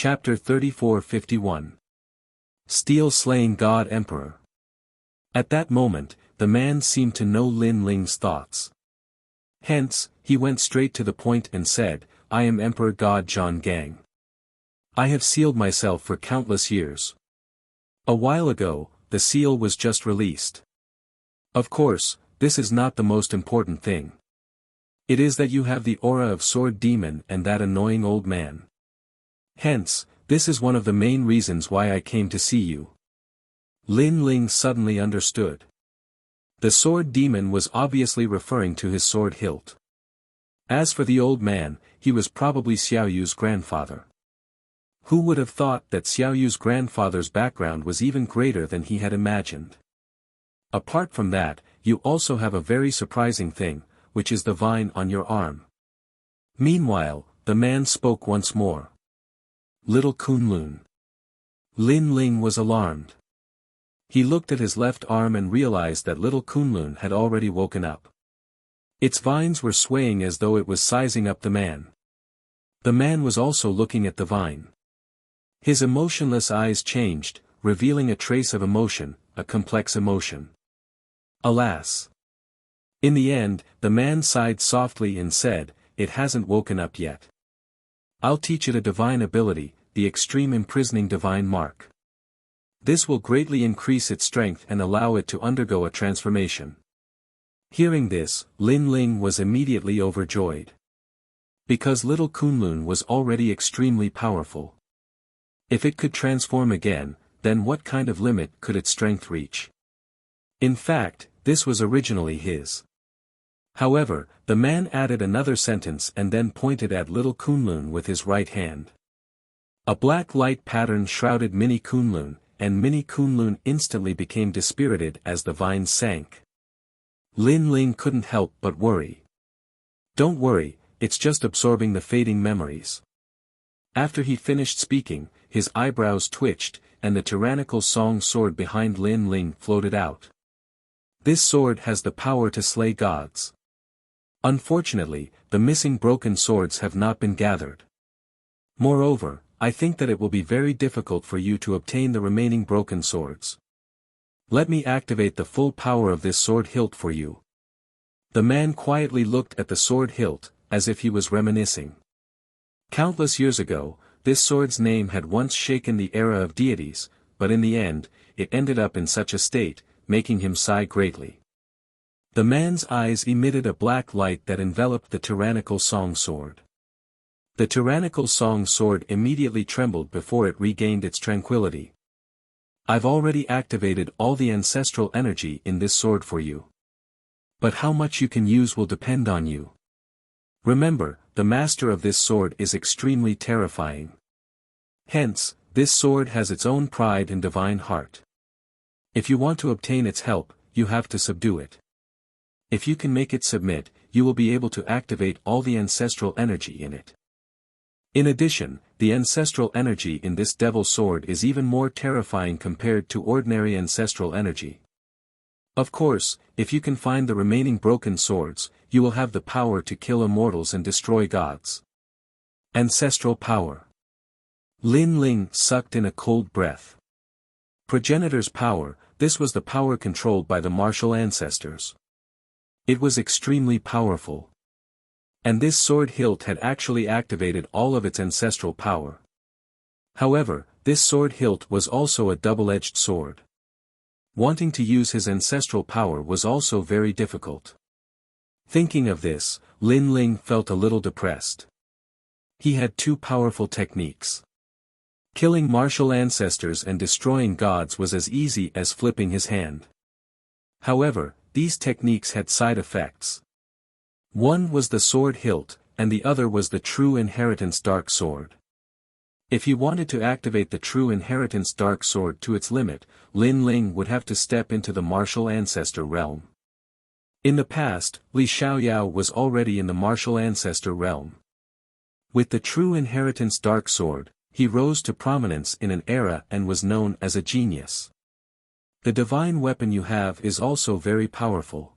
Chapter 34-51. Steel slaying God Emperor. At that moment, the man seemed to know Lin Ling's thoughts. Hence, he went straight to the point and said, I am Emperor God Zhang Gang. I have sealed myself for countless years. A while ago, the seal was just released. Of course, this is not the most important thing. It is that you have the aura of Sword Demon and that annoying old man. Hence, this is one of the main reasons why I came to see you. Lin Ling suddenly understood. The Sword Demon was obviously referring to his sword hilt. As for the old man, he was probably Xiao Yu's grandfather. Who would have thought that Xiao Yu's grandfather's background was even greater than he had imagined? Apart from that, you also have a very surprising thing, which is the vine on your arm. Meanwhile, the man spoke once more. Little Kunlun. Lin Ling was alarmed. He looked at his left arm and realized that little Kunlun had already woken up. Its vines were swaying as though it was sizing up the man. The man was also looking at the vine. His emotionless eyes changed, revealing a trace of emotion, a complex emotion. Alas! In the end, the man sighed softly and said, It hasn't woken up yet. I'll teach it a divine ability, the extreme imprisoning divine mark. This will greatly increase its strength and allow it to undergo a transformation. Hearing this, Lin Ling was immediately overjoyed. Because little Kunlun was already extremely powerful. If it could transform again, then what kind of limit could its strength reach? In fact, this was originally his. However, the man added another sentence and then pointed at little Kunlun with his right hand. A black light pattern shrouded Mini Kunlun, and Mini Kunlun instantly became dispirited as the vines sank. Lin Ling couldn't help but worry. Don't worry, it's just absorbing the fading memories. After he finished speaking, his eyebrows twitched, and the tyrannical song sword behind Lin Ling floated out. This sword has the power to slay gods. Unfortunately, the missing broken swords have not been gathered. Moreover, I think that it will be very difficult for you to obtain the remaining broken swords. Let me activate the full power of this sword hilt for you. The man quietly looked at the sword hilt, as if he was reminiscing. Countless years ago, this sword's name had once shaken the era of deities, but in the end, it ended up in such a state, making him sigh greatly. The man's eyes emitted a black light that enveloped the tyrannical song sword. The tyrannical song sword immediately trembled before it regained its tranquility. I've already activated all the ancestral energy in this sword for you. But how much you can use will depend on you. Remember, the master of this sword is extremely terrifying. Hence, this sword has its own pride and divine heart. If you want to obtain its help, you have to subdue it. If you can make it submit, you will be able to activate all the ancestral energy in it. In addition, the ancestral energy in this devil sword is even more terrifying compared to ordinary ancestral energy. Of course, if you can find the remaining broken swords, you will have the power to kill immortals and destroy gods. Ancestral power. Lin Ling sucked in a cold breath. Progenitor's power, this was the power controlled by the martial ancestors. It was extremely powerful. And this sword hilt had actually activated all of its ancestral power. However, this sword hilt was also a double-edged sword. Wanting to use his ancestral power was also very difficult. Thinking of this, Lin Ling felt a little depressed. He had two powerful techniques. Killing martial ancestors and destroying gods was as easy as flipping his hand. However, these techniques had side effects. One was the sword hilt, and the other was the true inheritance dark sword. If he wanted to activate the true inheritance dark sword to its limit, Lin Ling would have to step into the martial ancestor realm. In the past, Li Xiaoyao was already in the martial ancestor realm. With the true inheritance dark sword, he rose to prominence in an era and was known as a genius. The divine weapon you have is also very powerful.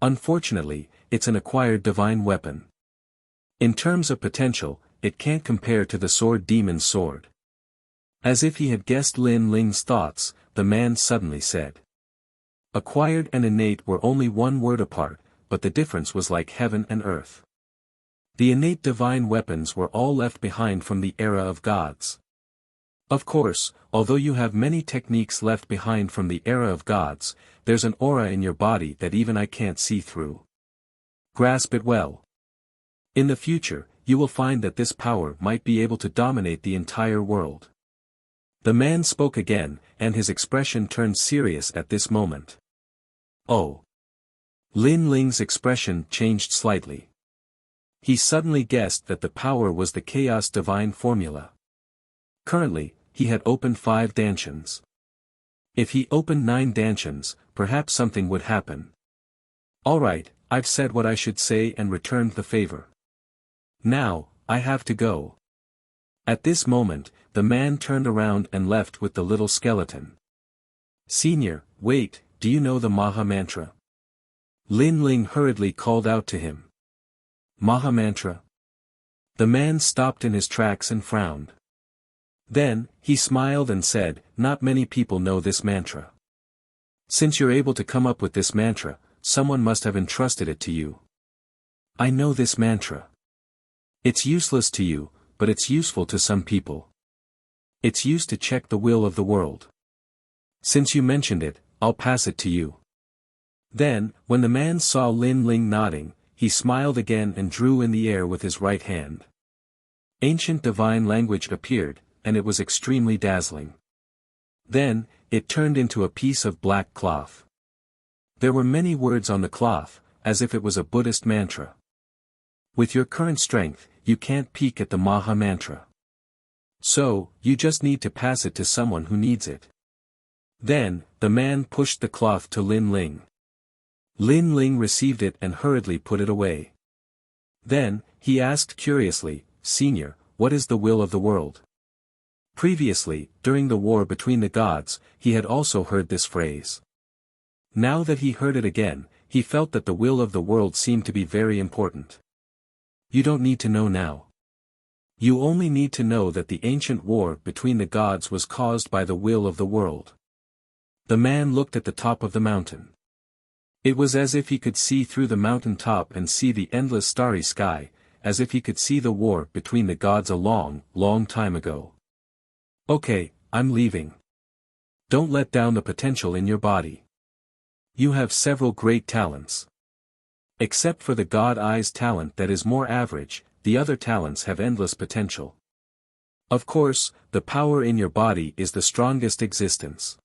Unfortunately, it's an acquired divine weapon. In terms of potential, it can't compare to the sword demon's sword. As if he had guessed Lin Ling's thoughts, the man suddenly said. Acquired and innate were only one word apart, but the difference was like heaven and earth. The innate divine weapons were all left behind from the era of gods. Of course, although you have many techniques left behind from the era of gods, there's an aura in your body that even I can't see through. Grasp it well. In the future, you will find that this power might be able to dominate the entire world. The man spoke again, and his expression turned serious at this moment. Oh. Lin Ling's expression changed slightly. He suddenly guessed that the power was the chaos divine formula. Currently, he had opened 5 dantians. If he opened 9 dantians, perhaps something would happen. Alright, I've said what I should say and returned the favor. Now, I have to go. At this moment, the man turned around and left with the little skeleton. Senior, wait, do you know the Maha Mantra? Lin Ling hurriedly called out to him. Maha Mantra? The man stopped in his tracks and frowned. Then, he smiled and said, not many people know this mantra. Since you're able to come up with this mantra, someone must have entrusted it to you. I know this mantra. It's useless to you, but it's useful to some people. It's used to check the will of the world. Since you mentioned it, I'll pass it to you. Then, when the man saw Lin Ling nodding, he smiled again and drew in the air with his right hand. Ancient divine language appeared, and it was extremely dazzling. Then, it turned into a piece of black cloth. There were many words on the cloth, as if it was a Buddhist mantra. With your current strength, you can't peek at the Maha Mantra. So, you just need to pass it to someone who needs it. Then, the man pushed the cloth to Lin Ling. Lin Ling received it and hurriedly put it away. Then, he asked curiously, Senior, what is the will of the world? Previously, during the war between the gods, he had also heard this phrase. Now that he heard it again, he felt that the will of the world seemed to be very important. You don't need to know now. You only need to know that the ancient war between the gods was caused by the will of the world. The man looked at the top of the mountain. It was as if he could see through the mountain top and see the endless starry sky, as if he could see the war between the gods a long, long time ago. Okay, I'm leaving. Don't let down the potential in your body. You have several great talents. Except for the God Eye's talent that is more average, the other talents have endless potential. Of course, the power in your body is the strongest existence.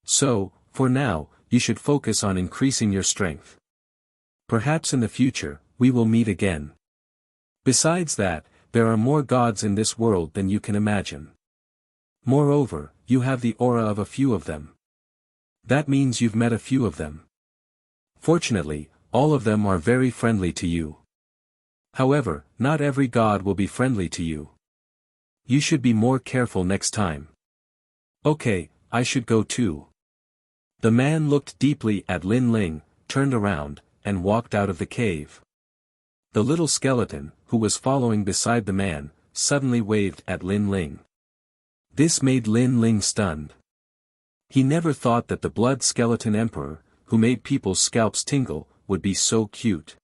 So, for now, you should focus on increasing your strength. Perhaps in the future, we will meet again. Besides that, there are more gods in this world than you can imagine. Moreover, you have the aura of a few of them. That means you've met a few of them. Fortunately, all of them are very friendly to you. However, not every god will be friendly to you. You should be more careful next time. Okay, I should go too. The man looked deeply at Lin Ling, turned around, and walked out of the cave. The little skeleton, who was following beside the man, suddenly waved at Lin Ling. This made Lin Ling stunned. He never thought that the blood skeleton emperor, who made people's scalps tingle, would be so cute.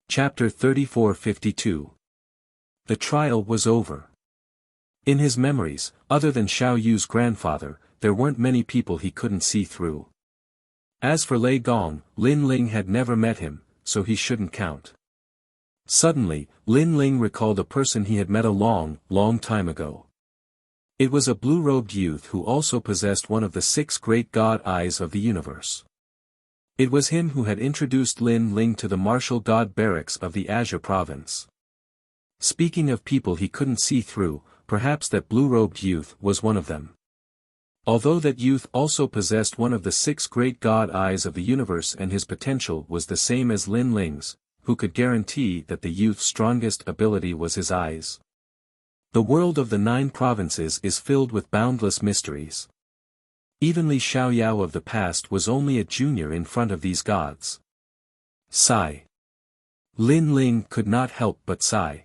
Chapter 34-52. The trial was over. In his memories, other than Xiao Yu's grandfather, there weren't many people he couldn't see through. As for Lei Gong, Lin Ling had never met him, so he shouldn't count. Suddenly, Lin Ling recalled a person he had met a long, long time ago. It was a blue-robed youth who also possessed one of the 6 great god eyes of the universe. It was him who had introduced Lin Ling to the martial god barracks of the Azure province. Speaking of people he couldn't see through, perhaps that blue-robed youth was one of them. Although that youth also possessed one of the 6 great god eyes of the universe and his potential was the same as Lin Ling's, who could guarantee that the youth's strongest ability was his eyes? The world of the 9 provinces is filled with boundless mysteries. Even Li Xiaoyao of the past was only a junior in front of these gods. Sigh. Lin Ling could not help but sigh.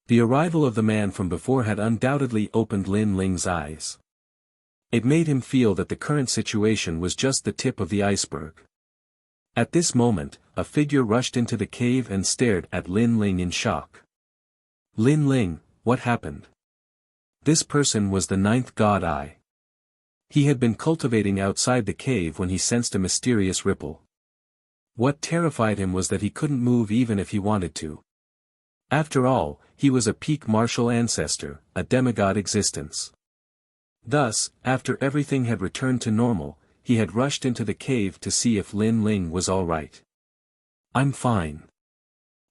The arrival of the man from before had undoubtedly opened Lin Ling's eyes. It made him feel that the current situation was just the tip of the iceberg. At this moment, a figure rushed into the cave and stared at Lin Ling in shock. Lin Ling, what happened? This person was the ninth god Eye. He had been cultivating outside the cave when he sensed a mysterious ripple. What terrified him was that he couldn't move even if he wanted to. After all, he was a peak martial ancestor, a demigod existence. Thus, after everything had returned to normal, he had rushed into the cave to see if Lin Ling was all right. I'm fine.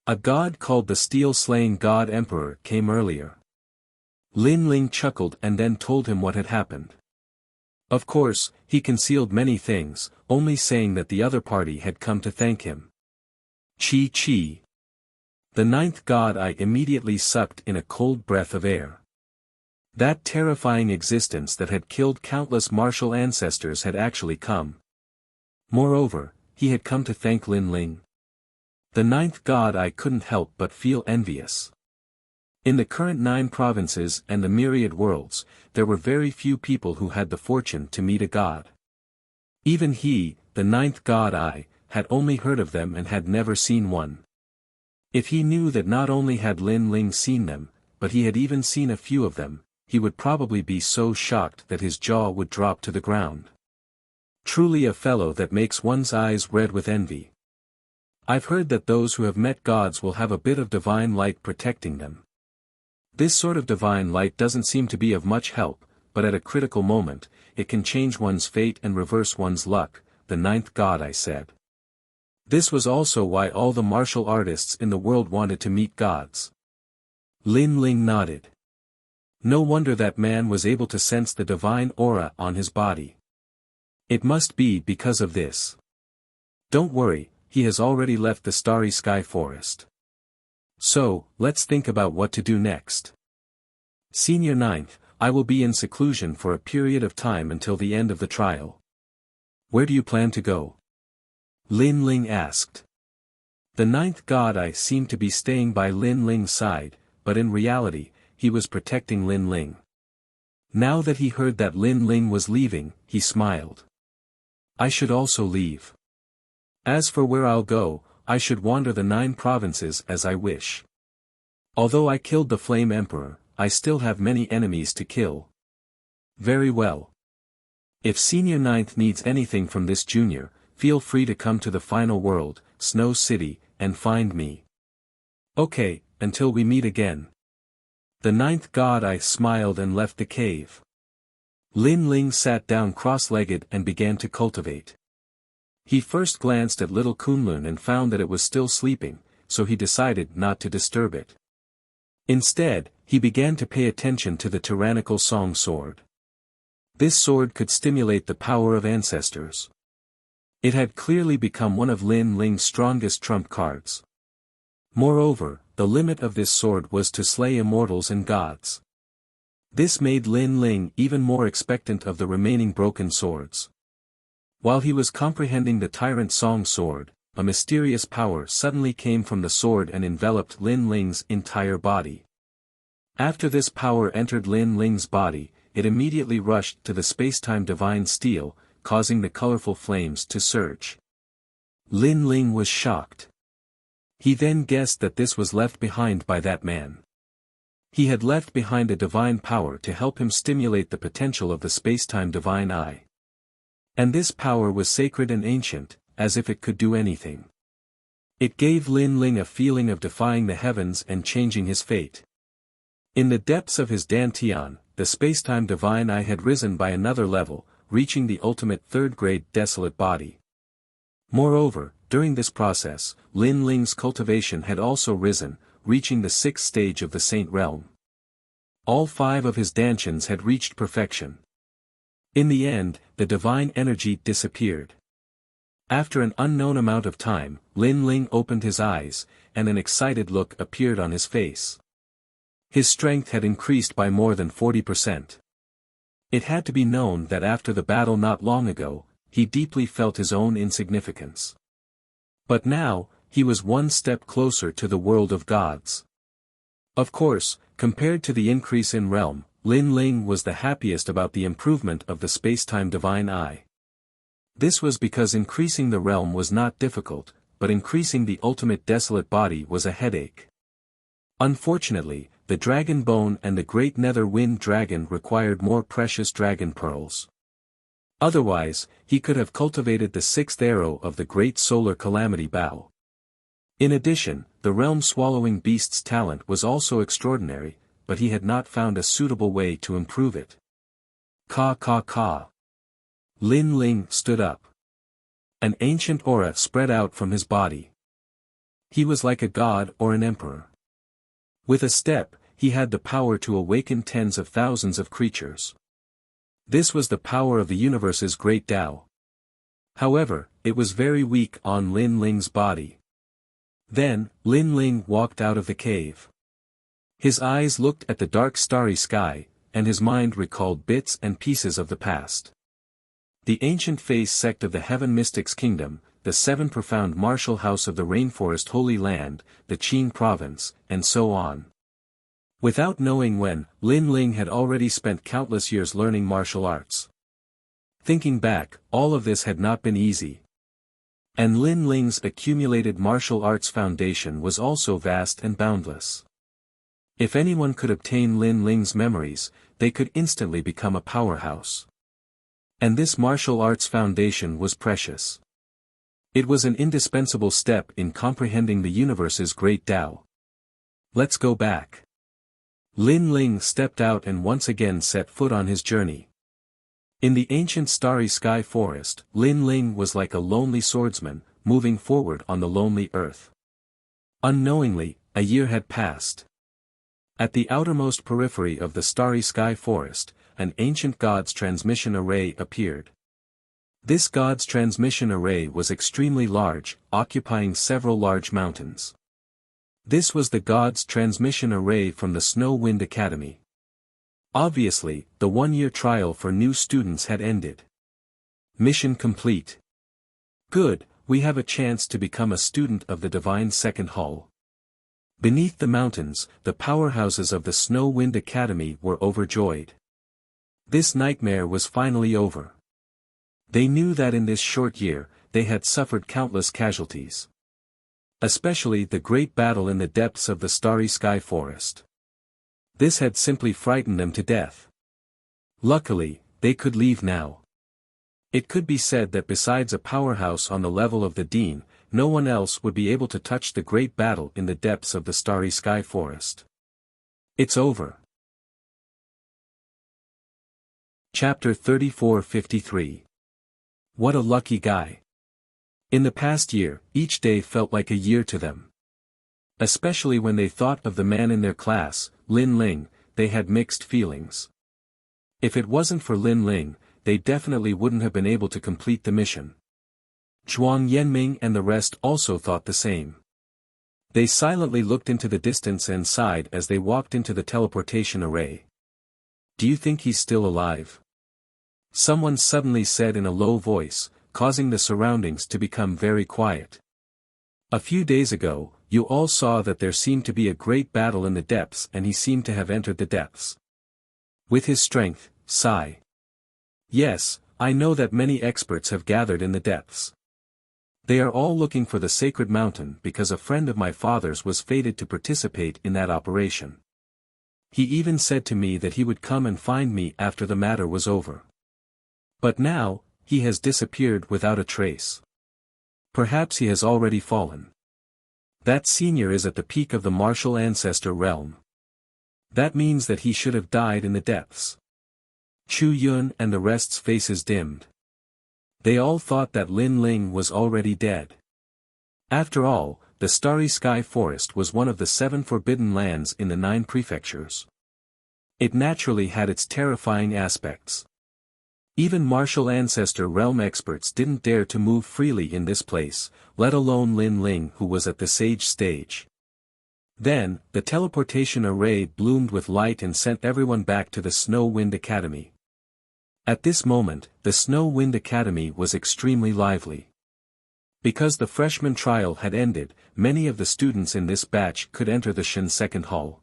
A god called the Steel-Slaying God Emperor came earlier. Lin Ling chuckled and then told him what had happened. Of course, he concealed many things, only saying that the other party had come to thank him. Chi. The ninth god Eye immediately sucked in a cold breath of air. That terrifying existence that had killed countless martial ancestors had actually come. Moreover, he had come to thank Lin Ling. The ninth god Eye couldn't help but feel envious. In the current 9 provinces and the myriad worlds, there were very few people who had the fortune to meet a god. Even he, the ninth god Eye, had only heard of them and had never seen one. If he knew that not only had Lin Ling seen them, but he had even seen a few of them, he would probably be so shocked that his jaw would drop to the ground. Truly a fellow that makes one's eyes red with envy. I've heard that those who have met gods will have a bit of divine light protecting them. This sort of divine light doesn't seem to be of much help, but at a critical moment, it can change one's fate and reverse one's luck, the ninth god Eye said. This was also why all the martial artists in the world wanted to meet gods. Lin Ling nodded. No wonder that man was able to sense the divine aura on his body. It must be because of this. Don't worry, he has already left the starry sky forest. So, let's think about what to do next. Senior Ninth, I will be in seclusion for a period of time until the end of the trial. Where do you plan to go? Lin Ling asked. The ninth god Eye seemed to be staying by Lin Ling's side, but in reality, he was protecting Lin Ling. Now that he heard that Lin Ling was leaving, he smiled. I should also leave. As for where I'll go, I should wander the 9 provinces as I wish. Although I killed the Flame Emperor, I still have many enemies to kill. Very well. If Senior Ninth needs anything from this junior, feel free to come to the final world, Snow City, and find me. Okay, until we meet again. The ninth god Eye smiled and left the cave. Lin Ling sat down cross-legged and began to cultivate. He first glanced at little Kunlun and found that it was still sleeping, so he decided not to disturb it. Instead, he began to pay attention to the tyrannical song sword. This sword could stimulate the power of ancestors. It had clearly become one of Lin Ling's strongest trump cards. Moreover, the limit of this sword was to slay immortals and gods. This made Lin Ling even more expectant of the remaining broken swords. While he was comprehending the tyrant song sword, a mysterious power suddenly came from the sword and enveloped Lin Ling's entire body. After this power entered Lin Ling's body, it immediately rushed to the spacetime divine steel, causing the colorful flames to surge. Lin Ling was shocked. He then guessed that this was left behind by that man. He had left behind a divine power to help him stimulate the potential of the spacetime divine eye. And this power was sacred and ancient, as if it could do anything. It gave Lin Ling a feeling of defying the heavens and changing his fate. In the depths of his dantian, the spacetime divine eye had risen by another level, reaching the ultimate third-grade desolate body. Moreover, during this process, Lin Ling's cultivation had also risen, reaching the 6th stage of the Saint Realm. All 5 of his dantians had reached perfection. In the end, the divine energy disappeared. After an unknown amount of time, Lin Ling opened his eyes, and an excited look appeared on his face. His strength had increased by more than 40%. It had to be known that after the battle not long ago, he deeply felt his own insignificance. But now, he was one step closer to the world of gods. Of course, compared to the increase in realm, Lin Ling was the happiest about the improvement of the space-time divine eye. This was because increasing the realm was not difficult, but increasing the ultimate desolate body was a headache. Unfortunately, the dragon bone and the great nether wind dragon required more precious dragon pearls. Otherwise, he could have cultivated the sixth arrow of the great solar calamity bow. In addition, the realm-swallowing beast's talent was also extraordinary, but he had not found a suitable way to improve it. Ka. Lin Ling stood up. An ancient aura spread out from his body. He was like a god or an emperor. With a step, he had the power to awaken tens of thousands of creatures. This was the power of the universe's great Tao. However, it was very weak on Lin Ling's body. Then, Lin Ling walked out of the cave. His eyes looked at the dark starry sky, and his mind recalled bits and pieces of the past. The ancient phase sect of the Heaven Mystics Kingdom, the seven profound martial house of the Rainforest Holy Land, the Qin Province, and so on. Without knowing when, Lin Ling had already spent countless years learning martial arts. Thinking back, all of this had not been easy. And Lin Ling's accumulated martial arts foundation was also vast and boundless. If anyone could obtain Lin Ling's memories, they could instantly become a powerhouse. And this martial arts foundation was precious. It was an indispensable step in comprehending the universe's great Tao. Let's go back. Lin Ling stepped out and once again set foot on his journey. In the ancient starry sky forest, Lin Ling was like a lonely swordsman, moving forward on the lonely earth. Unknowingly, a year had passed. At the outermost periphery of the starry sky forest, an ancient god's transmission array appeared. This god's transmission array was extremely large, occupying several large mountains. This was the god's transmission array from the Snow Wind Academy. Obviously, the one-year trial for new students had ended. Mission complete. Good, we have a chance to become a student of the Divine Second Hall. Beneath the mountains, the powerhouses of the Snow Wind Academy were overjoyed. This nightmare was finally over. They knew that in this short year, they had suffered countless casualties. Especially the great battle in the depths of the starry sky forest. This had simply frightened them to death. Luckily, they could leave now. It could be said that besides a powerhouse on the level of the Dean, no one else would be able to touch the great battle in the depths of the starry sky forest. It's over. Chapter 34-53. What a lucky guy. In the past year, each day felt like a year to them. Especially when they thought of the man in their class, Lin Ling, they had mixed feelings. If it wasn't for Lin Ling, they definitely wouldn't have been able to complete the mission. Zhuang Yanming and the rest also thought the same. They silently looked into the distance and sighed as they walked into the teleportation array. Do you think he's still alive? Someone suddenly said in a low voice, causing the surroundings to become very quiet. A few days ago, you all saw that there seemed to be a great battle in the depths and he seemed to have entered the depths. With his strength, sigh. Yes, I know that many experts have gathered in the depths. They are all looking for the sacred mountain because a friend of my father's was fated to participate in that operation. He even said to me that he would come and find me after the matter was over. But now, he has disappeared without a trace. Perhaps he has already fallen. That senior is at the peak of the martial ancestor realm. That means that he should have died in the depths. Chu Yun and the rest's faces dimmed. They all thought that Lin Ling was already dead. After all, the starry sky forest was one of the 7 forbidden lands in the 9 prefectures. It naturally had its terrifying aspects. Even martial ancestor realm experts didn't dare to move freely in this place, let alone Lin Ling who was at the sage stage. Then, the teleportation array bloomed with light and sent everyone back to the Snow Wind Academy. At this moment, the Snow Wind Academy was extremely lively. Because the freshman trial had ended, many of the students in this batch could enter the Shen Second Hall.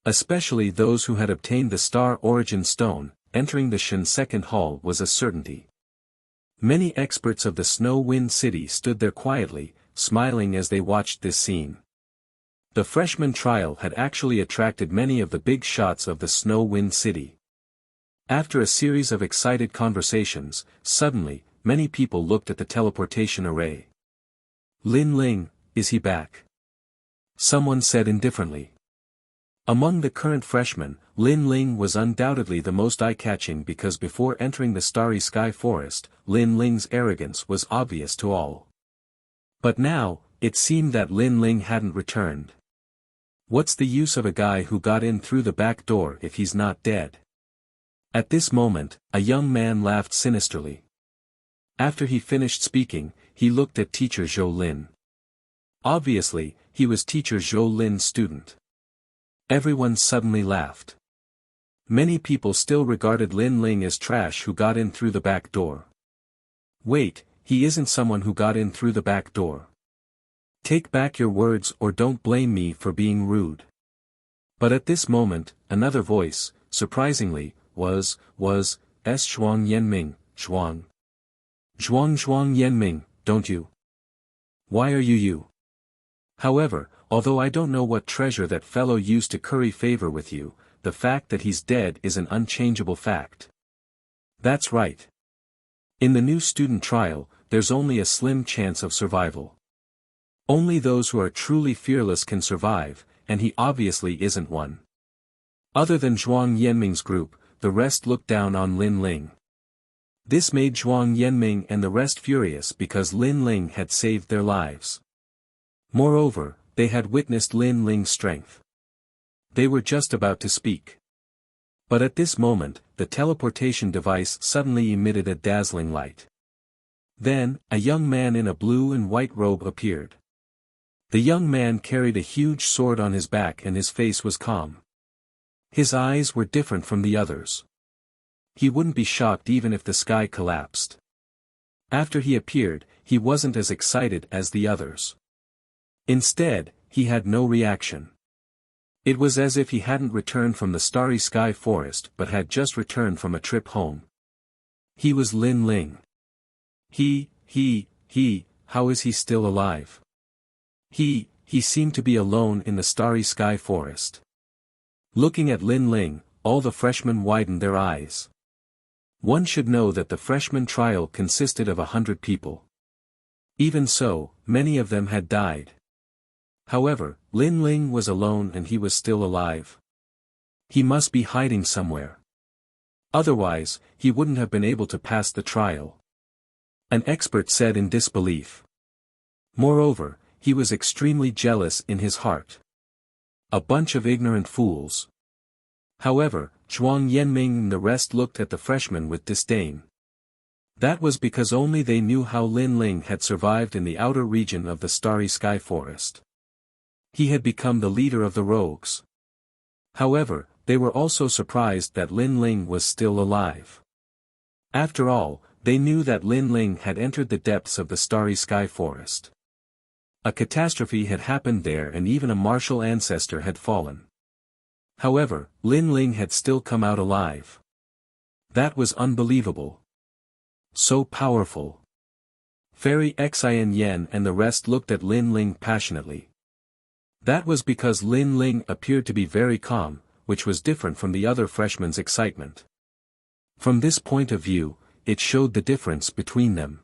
Especially those who had obtained the Star Origin Stone, entering the Shen Second Hall was a certainty. Many experts of the Snow Wind City stood there quietly, smiling as they watched this scene. The freshman trial had actually attracted many of the big shots of the Snow Wind City. After a series of excited conversations, suddenly, many people looked at the teleportation array. Lin Ling, is he back? Someone said indifferently. Among the current freshmen, Lin Ling was undoubtedly the most eye-catching because before entering the Starry Sky Forest, Lin Ling's arrogance was obvious to all. But now, it seemed that Lin Ling hadn't returned. What's the use of a guy who got in through the back door if he's not dead? At this moment, a young man laughed sinisterly. After he finished speaking, he looked at teacher Zhou Lin. Obviously, he was teacher Zhou Lin's student. Everyone suddenly laughed. Many people still regarded Lin Ling as trash who got in through the back door. Wait, he isn't someone who got in through the back door. Take back your words or don't blame me for being rude. But at this moment, another voice, surprisingly, was Zhuang Yanming, Zhuang. Zhuang Yanming, don't you? Why are you? However, although I don't know what treasure that fellow used to curry favor with you, the fact that he's dead is an unchangeable fact. That's right. In the new student trial, there's only a slim chance of survival. Only those who are truly fearless can survive, and he obviously isn't one. Other than Zhuang Yanming's group, the rest looked down on Lin Ling. This made Zhuang Yanming and the rest furious because Lin Ling had saved their lives. Moreover, they had witnessed Lin Ling's strength. They were just about to speak. But at this moment, the teleportation device suddenly emitted a dazzling light. Then, a young man in a blue and white robe appeared. The young man carried a huge sword on his back and his face was calm. His eyes were different from the others. He wouldn't be shocked even if the sky collapsed. After he appeared, he wasn't as excited as the others. Instead, he had no reaction. It was as if he hadn't returned from the Starry Sky Forest but had just returned from a trip home. He was Lin Ling. How is he still alive? He seemed to be alone in the Starry Sky Forest. Looking at Lin Ling, all the freshmen widened their eyes. One should know that the freshman trial consisted of 100 people. Even so, many of them had died. However, Lin Ling was alone and he was still alive. He must be hiding somewhere. Otherwise, he wouldn't have been able to pass the trial. An expert said in disbelief. Moreover, he was extremely jealous in his heart. A bunch of ignorant fools. However, Zhuang Yanming and the rest looked at the freshmen with disdain. That was because only they knew how Lin Ling had survived in the outer region of the Starry Sky Forest. He had become the leader of the rogues. However, they were also surprised that Lin Ling was still alive. After all, they knew that Lin Ling had entered the depths of the Starry Sky Forest. A catastrophe had happened there and even a martial ancestor had fallen. However, Lin Ling had still come out alive. That was unbelievable. So powerful. Fairy Xin Yen and the rest looked at Lin Ling passionately. That was because Lin Ling appeared to be very calm, which was different from the other freshmen's excitement. From this point of view, it showed the difference between them.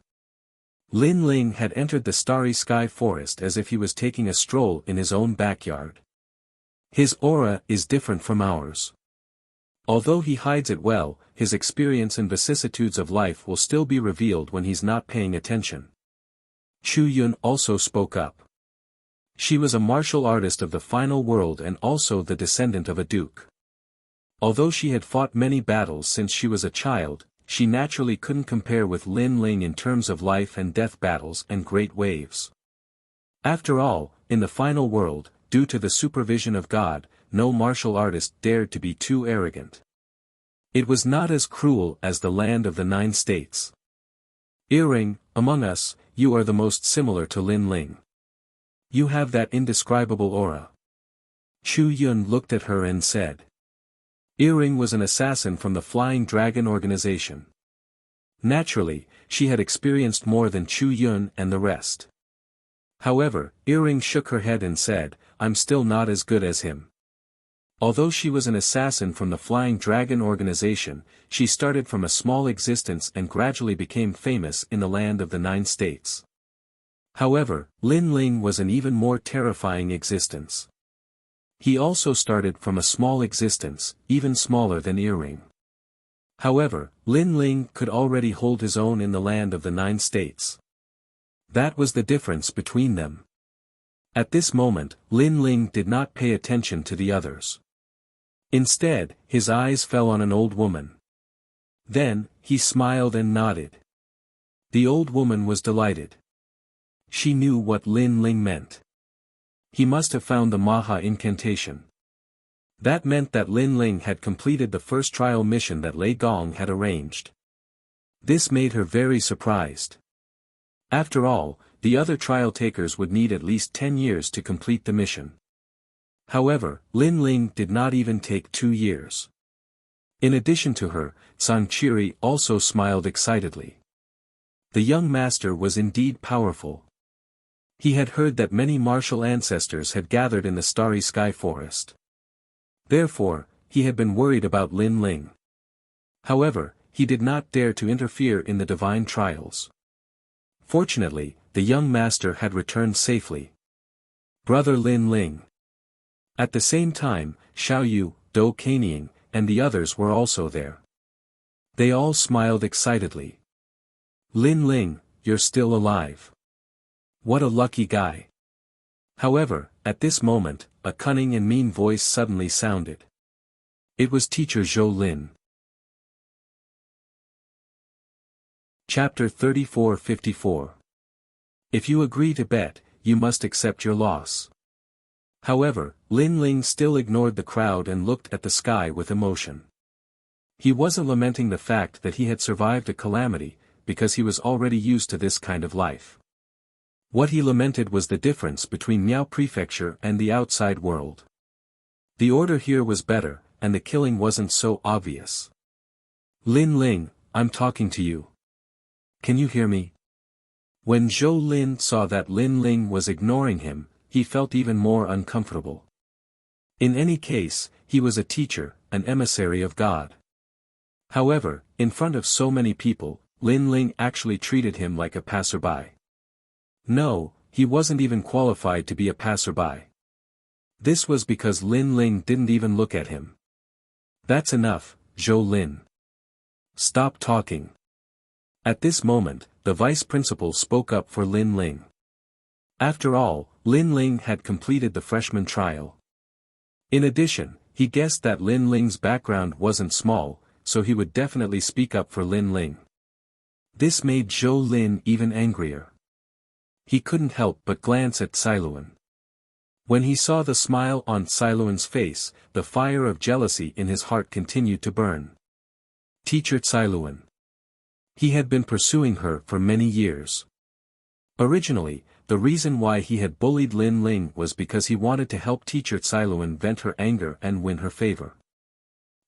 Lin Ling had entered the Starry Sky Forest as if he was taking a stroll in his own backyard. His aura is different from ours. Although he hides it well, his experience and vicissitudes of life will still be revealed when he's not paying attention. Chu Yun also spoke up. She was a martial artist of the final world and also the descendant of a duke. Although she had fought many battles since she was a child, she naturally couldn't compare with Lin Ling in terms of life and death battles and great waves. After all, in the final world, due to the supervision of God, no martial artist dared to be too arrogant. It was not as cruel as the land of the 9 states. Earring, among us, you are the most similar to Lin Ling. You have that indescribable aura. Chu Yun looked at her and said. Earring was an assassin from the Flying Dragon organization. Naturally, she had experienced more than Chu Yun and the rest. However, Earring shook her head and said, I'm still not as good as him. Although she was an assassin from the Flying Dragon organization, she started from a small existence and gradually became famous in the land of the 9 states. However, Lin Ling was an even more terrifying existence. He also started from a small existence, even smaller than Earring. However, Lin Ling could already hold his own in the land of the 9 states. That was the difference between them. At this moment, Lin Ling did not pay attention to the others. Instead, his eyes fell on an old woman. Then, he smiled and nodded. The old woman was delighted. She knew what Lin Ling meant. He must have found the Maha incantation. That meant that Lin Ling had completed the first trial mission that Lei Gong had arranged. This made her very surprised. After all, the other trial takers would need at least 10 years to complete the mission. However, Lin Ling did not even take 2 years. In addition to her, San Chiri also smiled excitedly. The young master was indeed powerful. He had heard that many martial ancestors had gathered in the Starry Sky Forest. Therefore, he had been worried about Lin Ling. However, he did not dare to interfere in the divine trials. Fortunately, the young master had returned safely. Brother Lin Ling. At the same time, Xiao Yu, Do Kanying, and the others were also there. They all smiled excitedly. Lin Ling, you're still alive. What a lucky guy. However, at this moment, a cunning and mean voice suddenly sounded. It was Teacher Zhou Lin. Chapter 3454. If you agree to bet, you must accept your loss. However, Lin Ling still ignored the crowd and looked at the sky with emotion. He wasn't lamenting the fact that he had survived a calamity, because he was already used to this kind of life. What he lamented was the difference between Miao Prefecture and the outside world. The order here was better, and the killing wasn't so obvious. Lin Ling, I'm talking to you. Can you hear me? When Zhou Lin saw that Lin Ling was ignoring him, he felt even more uncomfortable. In any case, he was a teacher, an emissary of God. However, in front of so many people, Lin Ling actually treated him like a passerby. No, he wasn't even qualified to be a passerby. This was because Lin Ling didn't even look at him. That's enough, Zhou Lin. Stop talking. At this moment, the vice principal spoke up for Lin Ling. After all, Lin Ling had completed the freshman trial. In addition, he guessed that Lin Ling's background wasn't small, so he would definitely speak up for Lin Ling. This made Zhou Lin even angrier. He couldn't help but glance at Cailuan. When he saw the smile on Cailuan's face, the fire of jealousy in his heart continued to burn. Teacher Cailuan. He had been pursuing her for many years. Originally, the reason why he had bullied Lin Ling was because he wanted to help Teacher Cailuan vent her anger and win her favor.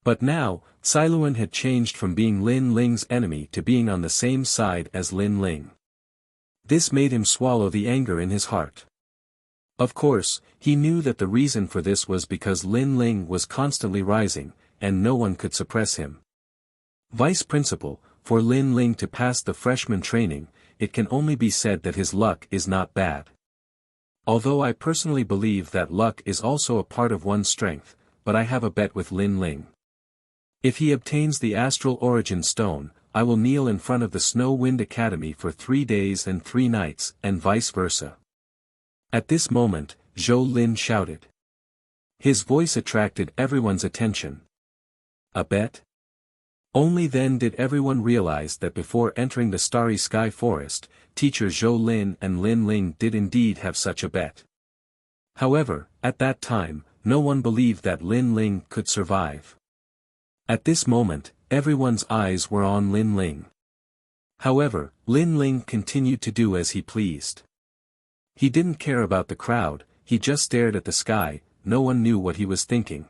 But now, Cailuan had changed from being Lin Ling's enemy to being on the same side as Lin Ling. This made him swallow the anger in his heart. Of course, he knew that the reason for this was because Lin Ling was constantly rising, and no one could suppress him. Vice Principal, for Lin Ling to pass the freshman training, it can only be said that his luck is not bad. Although I personally believe that luck is also a part of one's strength, but I have a bet with Lin Ling. If he obtains the Astral Origin Stone, I will kneel in front of the Snow Wind Academy for 3 days and 3 nights, and vice versa. At this moment, Zhou Lin shouted. His voice attracted everyone's attention. A bet? Only then did everyone realize that before entering the Starry Sky Forest, Teacher Zhou Lin and Lin Ling did indeed have such a bet. However, at that time, no one believed that Lin Ling could survive. At this moment, everyone's eyes were on Lin Ling. However, Lin Ling continued to do as he pleased. He didn't care about the crowd, he just stared at the sky, no one knew what he was thinking.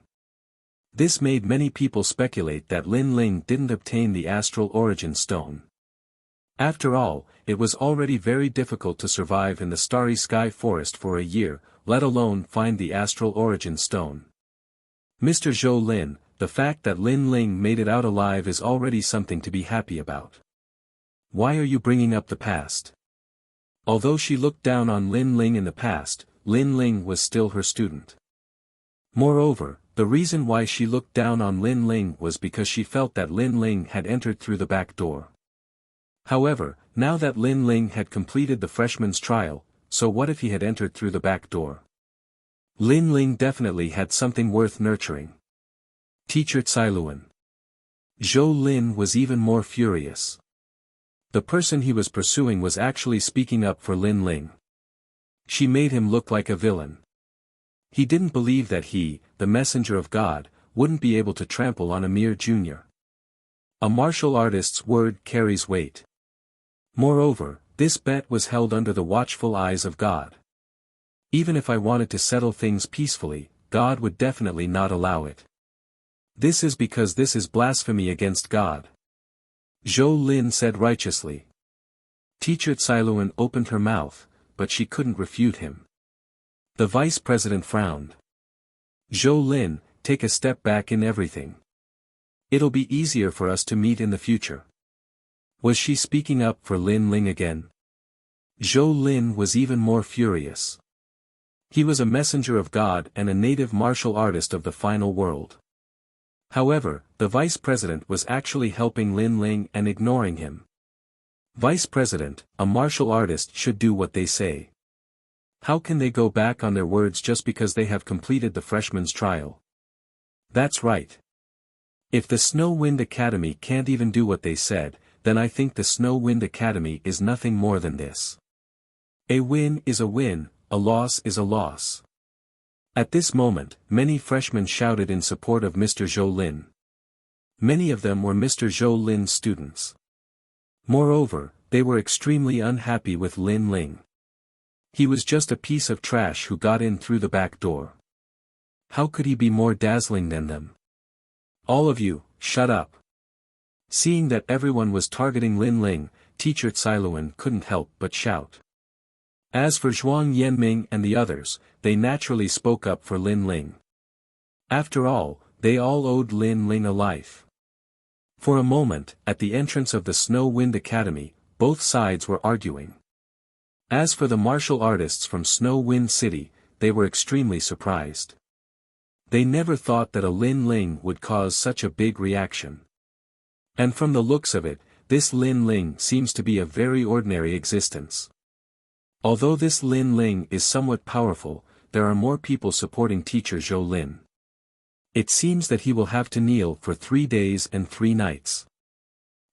This made many people speculate that Lin Ling didn't obtain the astral origin stone. After all, it was already very difficult to survive in the starry sky forest for a year, let alone find the astral origin stone. Mr. Zhou Lin, the fact that Lin Ling made it out alive is already something to be happy about. Why are you bringing up the past? Although she looked down on Lin Ling in the past, Lin Ling was still her student. Moreover, the reason why she looked down on Lin Ling was because she felt that Lin Ling had entered through the back door. However, now that Lin Ling had completed the freshman's trial, so what if he had entered through the back door? Lin Ling definitely had something worth nurturing. Teacher Cailuan. Zhou Lin was even more furious. The person he was pursuing was actually speaking up for Lin Ling. She made him look like a villain. He didn't believe that he, the messenger of God, wouldn't be able to trample on a mere junior. A martial artist's word carries weight. Moreover, this bet was held under the watchful eyes of God. Even if I wanted to settle things peacefully, God would definitely not allow it. This is because this is blasphemy against God. Zhou Lin said righteously. Teacher Cailuan opened her mouth, but she couldn't refute him. The vice president frowned. Zhou Lin, take a step back in everything. It'll be easier for us to meet in the future. Was she speaking up for Lin Ling again? Zhou Lin was even more furious. He was a messenger of God and a native martial artist of the final world. However, the vice president was actually helping Lin Ling and ignoring him. Vice president, a martial artist should do what they say. How can they go back on their words just because they have completed the freshman's trial? That's right. If the Snow Wind Academy can't even do what they said, then I think the Snow Wind Academy is nothing more than this. A win is a win, a loss is a loss. At this moment, many freshmen shouted in support of Mr. Zhou Lin. Many of them were Mr. Zhou Lin's students. Moreover, they were extremely unhappy with Lin Ling. He was just a piece of trash who got in through the back door. How could he be more dazzling than them? All of you, shut up. Seeing that everyone was targeting Lin Ling, Teacher Cailuan couldn't help but shout. As for Zhuang Yanming and the others, they naturally spoke up for Lin Ling. After all, they all owed Lin Ling a life. For a moment, at the entrance of the Snow Wind Academy, both sides were arguing. As for the martial artists from Snow Wind City, they were extremely surprised. They never thought that a Lin Ling would cause such a big reaction. And from the looks of it, this Lin Ling seems to be a very ordinary existence. Although this Lin Ling is somewhat powerful, there are more people supporting Teacher Zhou Lin. It seems that he will have to kneel for 3 days and 3 nights.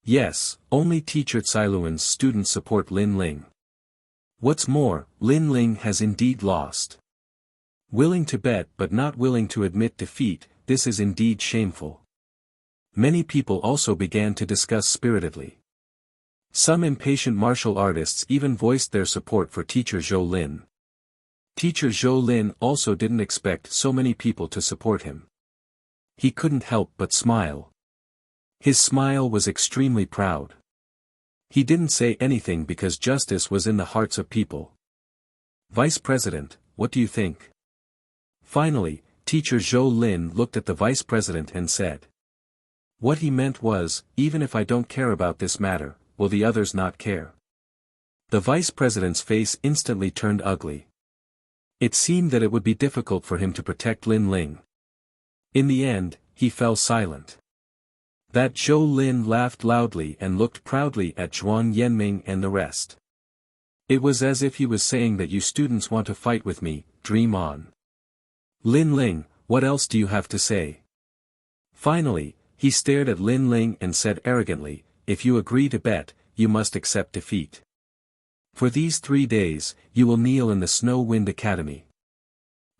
Yes, only Teacher Cailuan's students support Lin Ling. What's more, Lin Ling has indeed lost. Willing to bet but not willing to admit defeat, this is indeed shameful. Many people also began to discuss spiritedly. Some impatient martial artists even voiced their support for Teacher Zhou Lin. Teacher Zhou Lin also didn't expect so many people to support him. He couldn't help but smile. His smile was extremely proud. He didn't say anything because justice was in the hearts of people. Vice President, what do you think? Finally, Teacher Zhou Lin looked at the Vice President and said. What he meant was, even if I don't care about this matter, will the others not care? The Vice President's face instantly turned ugly. It seemed that it would be difficult for him to protect Lin Ling. In the end, he fell silent. That Zhou Lin laughed loudly and looked proudly at Zhuang Yanming and the rest. It was as if he was saying that you students want to fight with me, dream on. Lin Ling, what else do you have to say? Finally, he stared at Lin Ling and said arrogantly, if you agree to bet, you must accept defeat. For these 3 days, you will kneel in the Snow Wind Academy.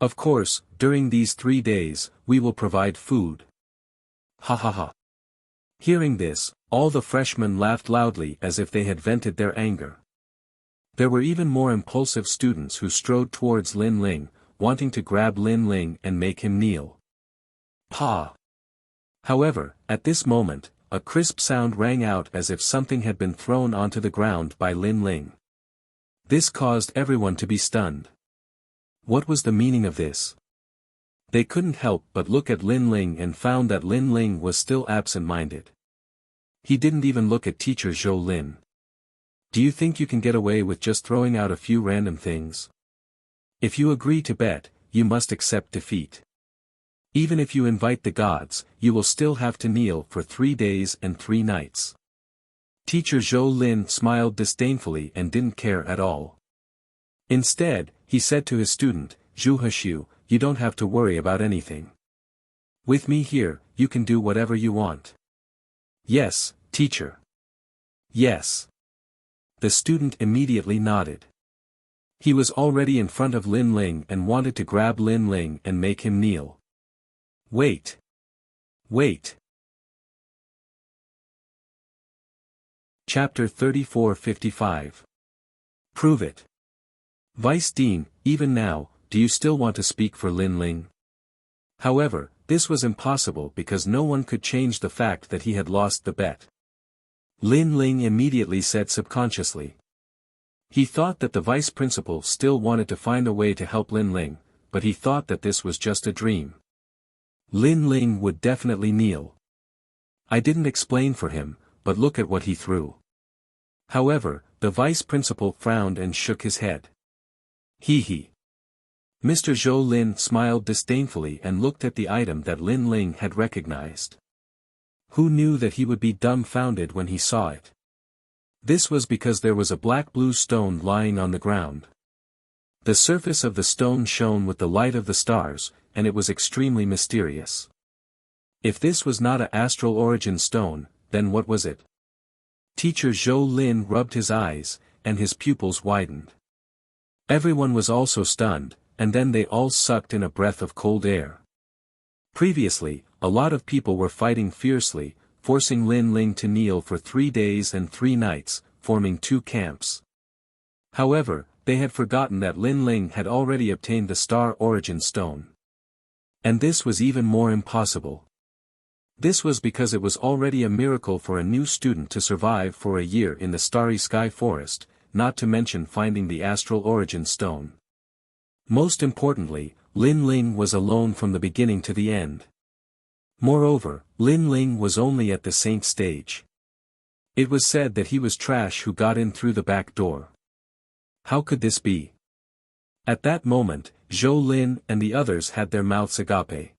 Of course, during these 3 days, we will provide food. Ha ha ha. Hearing this, all the freshmen laughed loudly as if they had vented their anger. There were even more impulsive students who strode towards Lin Ling, wanting to grab Lin Ling and make him kneel. Pa! However, at this moment, a crisp sound rang out as if something had been thrown onto the ground by Lin Ling. This caused everyone to be stunned. What was the meaning of this? They couldn't help but look at Lin Ling and found that Lin Ling was still absent-minded. He didn't even look at teacher Zhou Lin. Do you think you can get away with just throwing out a few random things? If you agree to bet, you must accept defeat. Even if you invite the gods, you will still have to kneel for 3 days and 3 nights. Teacher Zhou Lin smiled disdainfully and didn't care at all. Instead, he said to his student, Zhu Heshu, you don't have to worry about anything. With me here, you can do whatever you want. Yes, teacher. Yes. The student immediately nodded. He was already in front of Lin Ling and wanted to grab Lin Ling and make him kneel. Wait. Wait. Chapter 34-55. Prove it. Vice Dean, even now, do you still want to speak for Lin Ling? However, this was impossible because no one could change the fact that he had lost the bet. Lin Ling immediately said subconsciously. He thought that the vice principal still wanted to find a way to help Lin Ling, but he thought that this was just a dream. Lin Ling would definitely kneel. I didn't explain for him, but look at what he threw. However, the vice principal frowned and shook his head. Hee. Mr. Zhou Lin smiled disdainfully and looked at the item that Lin Ling had recognized. Who knew that he would be dumbfounded when he saw it? This was because there was a black-blue stone lying on the ground. The surface of the stone shone with the light of the stars, and it was extremely mysterious. If this was not an astral origin stone, then what was it? Teacher Zhou Lin rubbed his eyes, and his pupils widened. Everyone was also stunned, and then they all sucked in a breath of cold air. Previously, a lot of people were fighting fiercely, forcing Lin Ling to kneel for 3 days and 3 nights, forming 2 camps. However, they had forgotten that Lin Ling had already obtained the star origin stone. And this was even more impossible. This was because it was already a miracle for a new student to survive for a year in the starry sky forest, not to mention finding the astral origin stone. Most importantly, Lin Ling was alone from the beginning to the end. Moreover, Lin Ling was only at the saint stage. It was said that he was trash who got in through the back door. How could this be? At that moment, Zhou Lin and the others had their mouths agape.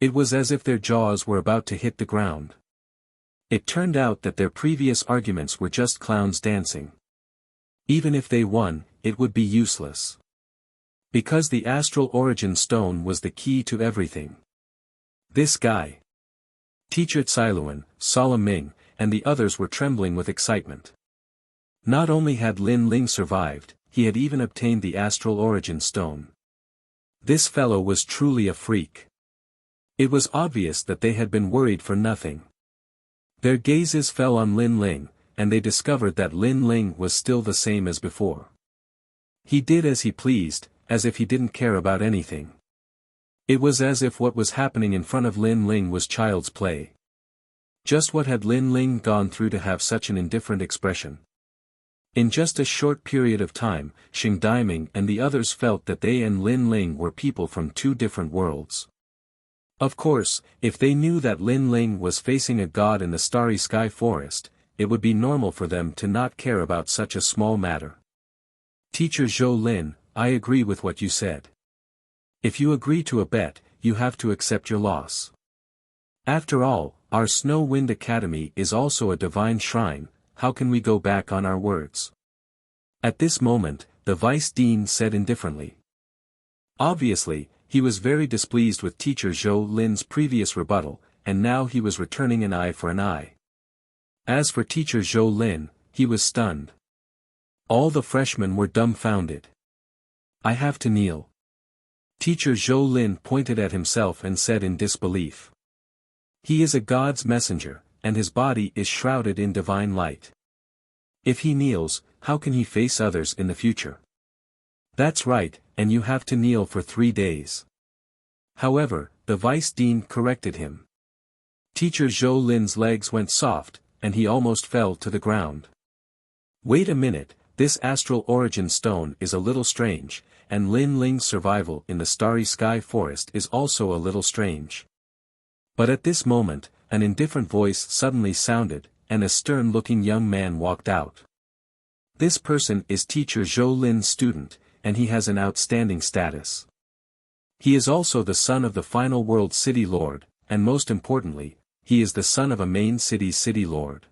It was as if their jaws were about to hit the ground. It turned out that their previous arguments were just clowns dancing. Even if they won, it would be useless. Because the astral origin stone was the key to everything. This guy. Teacher Cailuan, Sala Ming, and the others were trembling with excitement. Not only had Lin Ling survived, he had even obtained the astral origin stone. This fellow was truly a freak. It was obvious that they had been worried for nothing. Their gazes fell on Lin Ling, and they discovered that Lin Ling was still the same as before. He did as he pleased, as if he didn't care about anything. It was as if what was happening in front of Lin Ling was child's play. Just what had Lin Ling gone through to have such an indifferent expression? In just a short period of time, Xing Daiming and the others felt that they and Lin Ling were people from 2 different worlds. Of course, if they knew that Lin Ling was facing a god in the starry sky forest, it would be normal for them to not care about such a small matter. Teacher Zhou Lin, I agree with what you said. If you agree to a bet, you have to accept your loss. After all, our Snow Wind Academy is also a divine shrine, how can we go back on our words? At this moment, the Vice Dean said indifferently. Obviously, he was very displeased with Teacher Zhou Lin's previous rebuttal, and now he was returning an eye for an eye. As for Teacher Zhou Lin, he was stunned. All the freshmen were dumbfounded. I have to kneel. Teacher Zhou Lin pointed at himself and said in disbelief. He is a god's messenger, and his body is shrouded in divine light. If he kneels, how can he face others in the future? That's right, and you have to kneel for 3 days. However, the vice dean corrected him. Teacher Zhou Lin's legs went soft, and he almost fell to the ground. Wait a minute, this astral origin stone is a little strange, and Lin Ling's survival in the starry sky forest is also a little strange. But at this moment, an indifferent voice suddenly sounded, and a stern-looking young man walked out. This person is Teacher Zhou Lin's student, and he has an outstanding status. He is also the son of the final world city lord, and most importantly, he is the son of a main city's city lord.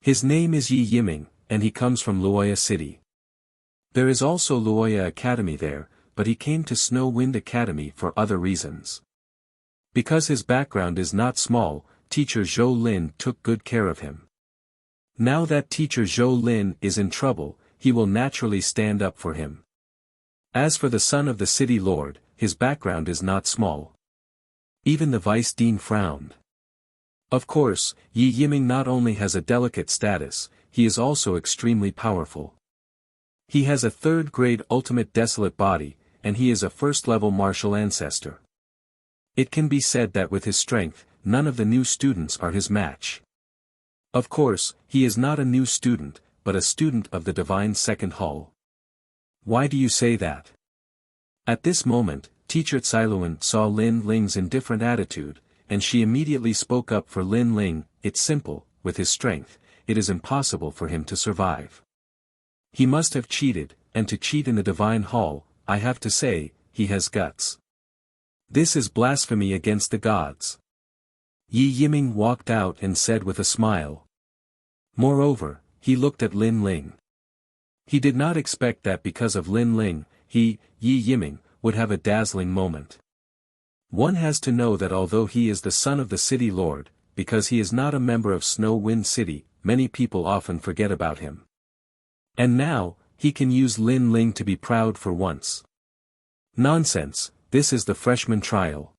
His name is Yi Yiming, and he comes from Luoya City. There is also Luoya Academy there, but he came to Snow Wind Academy for other reasons. Because his background is not small, Teacher Zhou Lin took good care of him. Now that Teacher Zhou Lin is in trouble, he will naturally stand up for him. As for the son of the city lord, his background is not small. Even the vice dean frowned. Of course, Yi Yiming not only has a delicate status, he is also extremely powerful. He has a third-grade ultimate desolate body, and he is a first-level martial ancestor. It can be said that with his strength, none of the new students are his match. Of course, he is not a new student, but a student of the Divine Second Hall. Why do you say that? At this moment, Teacher Cailuan saw Lin Ling's indifferent attitude, and she immediately spoke up for Lin Ling. It's simple, with his strength, it is impossible for him to survive. He must have cheated, and to cheat in the Divine Hall, I have to say, he has guts. This is blasphemy against the gods. Yi Yiming walked out and said with a smile. Moreover, he looked at Lin Ling. He did not expect that because of Lin Ling, he, Yi Yiming, would have a dazzling moment. One has to know that although he is the son of the city lord, because he is not a member of Snow Wind City, many people often forget about him. And now, he can use Lin Ling to be proud for once. Nonsense, this is the freshman trial.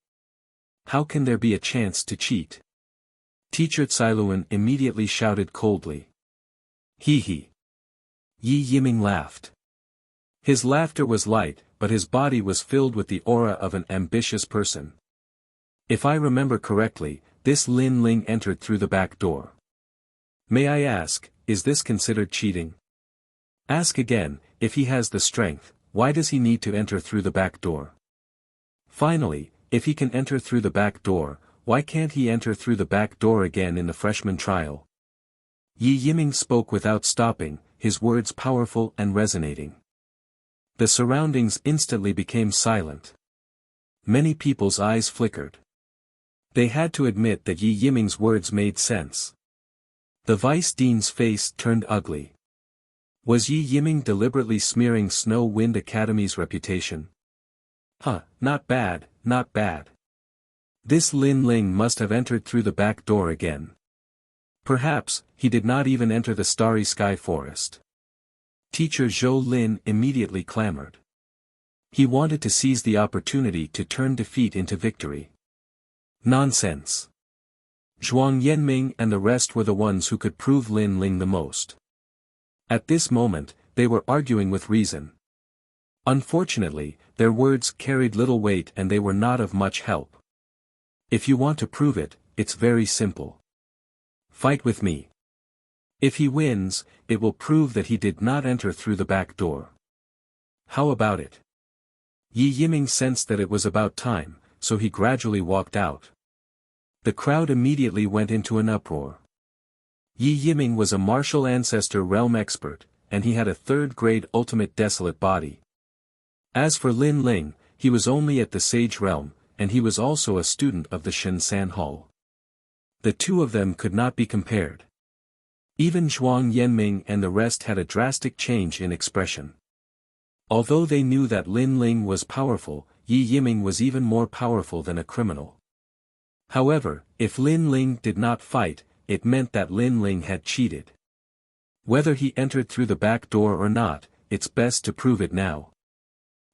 How can there be a chance to cheat? Teacher Cailuan immediately shouted coldly. Hee hee. Yi Yiming laughed. His laughter was light, but his body was filled with the aura of an ambitious person. If I remember correctly, this Lin Ling entered through the back door. May I ask, is this considered cheating? Ask again, if he has the strength, why does he need to enter through the back door? Finally, if he can enter through the back door, why can't he enter through the back door again in the freshman trial? Yi Yiming spoke without stopping, his words powerful and resonating. The surroundings instantly became silent. Many people's eyes flickered. They had to admit that Yi Yiming's words made sense. The vice dean's face turned ugly. Was Yi Yiming deliberately smearing Snow Wind Academy's reputation? Not bad, not bad. This Lin Ling must have entered through the back door again. Perhaps, he did not even enter the starry sky forest. Teacher Zhou Lin immediately clamored. He wanted to seize the opportunity to turn defeat into victory. Nonsense. Zhuang Yanming and the rest were the ones who could prove Lin Ling the most. At this moment, they were arguing with reason. Unfortunately, their words carried little weight and they were not of much help. If you want to prove it, it's very simple. Fight with me. If he wins, it will prove that he did not enter through the back door. How about it? Yi Yiming sensed that it was about time, so he gradually walked out. The crowd immediately went into an uproar. Yi Yiming was a martial ancestor realm expert, and he had a third-grade ultimate desolate body. As for Lin Ling, he was only at the Sage Realm, and he was also a student of the Shinsan Hall. The two of them could not be compared. Even Zhuang Yanming and the rest had a drastic change in expression. Although they knew that Lin Ling was powerful, Yi Yiming was even more powerful than a criminal. However, if Lin Ling did not fight, it meant that Lin Ling had cheated. Whether he entered through the back door or not, it's best to prove it now.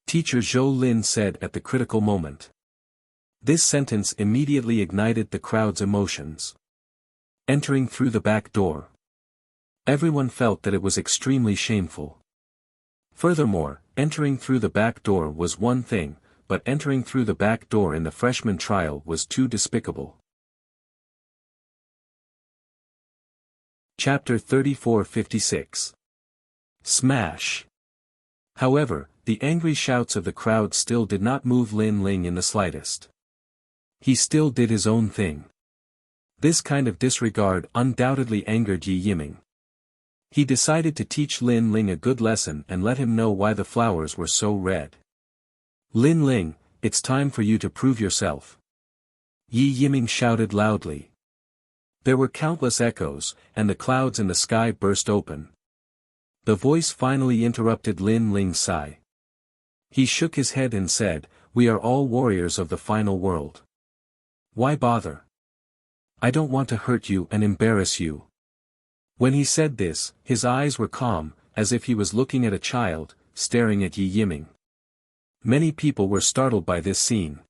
Teacher Zhou Lin said at the critical moment. This sentence immediately ignited the crowd's emotions. Entering through the back door. Everyone felt that it was extremely shameful. Furthermore, entering through the back door was one thing, but entering through the back door in the freshman trial was too despicable. Chapter 34-56. Smash. However, the angry shouts of the crowd still did not move Lin Ling in the slightest. He still did his own thing. This kind of disregard undoubtedly angered Yi Yiming. He decided to teach Lin Ling a good lesson and let him know why the flowers were so red. Lin Ling, it's time for you to prove yourself. Yi Yiming shouted loudly. There were countless echoes, and the clouds in the sky burst open. The voice finally interrupted Lin Ling's sigh. He shook his head and said, "We are all warriors of the final world. Why bother? I don't want to hurt you and embarrass you." When he said this, his eyes were calm, as if he was looking at a child, staring at Yi Yiming. Many people were startled by this scene.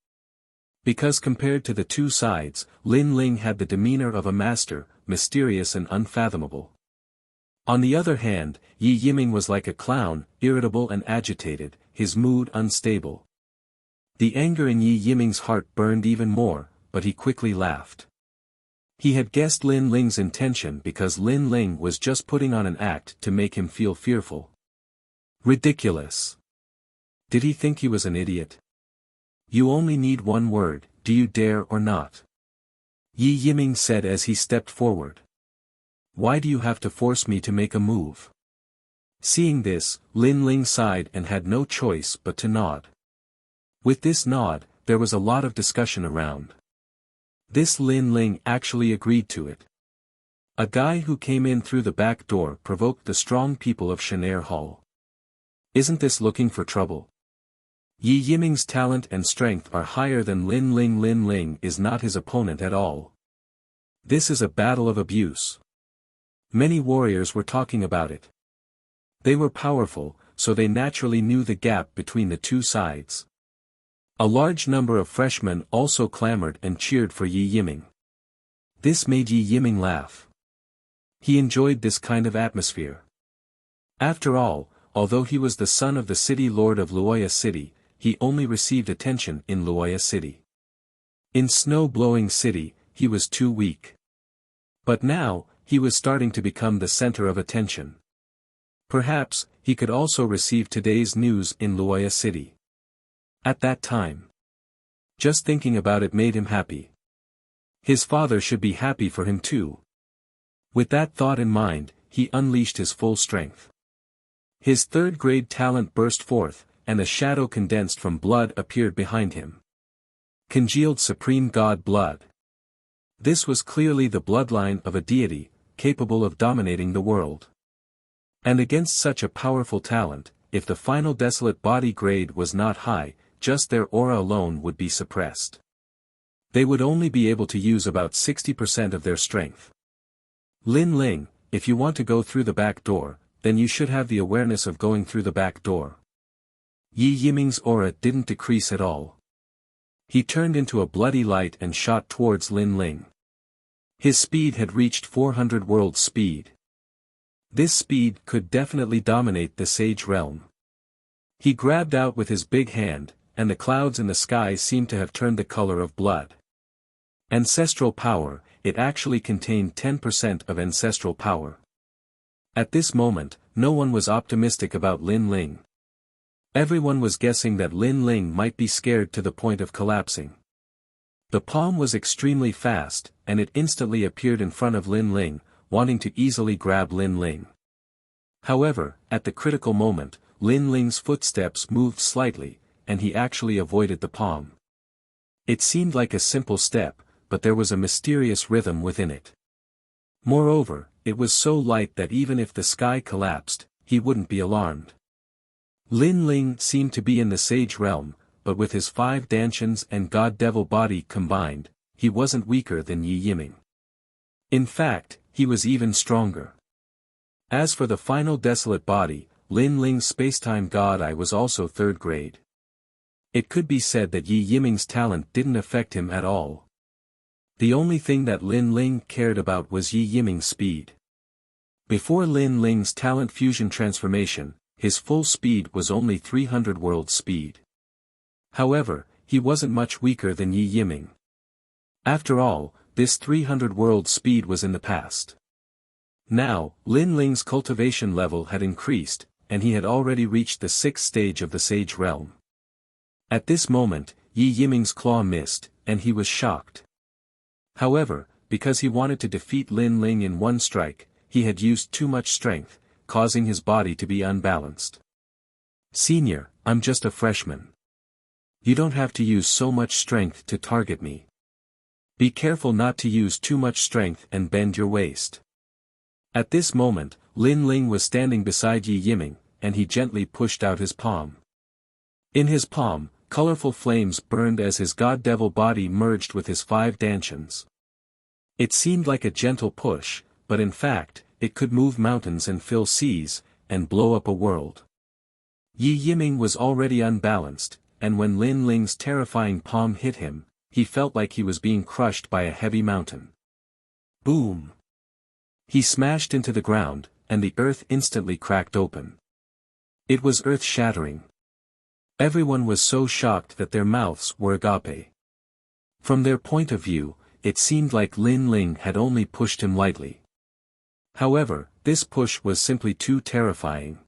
Because compared to the two sides, Lin Ling had the demeanor of a master, mysterious and unfathomable. On the other hand, Yi Yiming was like a clown, irritable and agitated, his mood unstable. The anger in Yi Yiming's heart burned even more, but he quickly laughed. He had guessed Lin Ling's intention because Lin Ling was just putting on an act to make him feel fearful. Ridiculous. Did he think he was an idiot? You only need one word, do you dare or not? Yi Yiming said as he stepped forward. Why do you have to force me to make a move? Seeing this, Lin Ling sighed and had no choice but to nod. With this nod, there was a lot of discussion around. This Lin Ling actually agreed to it. A guy who came in through the back door provoked the strong people of Shenair Hall. Isn't this looking for trouble? Yi Yiming's talent and strength are higher than Lin Ling. Lin Ling is not his opponent at all. This is a battle of abuse. Many warriors were talking about it. They were powerful, so they naturally knew the gap between the two sides. A large number of freshmen also clamored and cheered for Yi Yiming. This made Yi Yiming laugh. He enjoyed this kind of atmosphere. After all, although he was the son of the city lord of Luoya City, he only received attention in Luoya City. In Snow-Blowing City, he was too weak. But now, he was starting to become the center of attention. Perhaps, he could also receive today's news in Luoya City. At that time. Just thinking about it made him happy. His father should be happy for him too. With that thought in mind, he unleashed his full strength. His third-grade talent burst forth, and a shadow condensed from blood appeared behind him. Congealed Supreme God blood. This was clearly the bloodline of a deity, capable of dominating the world. And against such a powerful talent, if the final desolate body grade was not high, just their aura alone would be suppressed. They would only be able to use about 60% of their strength. Lin Ling, if you want to go through the back door, then you should have the awareness of going through the back door. Yi Yiming's aura didn't decrease at all. He turned into a bloody light and shot towards Lin Ling. His speed had reached 400 world speed. This speed could definitely dominate the Sage realm. He grabbed out with his big hand, and the clouds in the sky seemed to have turned the color of blood. Ancestral power, it actually contained 10% of ancestral power. At this moment, no one was optimistic about Lin Ling. Everyone was guessing that Lin Ling might be scared to the point of collapsing. The palm was extremely fast, and it instantly appeared in front of Lin Ling, wanting to easily grab Lin Ling. However, at the critical moment, Lin Ling's footsteps moved slightly, and he actually avoided the palm. It seemed like a simple step, but there was a mysterious rhythm within it. Moreover, it was so light that even if the sky collapsed, he wouldn't be alarmed. Lin Ling seemed to be in the Sage realm, but with his 5 Dantians and God-Devil body combined, he wasn't weaker than Yi Yiming. In fact, he was even stronger. As for the final desolate body, Lin Ling's spacetime god eye was also 3rd grade. It could be said that Yi Yiming's talent didn't affect him at all. The only thing that Lin Ling cared about was Yi Yiming's speed. Before Lin Ling's talent fusion transformation, his full speed was only 300 world speed. However, he wasn't much weaker than Yi Yiming. After all, this 300 world speed was in the past. Now, Lin Ling's cultivation level had increased, and he had already reached the 6th stage of the Sage Realm. At this moment, Yi Yiming's claw missed, and he was shocked. However, because he wanted to defeat Lin Ling in one strike, he had used too much strength, causing his body to be unbalanced. "Senior, I'm just a freshman. You don't have to use so much strength to target me. Be careful not to use too much strength and bend your waist." At this moment, Lin Ling was standing beside Yi Yiming, and he gently pushed out his palm. In his palm, colorful flames burned as his god-devil body merged with his 5 dantians. It seemed like a gentle push, but in fact, it could move mountains and fill seas, and blow up a world. Yi Yiming was already unbalanced, and when Lin Ling's terrifying palm hit him, he felt like he was being crushed by a heavy mountain. Boom! He smashed into the ground, and the earth instantly cracked open. It was earth-shattering. Everyone was so shocked that their mouths were agape. From their point of view, it seemed like Lin Ling had only pushed him lightly. However, this push was simply too terrifying.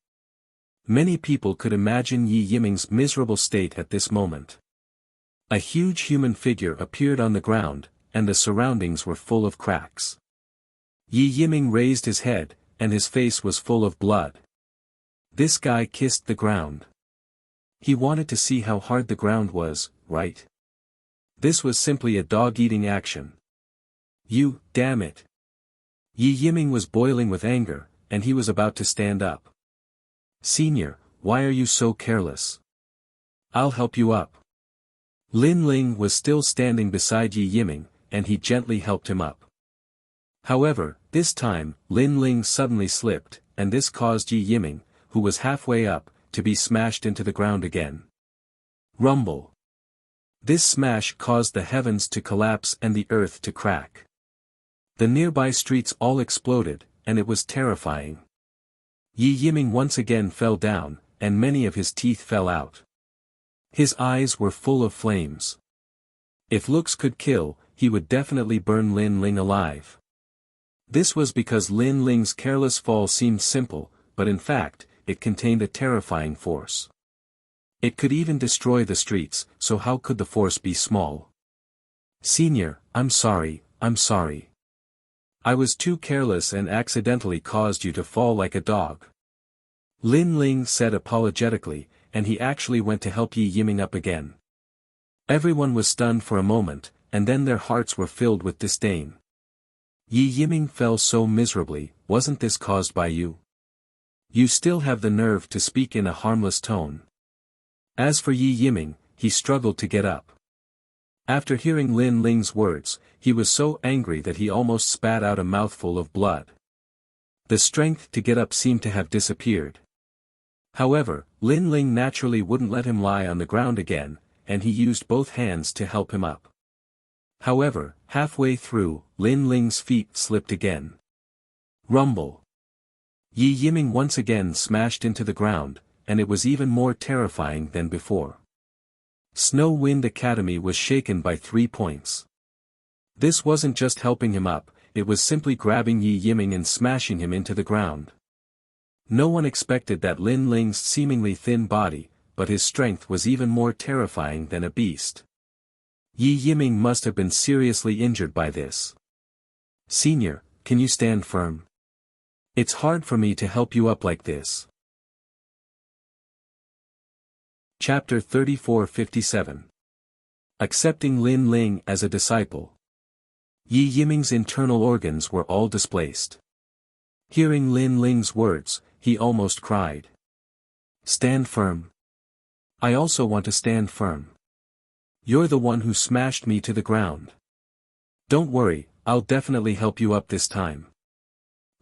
Many people could imagine Yi Yiming's miserable state at this moment. A huge human figure appeared on the ground, and the surroundings were full of cracks. Yi Yiming raised his head, and his face was full of blood. This guy kissed the ground. He wanted to see how hard the ground was, right? This was simply a dog-eating action. You, damn it. Yi Yiming was boiling with anger, and he was about to stand up. "Senior, why are you so careless? I'll help you up." Lin Ling was still standing beside Yi Yiming, and he gently helped him up. However, this time, Lin Ling suddenly slipped, and this caused Yi Yiming, who was halfway up, to be smashed into the ground again. Rumble. This smash caused the heavens to collapse and the earth to crack. The nearby streets all exploded, and it was terrifying. Yi Yiming once again fell down, and many of his teeth fell out. His eyes were full of flames. If looks could kill, he would definitely burn Lin Ling alive. This was because Lin Ling's careless fall seemed simple, but in fact, it contained a terrifying force. It could even destroy the streets, so how could the force be small? "Senior, I'm sorry. I was too careless and accidentally caused you to fall like a dog," Lin Ling said apologetically, and he actually went to help Yi Yiming up again. Everyone was stunned for a moment, and then their hearts were filled with disdain. Yi Yiming fell so miserably, wasn't this caused by you? You still have the nerve to speak in a harmless tone. As for Yi Yiming, he struggled to get up. After hearing Lin Ling's words, he was so angry that he almost spat out a mouthful of blood. The strength to get up seemed to have disappeared. However, Lin Ling naturally wouldn't let him lie on the ground again, and he used both hands to help him up. However, halfway through, Lin Ling's feet slipped again. Rumble. Yi Yiming once again smashed into the ground, and it was even more terrifying than before. Snow Wind Academy was shaken by 3 points. This wasn't just helping him up, it was simply grabbing Yi Yiming and smashing him into the ground. No one expected that Lin Ling's seemingly thin body, but his strength was even more terrifying than a beast. Yi Yiming must have been seriously injured by this. "Senior, can you stand firm? It's hard for me to help you up like this." Chapter 3457. Accepting Lin Ling as a disciple. Yi Yiming's internal organs were all displaced. Hearing Lin Ling's words, he almost cried. "Stand firm. I also want to stand firm. You're the one who smashed me to the ground. Don't worry, I'll definitely help you up this time."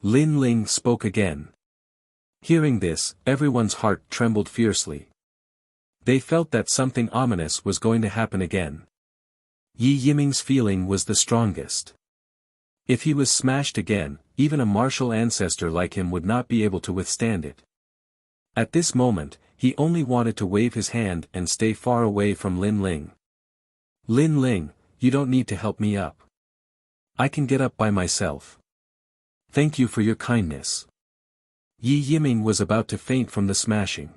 Lin Ling spoke again. Hearing this, everyone's heart trembled fiercely. They felt that something ominous was going to happen again. Yi Yiming's feeling was the strongest. If he was smashed again, even a martial ancestor like him would not be able to withstand it. At this moment, he only wanted to wave his hand and stay far away from Lin Ling. Lin Ling, you don't need to help me up. I can get up by myself. Thank you for your kindness. Yi Yiming was about to faint from the smashing.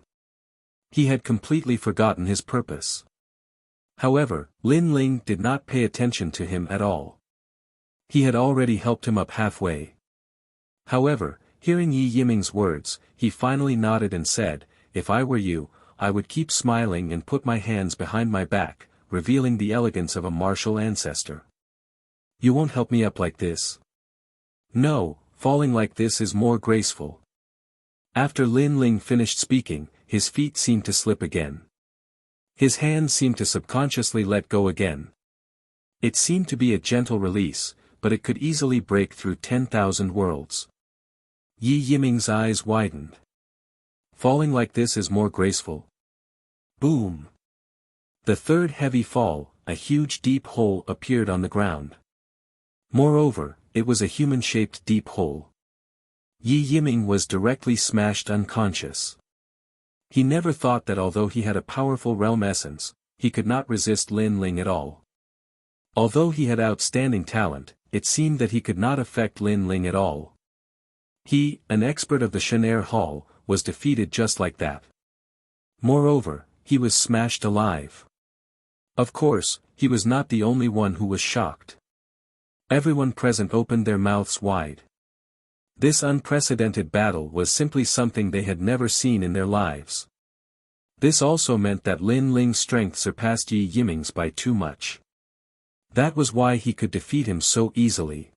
He had completely forgotten his purpose. However, Lin Ling did not pay attention to him at all. He had already helped him up halfway. However, hearing Yi Yiming's words, he finally nodded and said, "If I were you, I would keep smiling and put my hands behind my back, revealing the elegance of a martial ancestor. You won't help me up like this." "No, falling like this is more graceful." After Lin Ling finished speaking, his feet seemed to slip again. His hands seemed to subconsciously let go again. It seemed to be a gentle release, but it could easily break through 10,000 worlds. Yi Yiming's eyes widened. Falling like this is more graceful. Boom! The third heavy fall, a huge deep hole appeared on the ground. Moreover, it was a human-shaped deep hole. Yi Yiming was directly smashed unconscious. He never thought that although he had a powerful realm essence, he could not resist Lin Ling at all. Although he had outstanding talent, it seemed that he could not affect Lin Ling at all. He, an expert of the Shen Hall, was defeated just like that. Moreover, he was smashed alive. Of course, he was not the only one who was shocked. Everyone present opened their mouths wide. This unprecedented battle was simply something they had never seen in their lives. This also meant that Lin Ling's strength surpassed Yi Yiming's by too much. That was why he could defeat him so easily.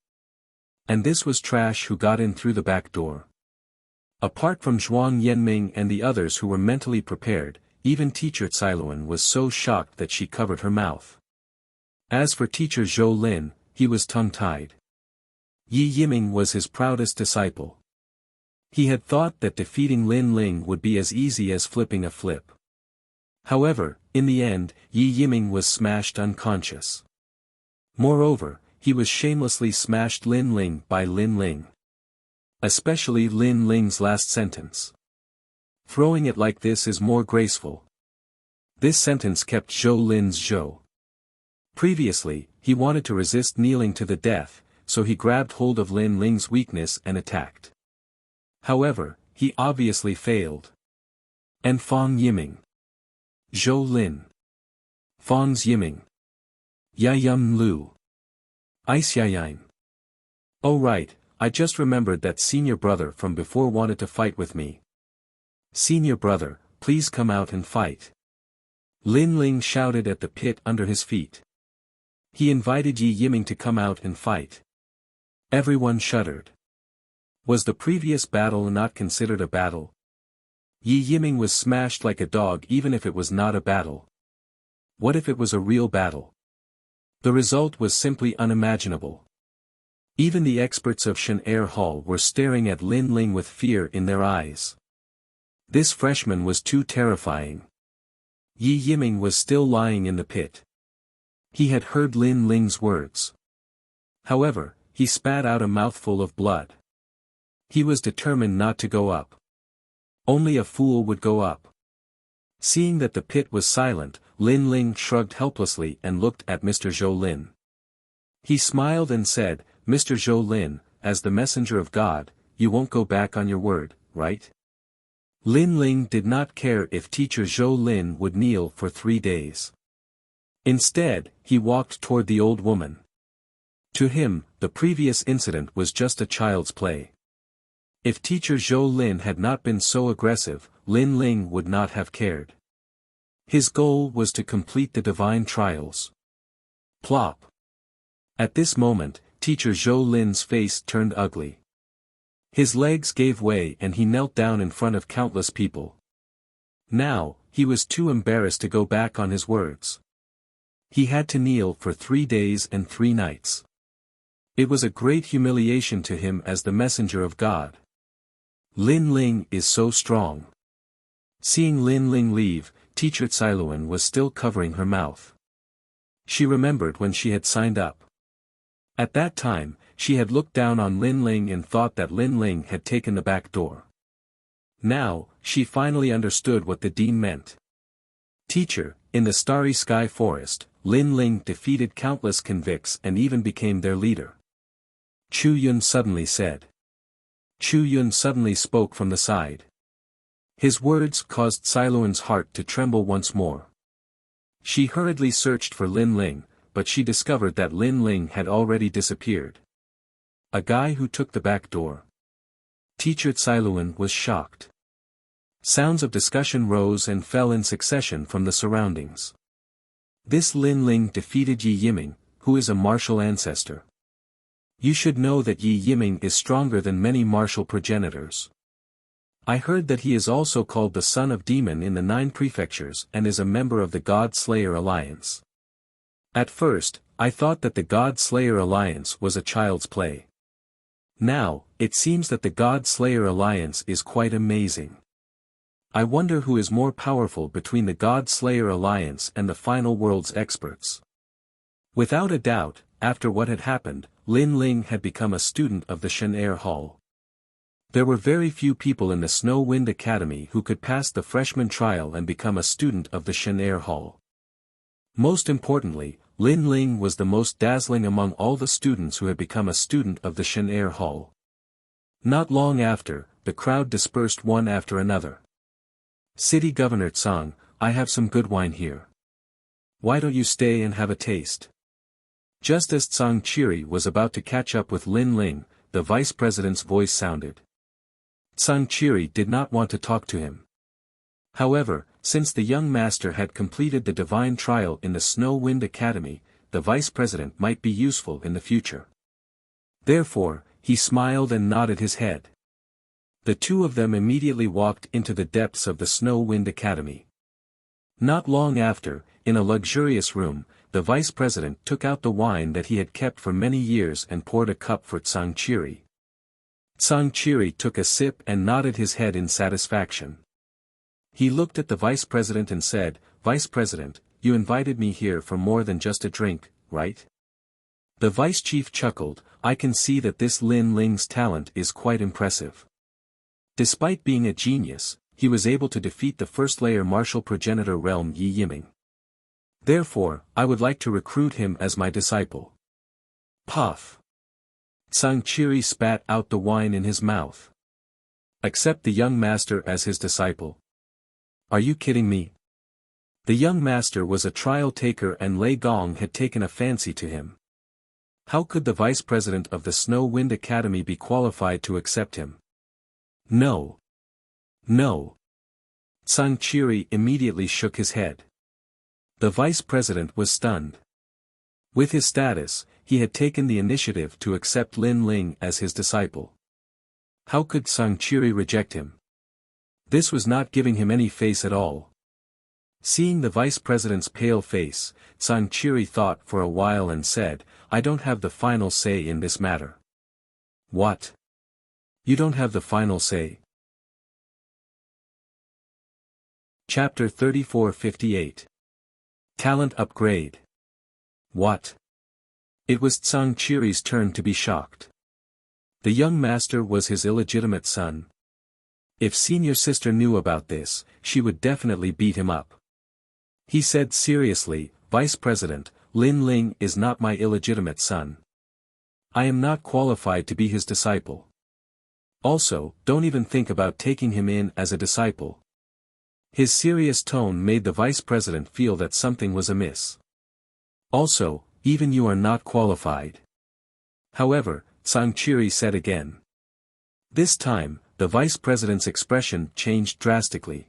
And this was Trash who got in through the back door. Apart from Zhuang Yanming and the others who were mentally prepared, even Teacher Cailuan was so shocked that she covered her mouth. As for Teacher Zhou Lin, he was tongue-tied. Yi Yiming was his proudest disciple. He had thought that defeating Lin Ling would be as easy as flipping a flip. However, in the end, Yi Yiming was smashed unconscious. Moreover, he was shamelessly smashed Lin Ling by Lin Ling. Especially Lin Ling's last sentence. Throwing it like this is more graceful. This sentence kept Zhou Lin's Zhou. Previously, he wanted to resist kneeling to the death, so he grabbed hold of Lin Ling's weakness and attacked. However, he obviously failed. And Fang Yiming. Zhou Lin. Fang's Yiming. Yayum Lu. Yayin. Oh right, I just remembered that senior brother from before wanted to fight with me. Senior brother, please come out and fight. Lin Ling shouted at the pit under his feet. He invited Yi Yiming to come out and fight. Everyone shuddered. Was the previous battle not considered a battle? Yi Yiming was smashed like a dog even if it was not a battle. What if it was a real battle? The result was simply unimaginable. Even the experts of Shen Hall were staring at Lin Ling with fear in their eyes. This freshman was too terrifying. Yi Yiming was still lying in the pit. He had heard Lin Ling's words. However, he spat out a mouthful of blood. He was determined not to go up. Only a fool would go up. Seeing that the pit was silent, Lin Ling shrugged helplessly and looked at Mr. Zhou Lin. He smiled and said, "Mr. Zhou Lin, as the messenger of God, you won't go back on your word, right?" Lin Ling did not care if Teacher Zhou Lin would kneel for 3 days. Instead, he walked toward the old woman. To him, the previous incident was just a child's play. If Teacher Zhou Lin had not been so aggressive, Lin Ling would not have cared. His goal was to complete the divine trials. Plop. At this moment, Teacher Zhou Lin's face turned ugly. His legs gave way and he knelt down in front of countless people. Now, he was too embarrassed to go back on his words. He had to kneel for 3 days and 3 nights. It was a great humiliation to him as the messenger of God. Lin Ling is so strong. Seeing Lin Ling leave, Teacher Cailuan was still covering her mouth. She remembered when she had signed up. At that time, she had looked down on Lin Ling and thought that Lin Ling had taken the back door. Now, she finally understood what the dean meant. Teacher, in the Starry Sky Forest, Lin Ling defeated countless convicts and even became their leader. Chu Yun suddenly said. Chu Yun suddenly spoke from the side. His words caused Siluan's heart to tremble once more. She hurriedly searched for Lin Ling, but she discovered that Lin Ling had already disappeared. A guy who took the back door. Teacher Siluan was shocked. Sounds of discussion rose and fell in succession from the surroundings. This Lin Ling defeated Yi Yiming, who is a martial ancestor. You should know that Yi Yiming is stronger than many martial progenitors. I heard that he is also called the Son of Demon in the 9 prefectures and is a member of the God Slayer Alliance. At first, I thought that the God Slayer Alliance was a child's play. Now, it seems that the God Slayer Alliance is quite amazing. I wonder who is more powerful between the God Slayer Alliance and the Final World's experts. Without a doubt, after what had happened, Lin Ling had become a student of the Shen Air Hall. There were very few people in the Snow Wind Academy who could pass the freshman trial and become a student of the Shen Air Hall. Most importantly, Lin Ling was the most dazzling among all the students who had become a student of the Shen Air Hall. Not long after, the crowd dispersed one after another. City Governor Tsang, I have some good wine here. Why don't you stay and have a taste? Just as Tsang Chiri was about to catch up with Lin Ling, the vice president's voice sounded. Tsang Chiri did not want to talk to him. However, since the young master had completed the divine trial in the Snow Wind Academy, the vice president might be useful in the future. Therefore, he smiled and nodded his head. The two of them immediately walked into the depths of the Snow Wind Academy. Not long after, in a luxurious room, the vice president took out the wine that he had kept for many years and poured a cup for Tsang Chiri. Tsang Chiri took a sip and nodded his head in satisfaction. He looked at the vice president and said, Vice President, you invited me here for more than just a drink, right? The vice chief chuckled, I can see that this Lin Ling's talent is quite impressive. Despite being a genius, he was able to defeat the first-layer martial progenitor realm Yi Yiming. Therefore, I would like to recruit him as my disciple. Puff. Tsang Chiri spat out the wine in his mouth. Accept the young master as his disciple. Are you kidding me? The young master was a trial taker and Lei Gong had taken a fancy to him. How could the vice president of the Snow Wind Academy be qualified to accept him? No. No. Tsang Chiri immediately shook his head. The vice president was stunned. With his status, he had taken the initiative to accept Lin Ling as his disciple. How could Tsang Chiri reject him? This was not giving him any face at all. Seeing the vice president's pale face, Tsang Chiri thought for a while and said, I don't have the final say in this matter. What? You don't have the final say? Chapter 3458. Talent Upgrade. What? It was Tsang Chiri's turn to be shocked. The young master was his illegitimate son. If senior sister knew about this, she would definitely beat him up. He said seriously, Vice President, Lin Ling is not my illegitimate son. I am not qualified to be his disciple. Also, don't even think about taking him in as a disciple. His serious tone made the vice president feel that something was amiss. Also, even you are not qualified. However, Tsang Chiri said again. This time, the vice president's expression changed drastically.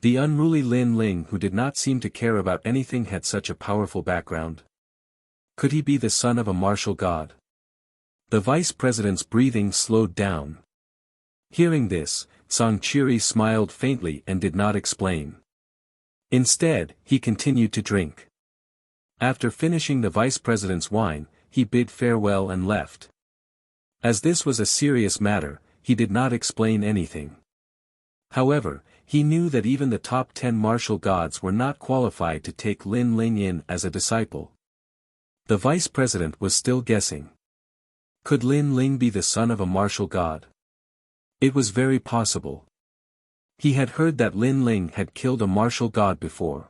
The unruly Lin Ling who did not seem to care about anything had such a powerful background. Could he be the son of a martial god? The vice president's breathing slowed down. Hearing this, Tsang Chiri smiled faintly and did not explain. Instead, he continued to drink. After finishing the vice president's wine, he bid farewell and left. As this was a serious matter, he did not explain anything. However, He knew that even the top 10 martial gods were not qualified to take Lin Ling in as a disciple. The vice president was still guessing. Could Lin Ling be the son of a martial god? It was very possible. He had heard that Lin Ling had killed a martial god before.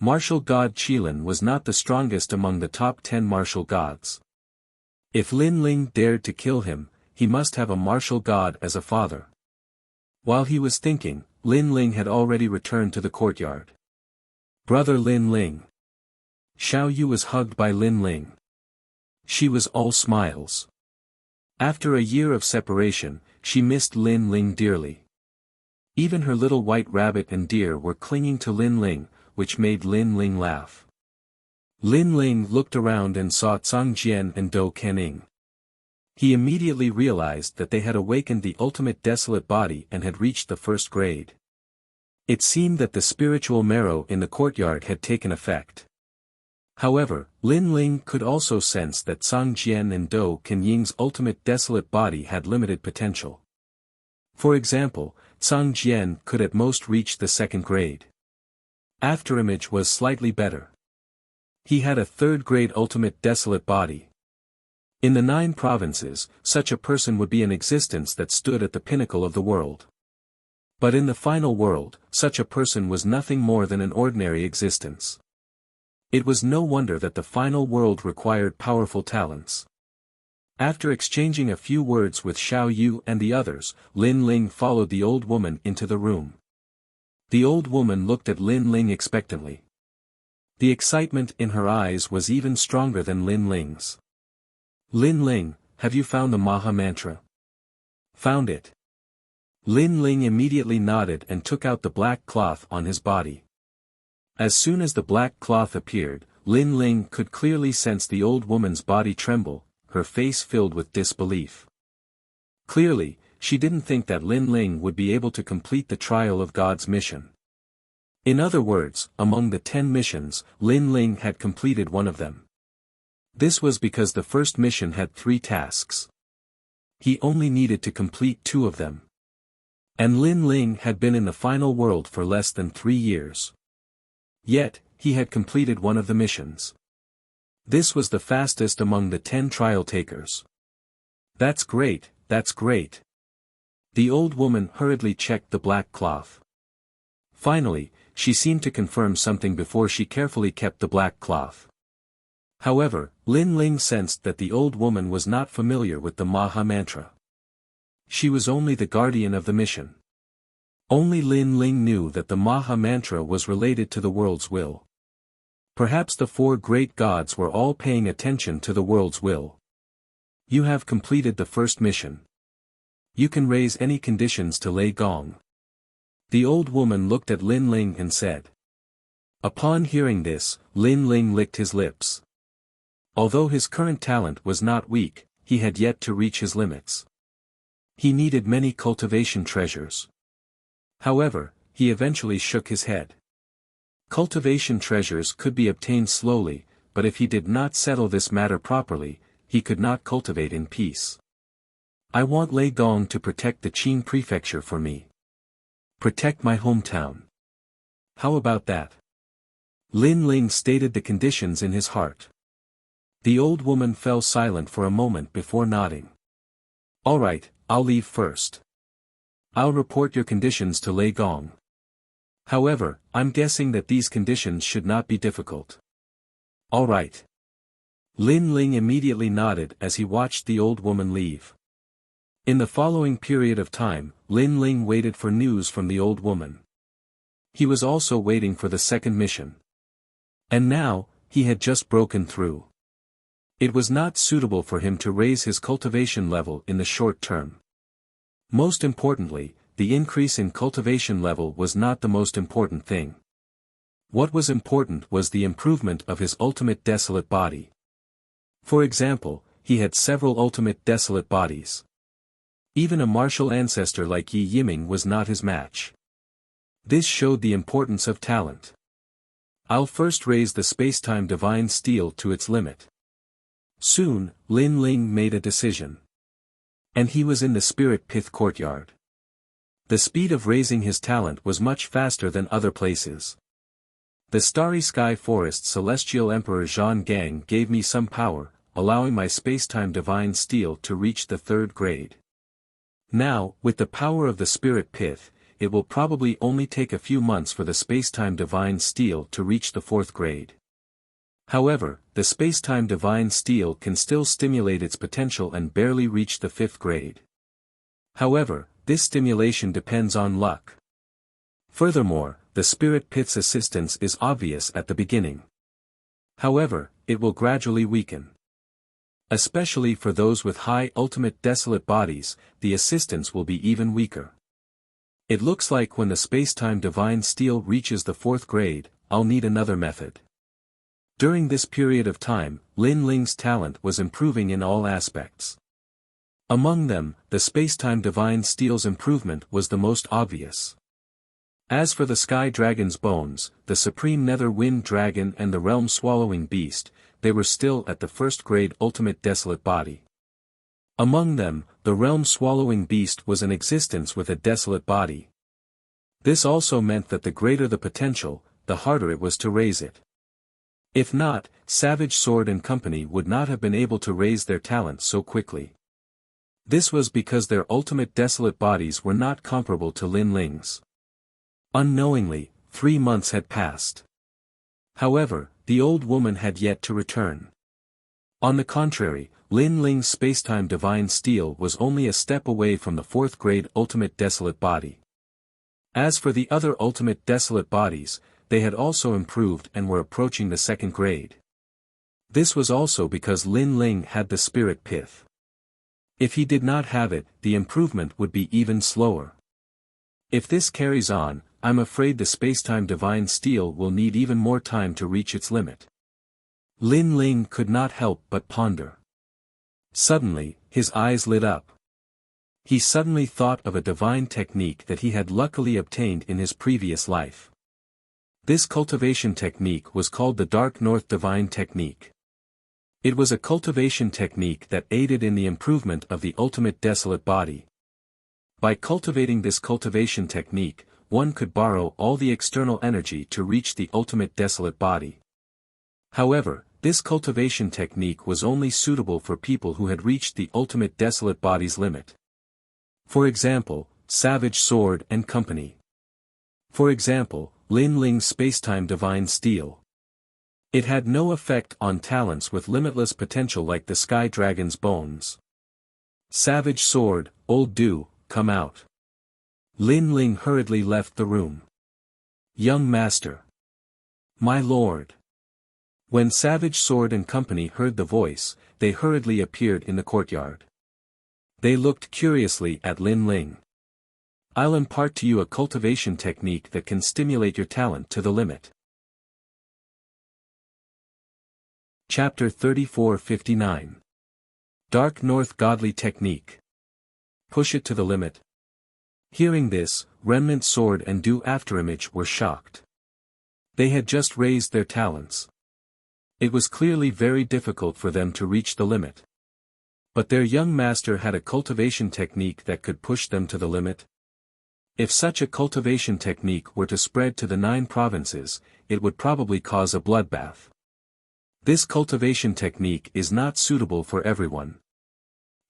Martial god Qilin was not the strongest among the top 10 martial gods. If Lin Ling dared to kill him, he must have a martial god as a father. While he was thinking, Lin Ling had already returned to the courtyard. Brother Lin Ling. Xiao Yu was hugged by Lin Ling. She was all smiles. After a year of separation, she missed Lin Ling dearly. Even her little white rabbit and deer were clinging to Lin Ling, which made Lin Ling laugh. Lin Ling looked around and saw Zhang Jian and Dou Kening. He immediately realized that they had awakened the ultimate desolate body and had reached the first grade. It seemed that the spiritual marrow in the courtyard had taken effect. However, Lin Ling could also sense that Zhang Jian and Dou Kenying's ultimate desolate body had limited potential. For example, Zhang Jian could at most reach the second grade. Afterimage was slightly better. He had a third-grade ultimate desolate body. In the 9 provinces, such a person would be an existence that stood at the pinnacle of the world. But in the final world, such a person was nothing more than an ordinary existence. It was no wonder that the final world required powerful talents. After exchanging a few words with Xiao Yu and the others, Lin Ling followed the old woman into the room. The old woman looked at Lin Ling expectantly. The excitement in her eyes was even stronger than Lin Ling's. Lin Ling, have you found the Maha Mantra? Found it. Lin Ling immediately nodded and took out the black cloth on his body. As soon as the black cloth appeared, Lin Ling could clearly sense the old woman's body tremble, her face filled with disbelief. Clearly, she didn't think that Lin Ling would be able to complete the Trial of God's mission. In other words, among the 10 missions, Lin Ling had completed one of them. This was because the first mission had 3 tasks. He only needed to complete 2 of them. And Lin Ling had been in the final world for less than 3 years. Yet, he had completed one of the missions. This was the fastest among the 10 trial takers. That's great, that's great. The old woman hurriedly checked the black cloth. Finally, she seemed to confirm something before she carefully kept the black cloth. However, Lin Ling sensed that the old woman was not familiar with the Maha Mantra. She was only the guardian of the mission. Only Lin Ling knew that the Maha Mantra was related to the world's will. Perhaps the 4 great gods were all paying attention to the world's will. You have completed the first mission. You can raise any conditions to Lei Gong. The old woman looked at Lin Ling and said. Upon hearing this, Lin Ling licked his lips. Although his current talent was not weak, he had yet to reach his limits. He needed many cultivation treasures. However, he eventually shook his head. Cultivation treasures could be obtained slowly, but if he did not settle this matter properly, he could not cultivate in peace. I want Lei Gong to protect the Qing prefecture for me. Protect my hometown. How about that? Lin Ling stated the conditions in his heart. The old woman fell silent for a moment before nodding. All right, I'll leave first. I'll report your conditions to Lei Gong. However, I'm guessing that these conditions should not be difficult. All right. Lin Ling immediately nodded as he watched the old woman leave. In the following period of time, Lin Ling waited for news from the old woman. He was also waiting for the second mission. And now, he had just broken through. It was not suitable for him to raise his cultivation level in the short term. Most importantly, the increase in cultivation level was not the most important thing. What was important was the improvement of his ultimate desolate body. For example, he had several ultimate desolate bodies. Even a martial ancestor like Yi Yiming was not his match. This showed the importance of talent. I'll first raise the spacetime divine steel to its limit. Soon, Lin Ling made a decision. And he was in the spirit pith courtyard. The speed of raising his talent was much faster than other places. The Starry Sky Forest Celestial Emperor Zhang Gang gave me some power, allowing my spacetime divine steel to reach the 3rd grade. Now, with the power of the Spirit Pith, it will probably only take a few months for the spacetime divine steel to reach the 4th grade. However, the spacetime divine steel can still stimulate its potential and barely reach the 5th grade. However, this stimulation depends on luck. Furthermore, the Spirit Pith's assistance is obvious at the beginning. However, it will gradually weaken. Especially for those with high ultimate desolate bodies, the assistance will be even weaker. It looks like when the spacetime divine steel reaches the 4th grade, I'll need another method. During this period of time, Lin Ling's talent was improving in all aspects. Among them, the spacetime divine steel's improvement was the most obvious. As for the Sky Dragon's bones, the Supreme Nether Wind Dragon and the Realm Swallowing Beast, they were still at the 1st grade ultimate desolate body. Among them, the Realm Swallowing Beast was in existence with a desolate body. This also meant that the greater the potential, the harder it was to raise it. If not, Savage Sword and Company would not have been able to raise their talent so quickly. This was because their ultimate desolate bodies were not comparable to Lin Ling's. Unknowingly, 3 months had passed. However, the old woman had yet to return. On the contrary, Lin Ling's spacetime divine steel was only a step away from the 4th grade ultimate desolate body. As for the other ultimate desolate bodies, they had also improved and were approaching the 2nd grade. This was also because Lin Ling had the Spirit Pith. If he did not have it, the improvement would be even slower. If this carries on, I'm afraid the spacetime divine steel will need even more time to reach its limit. Lin Ling could not help but ponder. Suddenly, his eyes lit up. He suddenly thought of a divine technique that he had luckily obtained in his previous life. This cultivation technique was called the Dark North Divine Technique. It was a cultivation technique that aided in the improvement of the ultimate desolate body. By cultivating this cultivation technique, one could borrow all the external energy to reach the ultimate desolate body. However, this cultivation technique was only suitable for people who had reached the ultimate desolate body's limit. For example, Savage Sword and Company. For example, Lin Ling's spacetime divine steel. It had no effect on talents with limitless potential like the Sky Dragon's bones. Savage Sword, Old Do, come out. Lin Ling hurriedly left the room. Young Master. My lord. When Savage Sword and Company heard the voice, they hurriedly appeared in the courtyard. They looked curiously at Lin Ling. I'll impart to you a cultivation technique that can stimulate your talent to the limit. Chapter 3459. Dark North Godly Technique. Push it to the limit. Hearing this, Remnant Sword and Do Afterimage were shocked. They had just raised their talents. It was clearly very difficult for them to reach the limit. But their young master had a cultivation technique that could push them to the limit. If such a cultivation technique were to spread to the 9 provinces, it would probably cause a bloodbath. This cultivation technique is not suitable for everyone.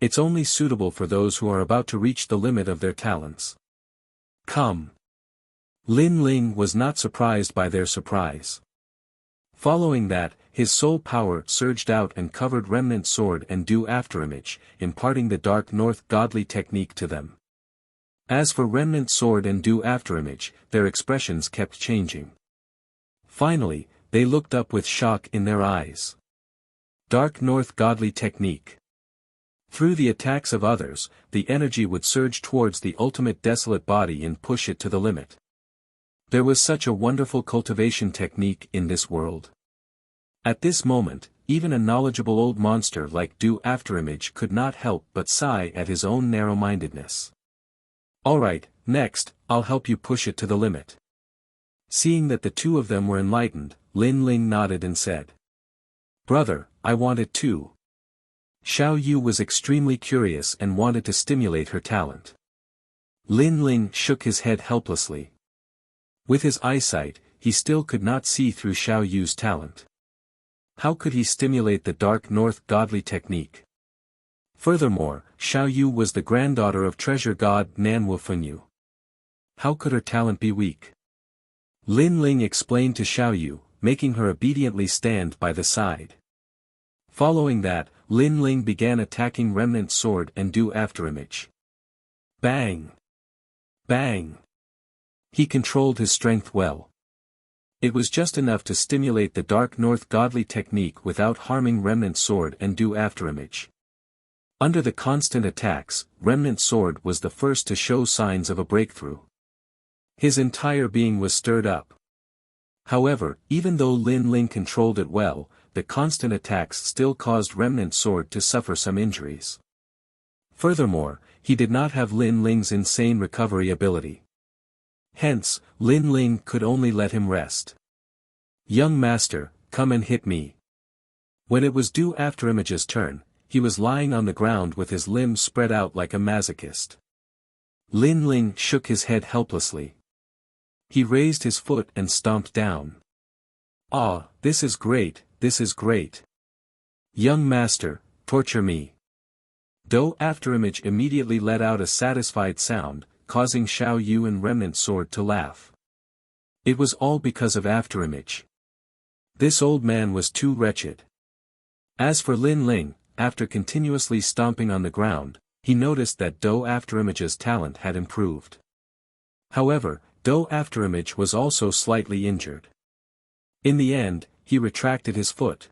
It's only suitable for those who are about to reach the limit of their talents. Come. Lin Ling was not surprised by their surprise. Following that, his soul power surged out and covered Remnant Sword and Do Afterimage, imparting the Dark North Godly Technique to them. As for Remnant Sword and Do Afterimage, their expressions kept changing. Finally, they looked up with shock in their eyes. Dark North Godly Technique. Through the attacks of others, the energy would surge towards the ultimate desolate body and push it to the limit. There was such a wonderful cultivation technique in this world. At this moment, even a knowledgeable old monster like Do Afterimage could not help but sigh at his own narrow-mindedness. Alright, next, I'll help you push it to the limit. Seeing that the two of them were enlightened, Lin Ling nodded and said. Brother, I want it too. Xiao Yu was extremely curious and wanted to stimulate her talent. Lin Ling shook his head helplessly. With his eyesight, he still could not see through Xiao Yu's talent. How could he stimulate the Dark North godly technique? Furthermore, Xiao Yu was the granddaughter of treasure god Nan Wufenyu. How could her talent be weak? Lin Ling explained to Xiao Yu, making her obediently stand by the side. Following that, Lin Ling began attacking Remnant Sword and Do Afterimage. Bang! Bang! He controlled his strength well. It was just enough to stimulate the Dark North godly technique without harming Remnant Sword and Do Afterimage. Under the constant attacks, Remnant Sword was the first to show signs of a breakthrough. His entire being was stirred up. However, even though Lin Ling controlled it well, the constant attacks still caused Remnant Sword to suffer some injuries. Furthermore, he did not have Lin Ling's insane recovery ability. Hence, Lin Ling could only let him rest. Young master, come and hit me. When it was Do Afterimage's turn, he was lying on the ground with his limbs spread out like a masochist. Lin Ling shook his head helplessly. He raised his foot and stomped down. Ah, this is great, this is great. Young master, torture me. Do Afterimage immediately let out a satisfied sound, causing Xiao Yu and Remnant Sword to laugh. It was all because of Afterimage. This old man was too wretched. As for Lin Ling, after continuously stomping on the ground, he noticed that Do Afterimage's talent had improved. However, Do Afterimage was also slightly injured. In the end, he retracted his foot.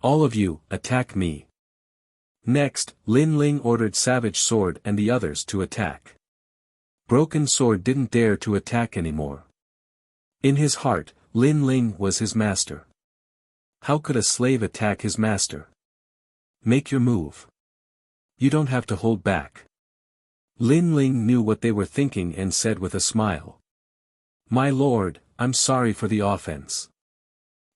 All of you, attack me. Next, Lin Ling ordered Savage Sword and the others to attack. Broken Sword didn't dare to attack anymore. In his heart, Lin Ling was his master. How could a slave attack his master? Make your move. You don't have to hold back. Lin Ling knew what they were thinking and said with a smile. My lord, I'm sorry for the offense.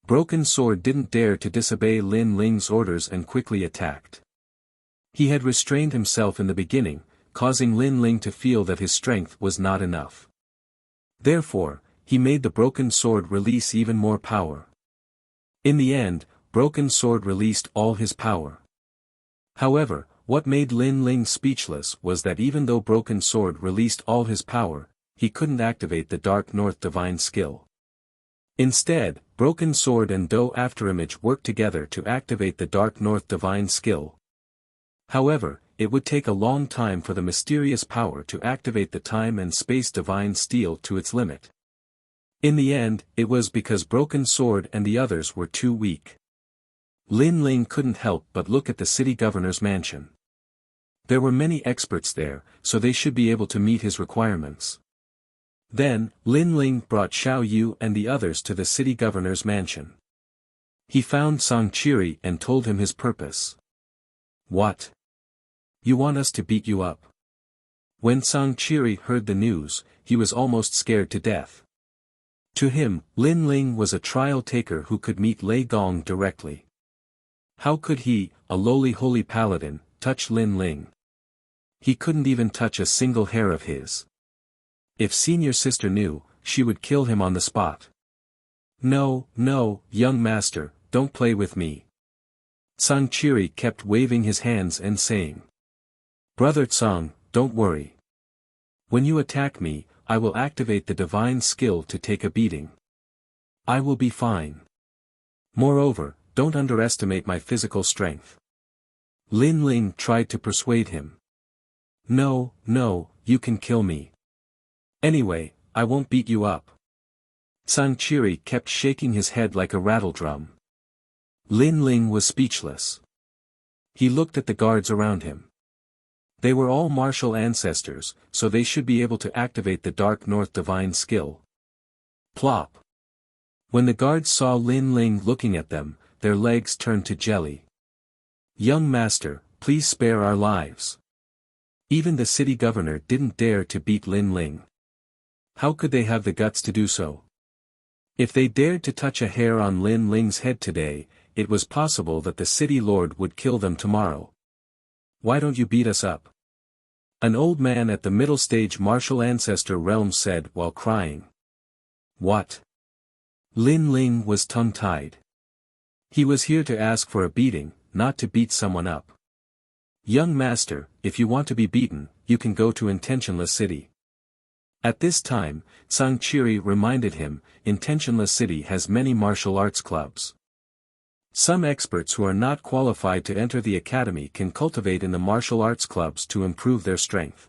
Broken Sword didn't dare to disobey Lin Ling's orders and quickly attacked. He had restrained himself in the beginning, causing Lin Ling to feel that his strength was not enough. Therefore, he made the Broken Sword release even more power. In the end, Broken Sword released all his power. However, what made Lin Ling speechless was that even though Broken Sword released all his power, he couldn't activate the Dark North Divine skill. Instead, Broken Sword and Do Afterimage worked together to activate the Dark North Divine skill. However, it would take a long time for the mysterious power to activate the Time and Space Divine Steel to its limit. In the end, it was because Broken Sword and the others were too weak. Lin Ling couldn't help but look at the city governor's mansion. There were many experts there, so they should be able to meet his requirements. Then, Lin Ling brought Xiao Yu and the others to the city governor's mansion. He found Song Qiri and told him his purpose. What? You want us to beat you up? When Song Qiri heard the news, he was almost scared to death. To him, Lin Ling was a trial taker who could meet Lei Gong directly. How could he, a lowly holy paladin, touch Lin Ling? He couldn't even touch a single hair of his. If senior sister knew, she would kill him on the spot. No, no, young master, don't play with me. Song Qiri kept waving his hands and saying. Brother Tsang, don't worry. When you attack me, I will activate the divine skill to take a beating. I will be fine. Moreover, don't underestimate my physical strength. Lin Ling tried to persuade him. No, no, you can kill me. Anyway, I won't beat you up. Song Qiri kept shaking his head like a rattledrum. Lin Ling was speechless. He looked at the guards around him. They were all martial ancestors, so they should be able to activate the Dark North Divine skill. Plop. When the guards saw Lin Ling looking at them, their legs turned to jelly. Young master, please spare our lives. Even the city governor didn't dare to beat Lin Ling. How could they have the guts to do so? If they dared to touch a hair on Lin Ling's head today, it was possible that the city lord would kill them tomorrow. Why don't you beat us up? An old man at the middle stage martial ancestor realm said while crying. What? Lin Ling was tongue-tied. He was here to ask for a beating, not to beat someone up. Young master, if you want to be beaten, you can go to Intentionless City. At this time, Sang Chiri reminded him, Intentionless City has many martial arts clubs. Some experts who are not qualified to enter the academy can cultivate in the martial arts clubs to improve their strength.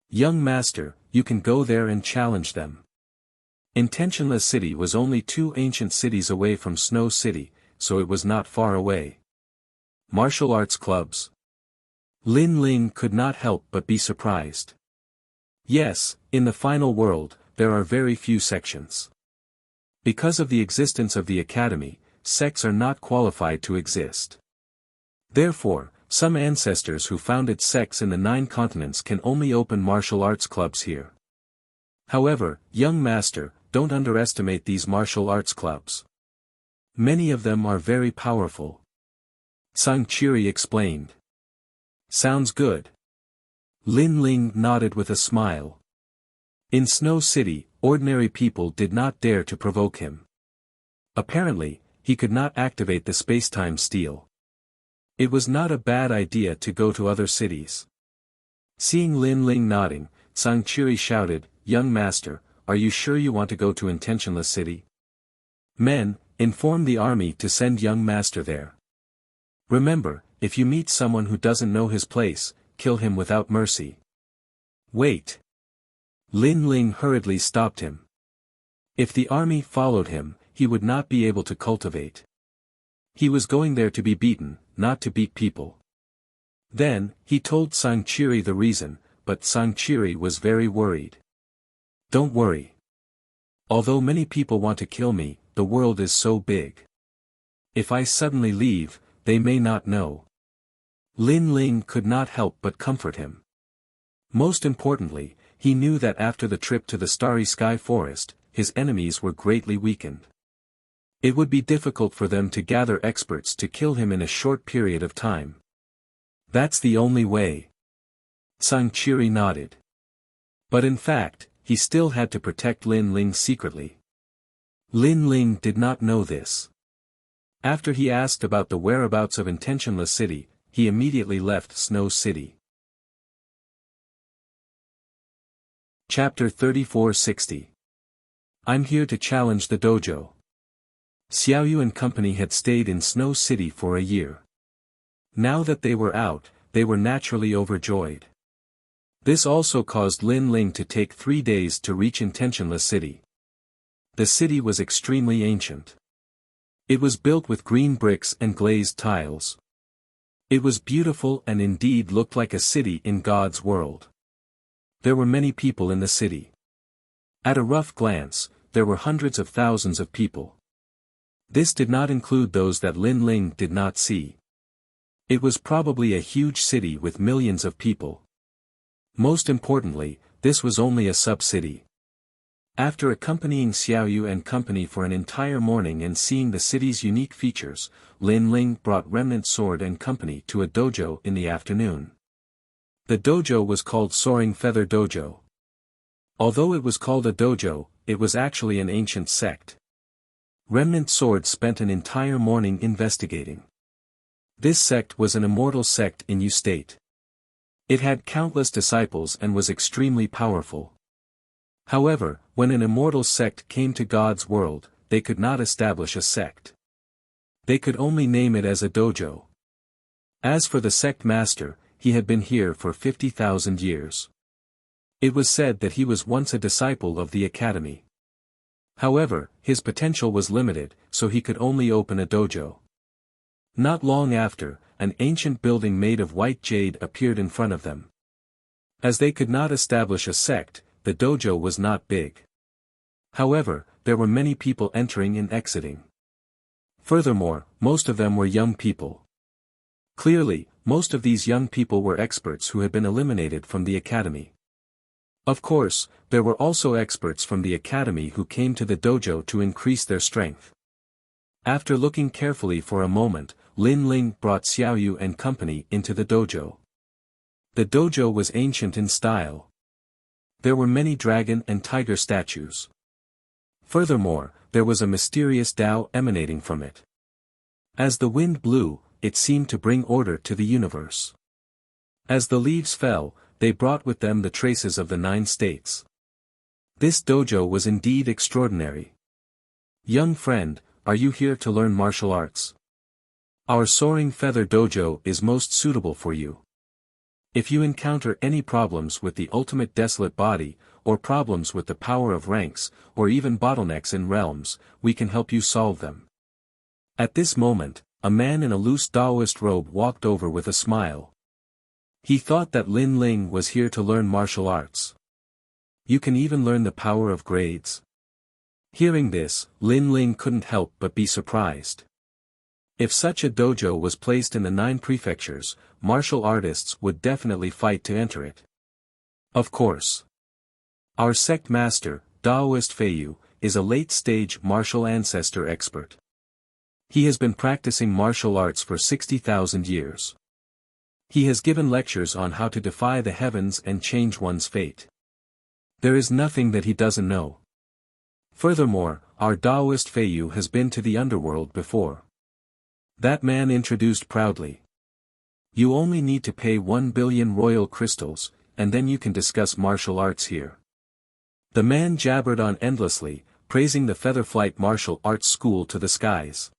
Young master, you can go there and challenge them. Intentionless City was only 2 ancient cities away from Snow City, so it was not far away. Martial arts clubs. Lin Ling could not help but be surprised. Yes, in the final world, there are very few sections. Because of the existence of the academy, sects are not qualified to exist. Therefore, some ancestors who founded sects in the 9 continents can only open martial arts clubs here. However, young master, don't underestimate these martial arts clubs. Many of them are very powerful. Sang Chiri explained. Sounds good. Lin Ling nodded with a smile. In Snow City, ordinary people did not dare to provoke him. Apparently, he could not activate the space-time steel. It was not a bad idea to go to other cities. Seeing Lin Ling nodding, Sang Chiri shouted, Young master, are you sure you want to go to Intentionless City? Men, inform the army to send young master there. Remember, if you meet someone who doesn't know his place, kill him without mercy. Wait. Lin Ling hurriedly stopped him. If the army followed him, he would not be able to cultivate. He was going there to be beaten, not to beat people. Then, he told Sang Chiri the reason, but Sang Chiri was very worried. Don't worry. Although many people want to kill me, the world is so big. If I suddenly leave, they may not know. Lin Ling could not help but comfort him. Most importantly, he knew that after the trip to the Starry Sky Forest, his enemies were greatly weakened. It would be difficult for them to gather experts to kill him in a short period of time. That's the only way. Sang Chiri nodded. But in fact, he still had to protect Lin Ling secretly. Lin Ling did not know this. After he asked about the whereabouts of Intentionless City, he immediately left Snow City. Chapter 3460. I'm here to challenge the dojo. Xiaoyu and company had stayed in Snow City for a year. Now that they were out, they were naturally overjoyed. This also caused Lin Ling to take 3 days to reach Intentionless City. The city was extremely ancient. It was built with green bricks and glazed tiles. It was beautiful and indeed looked like a city in God's world. There were many people in the city. At a rough glance, there were hundreds of thousands of people. This did not include those that Lin Ling did not see. It was probably a huge city with millions of people. Most importantly, this was only a sub-city. After accompanying Xiaoyu and company for an entire morning and seeing the city's unique features, Lin Ling brought Remnant Sword and company to a dojo in the afternoon. The dojo was called Soaring Feather Dojo. Although it was called a dojo, it was actually an ancient sect. Remnant Sword spent an entire morning investigating. This sect was an immortal sect in Yu State. It had countless disciples and was extremely powerful. However, when an immortal sect came to God's world, they could not establish a sect. They could only name it as a dojo. As for the sect master, he had been here for 50,000 years. It was said that he was once a disciple of the academy. However, his potential was limited, so he could only open a dojo. Not long after, an ancient building made of white jade appeared in front of them. As they could not establish a sect, the dojo was not big. However, there were many people entering and exiting. Furthermore, most of them were young people. Clearly, most of these young people were experts who had been eliminated from the academy. Of course, there were also experts from the academy who came to the dojo to increase their strength. After looking carefully for a moment, Lin Ling brought Xiaoyu and company into the dojo. The dojo was ancient in style. There were many dragon and tiger statues. Furthermore, there was a mysterious Tao emanating from it. As the wind blew, it seemed to bring order to the universe. As the leaves fell, they brought with them the traces of the 9 states. This dojo was indeed extraordinary. Young friend, are you here to learn martial arts? Our soaring feather dojo is most suitable for you. If you encounter any problems with the ultimate desolate body, or problems with the power of ranks, or even bottlenecks in realms, we can help you solve them. At this moment, a man in a loose Taoist robe walked over with a smile. He thought that Lin Ling was here to learn martial arts. You can even learn the power of grades. Hearing this, Lin Ling couldn't help but be surprised. If such a dojo was placed in the 9 prefectures, martial artists would definitely fight to enter it. Of course. Our sect master, Taoist Feiyu, is a late-stage martial ancestor expert. He has been practicing martial arts for 60,000 years. He has given lectures on how to defy the heavens and change one's fate. There is nothing that he doesn't know. Furthermore, our Taoist Feiyu has been to the underworld before. That man introduced proudly. You only need to pay 1 billion royal crystals, and then you can discuss martial arts here. The man jabbered on endlessly, praising the Featherflight Martial Arts School to the skies.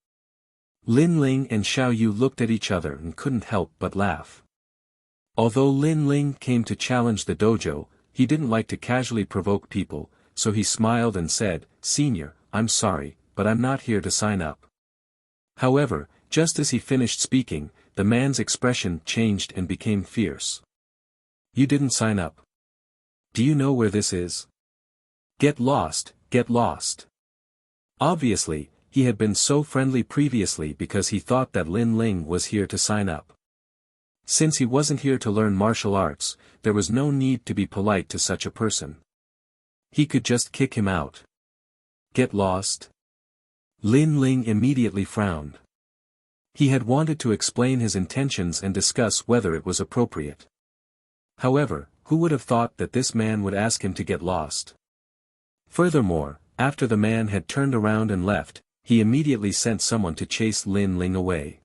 Lin Ling and Xiao Yu looked at each other and couldn't help but laugh. Although Lin Ling came to challenge the dojo, he didn't like to casually provoke people, so he smiled and said, "Senior, I'm sorry, but I'm not here to sign up." However, just as he finished speaking, the man's expression changed and became fierce. "You didn't sign up. Do you know where this is? Get lost, get lost." Obviously, he had been so friendly previously because he thought that Lin Ling was here to sign up. Since he wasn't here to learn martial arts, there was no need to be polite to such a person. He could just kick him out. Get lost? Lin Ling immediately frowned. He had wanted to explain his intentions and discuss whether it was appropriate. However, who would have thought that this man would ask him to get lost? Furthermore, after the man had turned around and left, he immediately sent someone to chase Lin Ling away.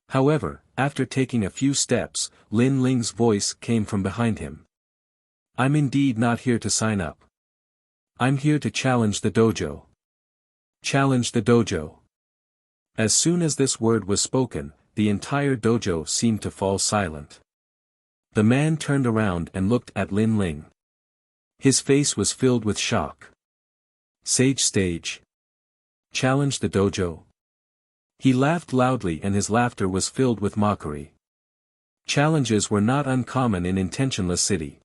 However, after taking a few steps, Lin Ling's voice came from behind him. "I'm indeed not here to sign up. I'm here to challenge the dojo." Challenge the dojo. As soon as this word was spoken, the entire dojo seemed to fall silent. The man turned around and looked at Lin Ling. His face was filled with shock. Sage stage. Challenge the dojo. He laughed loudly and his laughter was filled with mockery. Challenges were not uncommon in Intentionless City.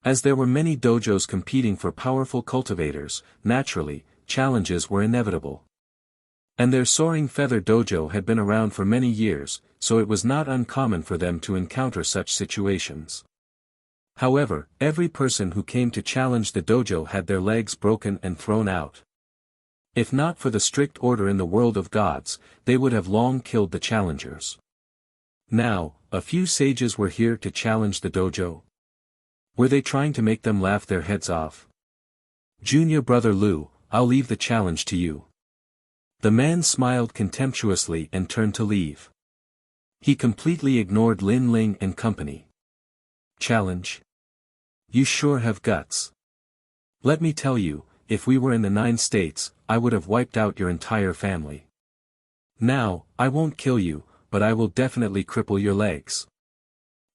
As there were many dojos competing for powerful cultivators, naturally, challenges were inevitable. And their Soaring Feather Dojo had been around for many years, so it was not uncommon for them to encounter such situations. However, every person who came to challenge the dojo had their legs broken and thrown out. If not for the strict order in the world of gods, they would have long killed the challengers. Now, a few sages were here to challenge the dojo. Were they trying to make them laugh their heads off? "Junior brother Lu, I'll leave the challenge to you." The man smiled contemptuously and turned to leave. He completely ignored Lin Ling and company. "Challenge? You sure have guts. Let me tell you, if we were in the 9 states, I would have wiped out your entire family. Now, I won't kill you, but I will definitely cripple your legs."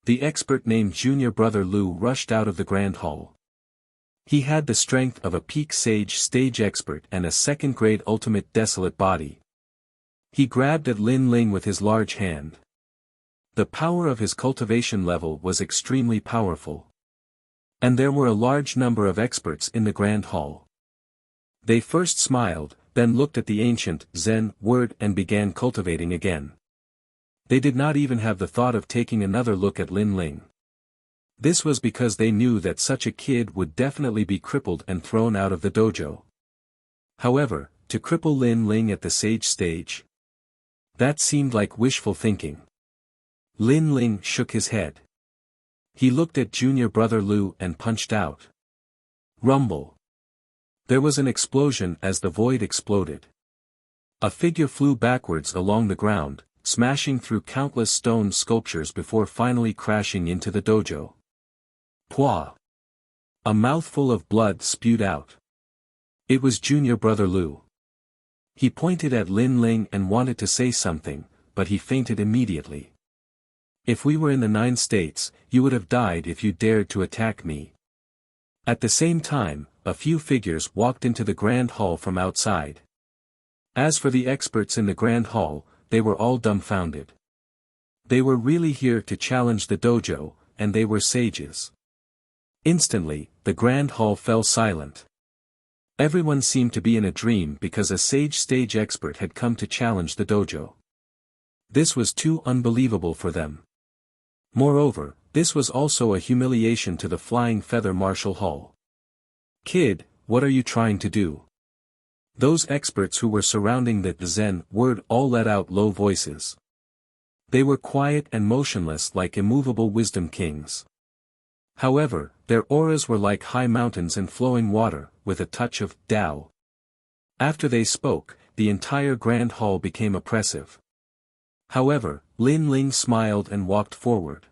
The expert named Junior Brother Lu rushed out of the grand hall. He had the strength of a peak sage stage expert and a second-grade ultimate desolate body. He grabbed at Lin Ling with his large hand. The power of his cultivation level was extremely powerful. And there were a large number of experts in the grand hall. They first smiled, then looked at the ancient Zen word and began cultivating again. They did not even have the thought of taking another look at Lin Ling. This was because they knew that such a kid would definitely be crippled and thrown out of the dojo. However, to cripple Lin Ling at the sage stage? That seemed like wishful thinking. Lin Ling shook his head. He looked at junior brother Lu and punched out. Rumble. There was an explosion as the void exploded. A figure flew backwards along the ground, smashing through countless stone sculptures before finally crashing into the dojo. Pwah! A mouthful of blood spewed out. It was junior brother Lu. He pointed at Lin Ling and wanted to say something, but he fainted immediately. If we were in the 9 states, you would have died if you dared to attack me. At the same time, a few figures walked into the grand hall from outside. As for the experts in the grand hall, they were all dumbfounded. They were really here to challenge the dojo, and they were sages. Instantly, the grand hall fell silent. Everyone seemed to be in a dream because a sage stage expert had come to challenge the dojo. This was too unbelievable for them. Moreover, this was also a humiliation to the Flying Feather Martial Hall. Kid, what are you trying to do? Those experts who were surrounding the Zen word all let out low voices. They were quiet and motionless like immovable wisdom kings. However, their auras were like high mountains and flowing water, with a touch of Tao. After they spoke, the entire grand hall became oppressive. However, Lin Ling smiled and walked forward.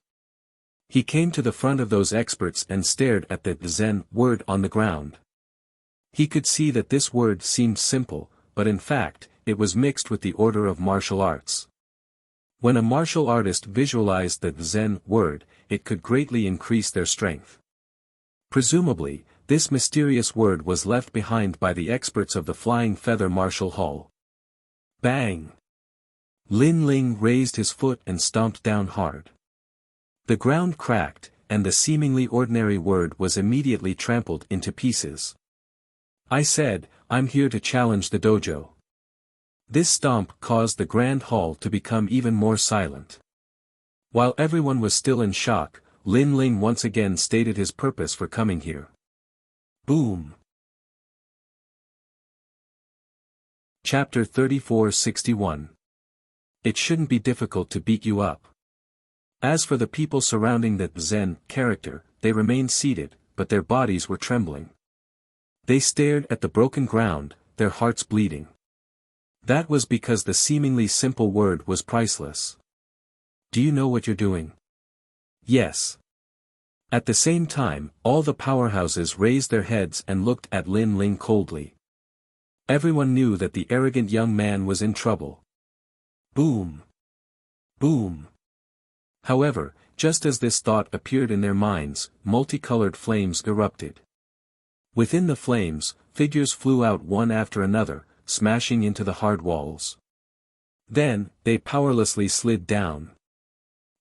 He came to the front of those experts and stared at the Zen word on the ground. He could see that this word seemed simple, but in fact, it was mixed with the order of martial arts. When a martial artist visualized the Zen word, it could greatly increase their strength. Presumably, this mysterious word was left behind by the experts of the Flying Feather Martial Hall. Bang! Lin Ling raised his foot and stomped down hard. The ground cracked, and the seemingly ordinary word was immediately trampled into pieces. I said, I'm here to challenge the dojo. This stomp caused the grand hall to become even more silent. While everyone was still in shock, Lin Ling once again stated his purpose for coming here. Boom! Chapter 3461. It shouldn't be difficult to beat you up. As for the people surrounding the Zen character, they remained seated, but their bodies were trembling. They stared at the broken ground, their hearts bleeding. That was because the seemingly simple word was priceless. Do you know what you're doing? Yes. At the same time, all the powerhouses raised their heads and looked at Lin Ling coldly. Everyone knew that the arrogant young man was in trouble. Boom! Boom! However, just as this thought appeared in their minds, multicolored flames erupted. Within the flames, figures flew out one after another, smashing into the hard walls. Then, they powerlessly slid down.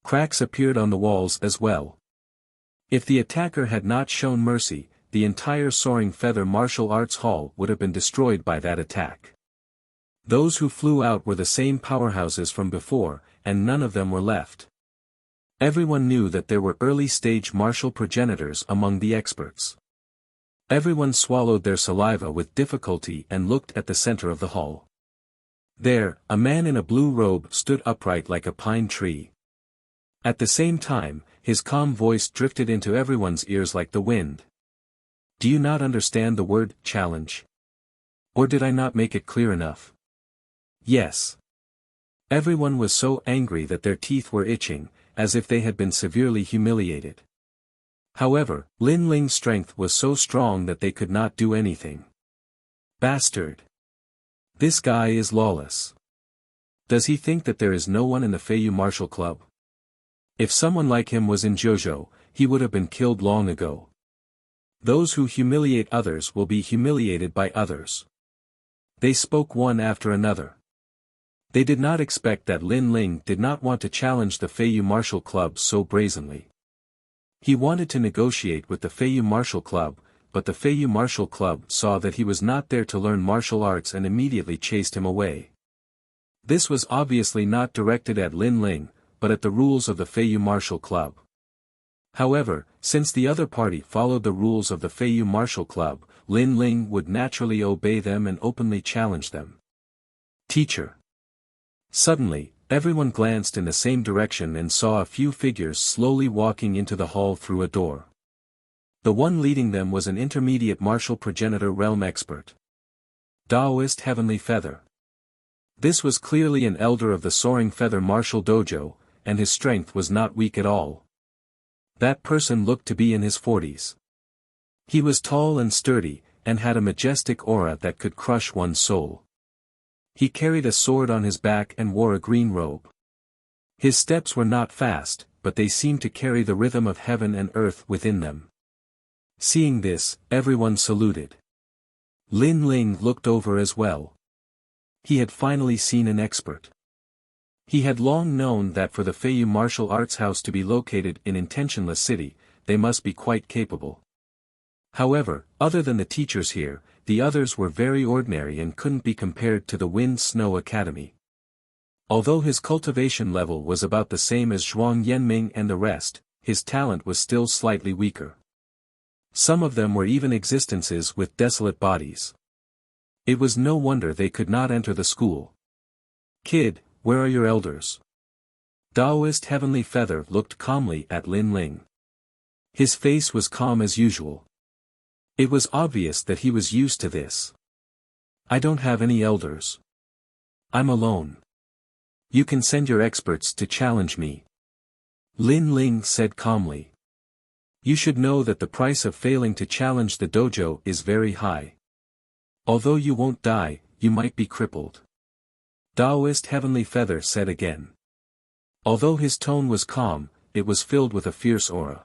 Cracks appeared on the walls as well. If the attacker had not shown mercy, the entire Soaring Feather Martial Arts Hall would have been destroyed by that attack. Those who flew out were the same powerhouses from before, and none of them were left. Everyone knew that there were early-stage martial progenitors among the experts. Everyone swallowed their saliva with difficulty and looked at the center of the hall. There, a man in a blue robe stood upright like a pine tree. At the same time, his calm voice drifted into everyone's ears like the wind. Do you not understand the word challenge? Or did I not make it clear enough? Yes. Everyone was so angry that their teeth were itching, as if they had been severely humiliated. However, Lin Ling's strength was so strong that they could not do anything. Bastard! This guy is lawless. Does he think that there is no one in the Feiyu Martial Club? If someone like him was in Jojo, he would have been killed long ago. Those who humiliate others will be humiliated by others. They spoke one after another. They did not expect that Lin Ling did not want to challenge the Feiyu Martial Club so brazenly. He wanted to negotiate with the Feiyu Martial Club, but the Feiyu Martial Club saw that he was not there to learn martial arts and immediately chased him away. This was obviously not directed at Lin Ling, but at the rules of the Feiyu Martial Club. However, since the other party followed the rules of the Feiyu Martial Club, Lin Ling would naturally obey them and openly challenge them. Teacher. Suddenly, Everyone glanced in the same direction and saw a few figures slowly walking into the hall through a door. The one leading them was an intermediate martial progenitor realm expert. Taoist Heavenly Feather. This was clearly an elder of the Soaring Feather Martial Dojo, and his strength was not weak at all. That person looked to be in his 40s. He was tall and sturdy, and had a majestic aura that could crush one's soul. He carried a sword on his back and wore a green robe. His steps were not fast, but they seemed to carry the rhythm of heaven and earth within them. Seeing this, everyone saluted. Lin Ling looked over as well. He had finally seen an expert. He had long known that for the Feiyu Martial Arts House to be located in Intentionless City, they must be quite capable. However, other than the teachers here, the others were very ordinary and couldn't be compared to the Wind Snow Academy. Although his cultivation level was about the same as Zhuang Yanming and the rest, his talent was still slightly weaker. Some of them were even existences with desolate bodies. It was no wonder they could not enter the school. "Kid, where are your elders?" Taoist Heavenly Feather looked calmly at Lin Ling. His face was calm as usual. It was obvious that he was used to this. "I don't have any elders. I'm alone. You can send your experts to challenge me," Lin Ling said calmly. "You should know that the price of failing to challenge the dojo is very high. Although you won't die, you might be crippled," Taoist Heavenly Feather said again. Although his tone was calm, it was filled with a fierce aura.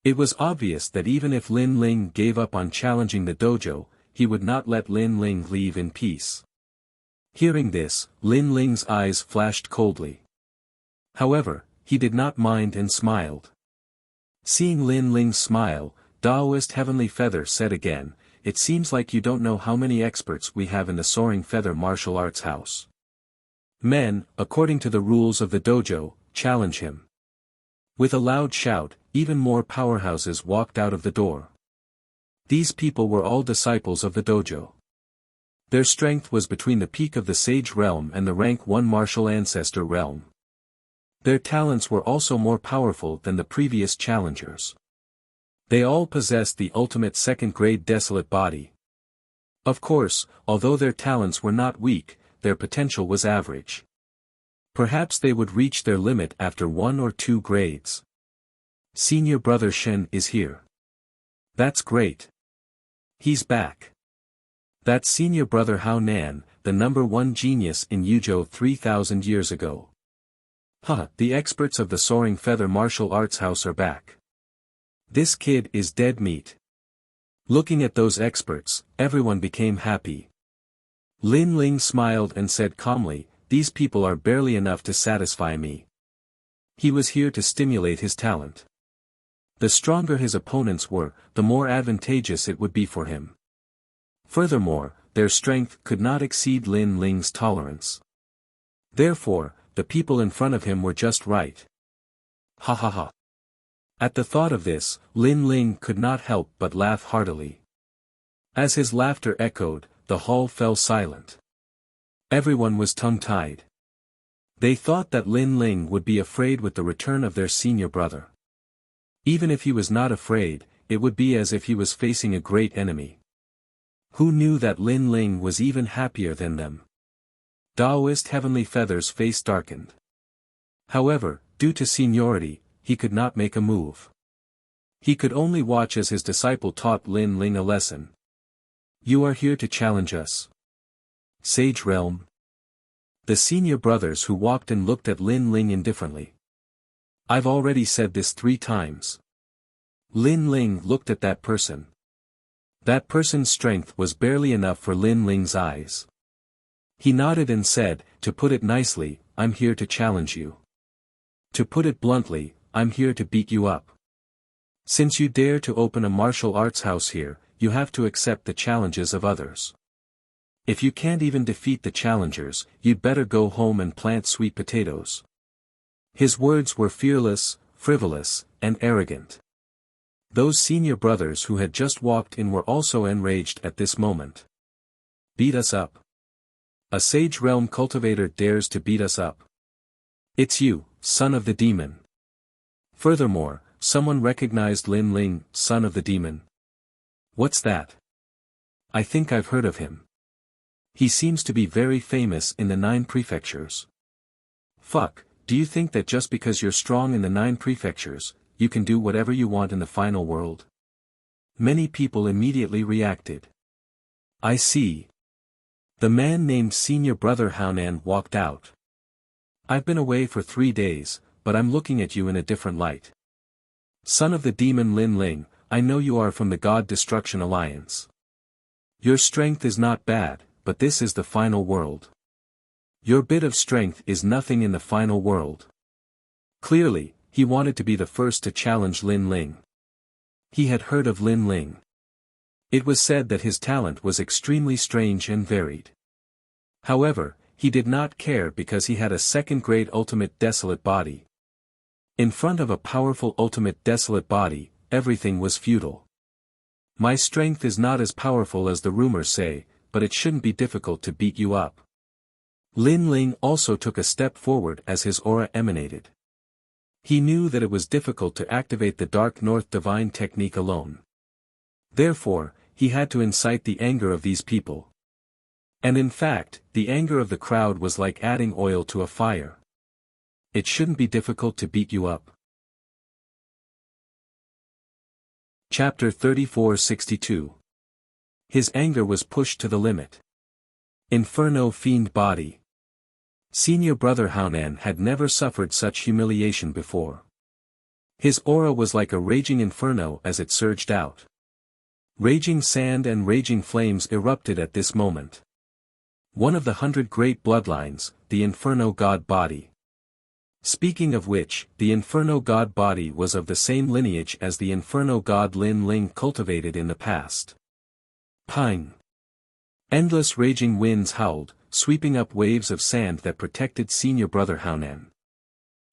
It was obvious that even if Lin Ling gave up on challenging the dojo, he would not let Lin Ling leave in peace. Hearing this, Lin Ling's eyes flashed coldly. However, he did not mind and smiled. Seeing Lin Ling's smile, Taoist Heavenly Feather said again, "It seems like you don't know how many experts we have in the Soaring Feather Martial Arts House. Men, according to the rules of the dojo, challenge him." With a loud shout, even more powerhouses walked out of the door. These people were all disciples of the dojo. Their strength was between the peak of the Sage Realm and the Rank 1 Martial Ancestor Realm. Their talents were also more powerful than the previous challengers. They all possessed the ultimate second-grade desolate body. Of course, although their talents were not weak, their potential was average. Perhaps they would reach their limit after 1 or 2 grades. "Senior brother Shen is here. That's great. He's back. That's senior brother Hao Nan, the #1 genius in Yuzhou 3,000 years ago. The experts of the Soaring Feather Martial Arts House are back. This kid is dead meat." Looking at those experts, everyone became happy. Lin Ling smiled and said calmly, "These people are barely enough to satisfy me." He was here to stimulate his talent. The stronger his opponents were, the more advantageous it would be for him. Furthermore, their strength could not exceed Lin Ling's tolerance. Therefore, the people in front of him were just right. Ha ha ha. At the thought of this, Lin Ling could not help but laugh heartily. As his laughter echoed, the hall fell silent. Everyone was tongue-tied. They thought that Lin Ling would be afraid with the return of their senior brother. Even if he was not afraid, it would be as if he was facing a great enemy. Who knew that Lin Ling was even happier than them? Taoist Heavenly Feather's face darkened. However, due to seniority, he could not make a move. He could only watch as his disciple taught Lin Ling a lesson. "You are here to challenge us, Sage Realm?" The senior brothers who walked in looked at Lin Ling indifferently. "I've already said this 3 times. Lin Ling looked at that person. That person's strength was barely enough for Lin Ling's eyes. He nodded and said, "To put it nicely, I'm here to challenge you. To put it bluntly, I'm here to beat you up. Since you dare to open a martial arts house here, you have to accept the challenges of others. If you can't even defeat the challengers, you'd better go home and plant sweet potatoes." His words were fearless, frivolous, and arrogant. Those senior brothers who had just walked in were also enraged at this moment. "Beat us up? A Sage Realm cultivator dares to beat us up?" It's you, son of the demon. Furthermore, someone recognized Lin Ling, son of the demon. What's that? I think I've heard of him. He seems to be very famous in the 9 prefectures. Fuck, do you think that just because you're strong in the 9 prefectures, you can do whatever you want in the final world? Many people immediately reacted. I see. The man named Senior Brother Haonan walked out. I've been away for 3 days, but I'm looking at you in a different light. Son of the demon Lin Ling, I know you are from the God Destruction Alliance. Your strength is not bad, but this is the final world. Your bit of strength is nothing in the final world. Clearly, he wanted to be the first to challenge Lin Ling. He had heard of Lin Ling. It was said that his talent was extremely strange and varied. However, he did not care because he had a second-grade ultimate desolate body. In front of a powerful ultimate desolate body, everything was futile. My strength is not as powerful as the rumors say, but it shouldn't be difficult to beat you up. Lin Ling also took a step forward as his aura emanated. He knew that it was difficult to activate the Dark North Divine technique alone. Therefore, he had to incite the anger of these people. And in fact, the anger of the crowd was like adding oil to a fire. It shouldn't be difficult to beat you up. Chapter 3462. His anger was pushed to the limit. Inferno Fiend Body. Senior Brother Haonan had never suffered such humiliation before. His aura was like a raging inferno as it surged out. Raging sand and raging flames erupted at this moment. One of the 100 great bloodlines, the Inferno God Body. Speaking of which, the Inferno God Body was of the same lineage as the Inferno God Lin Ling cultivated in the past. Pine. Endless raging winds howled, sweeping up waves of sand that protected Senior Brother Haonan.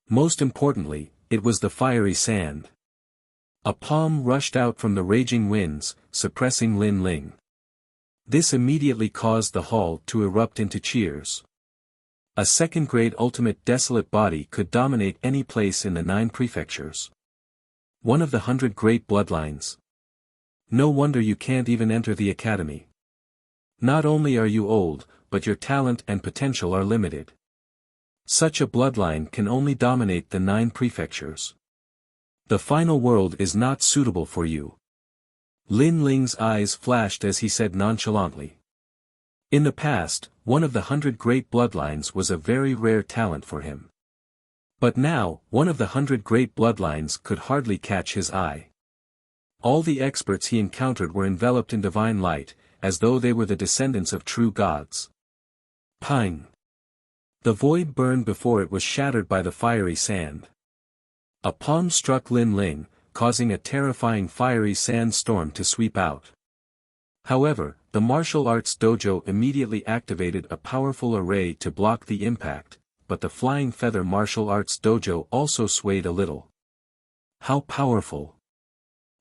Most importantly, it was the fiery sand. A palm rushed out from the raging winds, suppressing Lin Ling. This immediately caused the hall to erupt into cheers. A second-grade ultimate desolate body could dominate any place in the 9 prefectures. One of the 100 great bloodlines. No wonder you can't even enter the academy. Not only are you old, but your talent and potential are limited. Such a bloodline can only dominate the 9 prefectures. The final world is not suitable for you. Lin Ling's eyes flashed as he said nonchalantly. In the past, one of the 100 great bloodlines was a very rare talent for him. But now, one of the 100 great bloodlines could hardly catch his eye. All the experts he encountered were enveloped in divine light, as though they were the descendants of true gods. Pine. The void burned before it was shattered by the fiery sand. A palm struck Lin Ling, causing a terrifying fiery sand storm to sweep out. However, the martial arts dojo immediately activated a powerful array to block the impact, but the flying feather martial arts dojo also swayed a little. How powerful!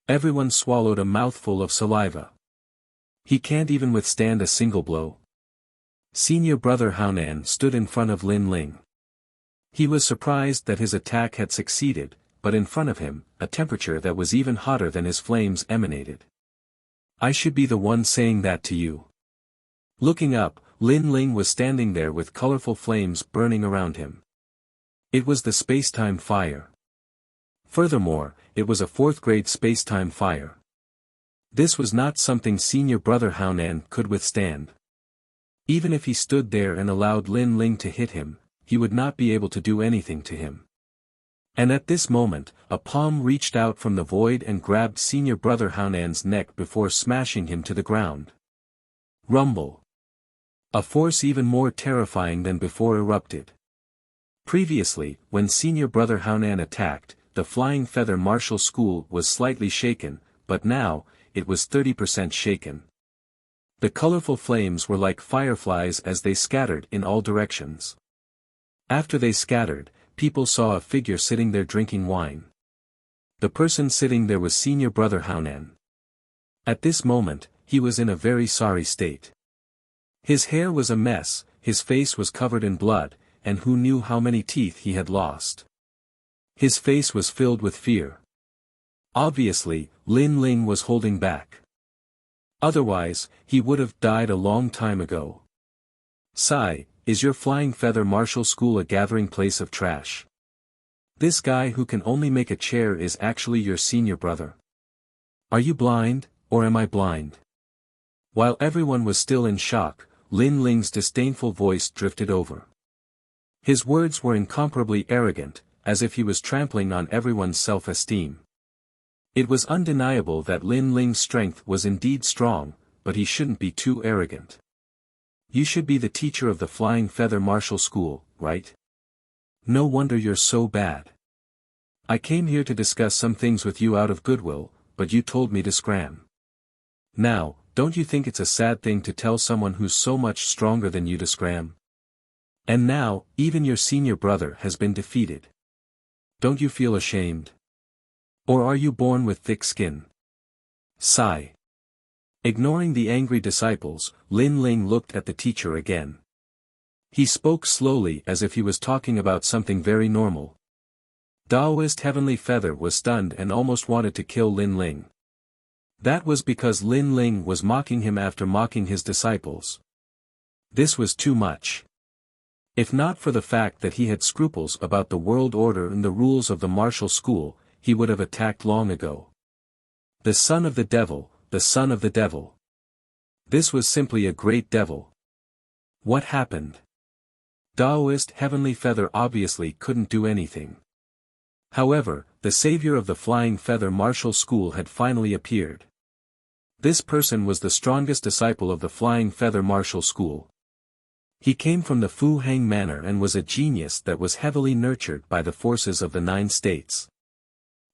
Everyone swallowed a mouthful of saliva. He can't even withstand a single blow. Senior Brother Haonan stood in front of Lin Ling. He was surprised that his attack had succeeded, but in front of him, a temperature that was even hotter than his flames emanated. I should be the one saying that to you. Looking up, Lin Ling was standing there with colorful flames burning around him. It was the space-time fire. Furthermore, it was a 4th-grade space-time fire. This was not something Senior Brother Haonan could withstand. Even if he stood there and allowed Lin Ling to hit him, he would not be able to do anything to him. And at this moment, a palm reached out from the void and grabbed Senior Brother Haonan's neck before smashing him to the ground. Rumble. A force even more terrifying than before erupted. Previously, when Senior Brother Haonan attacked, the Flying Feather Martial School was slightly shaken, but now, it was 30% shaken. The colorful flames were like fireflies as they scattered in all directions. After they scattered, people saw a figure sitting there drinking wine. The person sitting there was Senior Brother Haonan. At this moment, he was in a very sorry state. His hair was a mess, his face was covered in blood, and who knew how many teeth he had lost. His face was filled with fear. Obviously, Lin Ling was holding back. Otherwise, he would have died a long time ago. Sigh, is your Flying Feather Martial School a gathering place of trash? This guy who can only make a chair is actually your senior brother. Are you blind, or am I blind? While everyone was still in shock, Lin Ling's disdainful voice drifted over. His words were incomparably arrogant, as if he was trampling on everyone's self-esteem. It was undeniable that Lin Ling's strength was indeed strong, but he shouldn't be too arrogant. You should be the teacher of the Flying Feather Martial School, right? No wonder you're so bad. I came here to discuss some things with you out of goodwill, but you told me to scram. Now, don't you think it's a sad thing to tell someone who's so much stronger than you to scram? And now, even your senior brother has been defeated. Don't you feel ashamed? Or are you born with thick skin? Sigh. Ignoring the angry disciples, Lin Ling looked at the teacher again. He spoke slowly as if he was talking about something very normal. Daoist Heavenly Feather was stunned and almost wanted to kill Lin Ling. That was because Lin Ling was mocking him after mocking his disciples. This was too much. If not for the fact that he had scruples about the world order and the rules of the martial school, he would have attacked long ago. The son of the devil, the son of the devil. This was simply a great devil. What happened? Daoist Heavenly Feather obviously couldn't do anything. However, the savior of the Flying Feather Martial School had finally appeared. This person was the strongest disciple of the Flying Feather Martial School. He came from the Fu Hang Manor and was a genius that was heavily nurtured by the forces of the 9 states.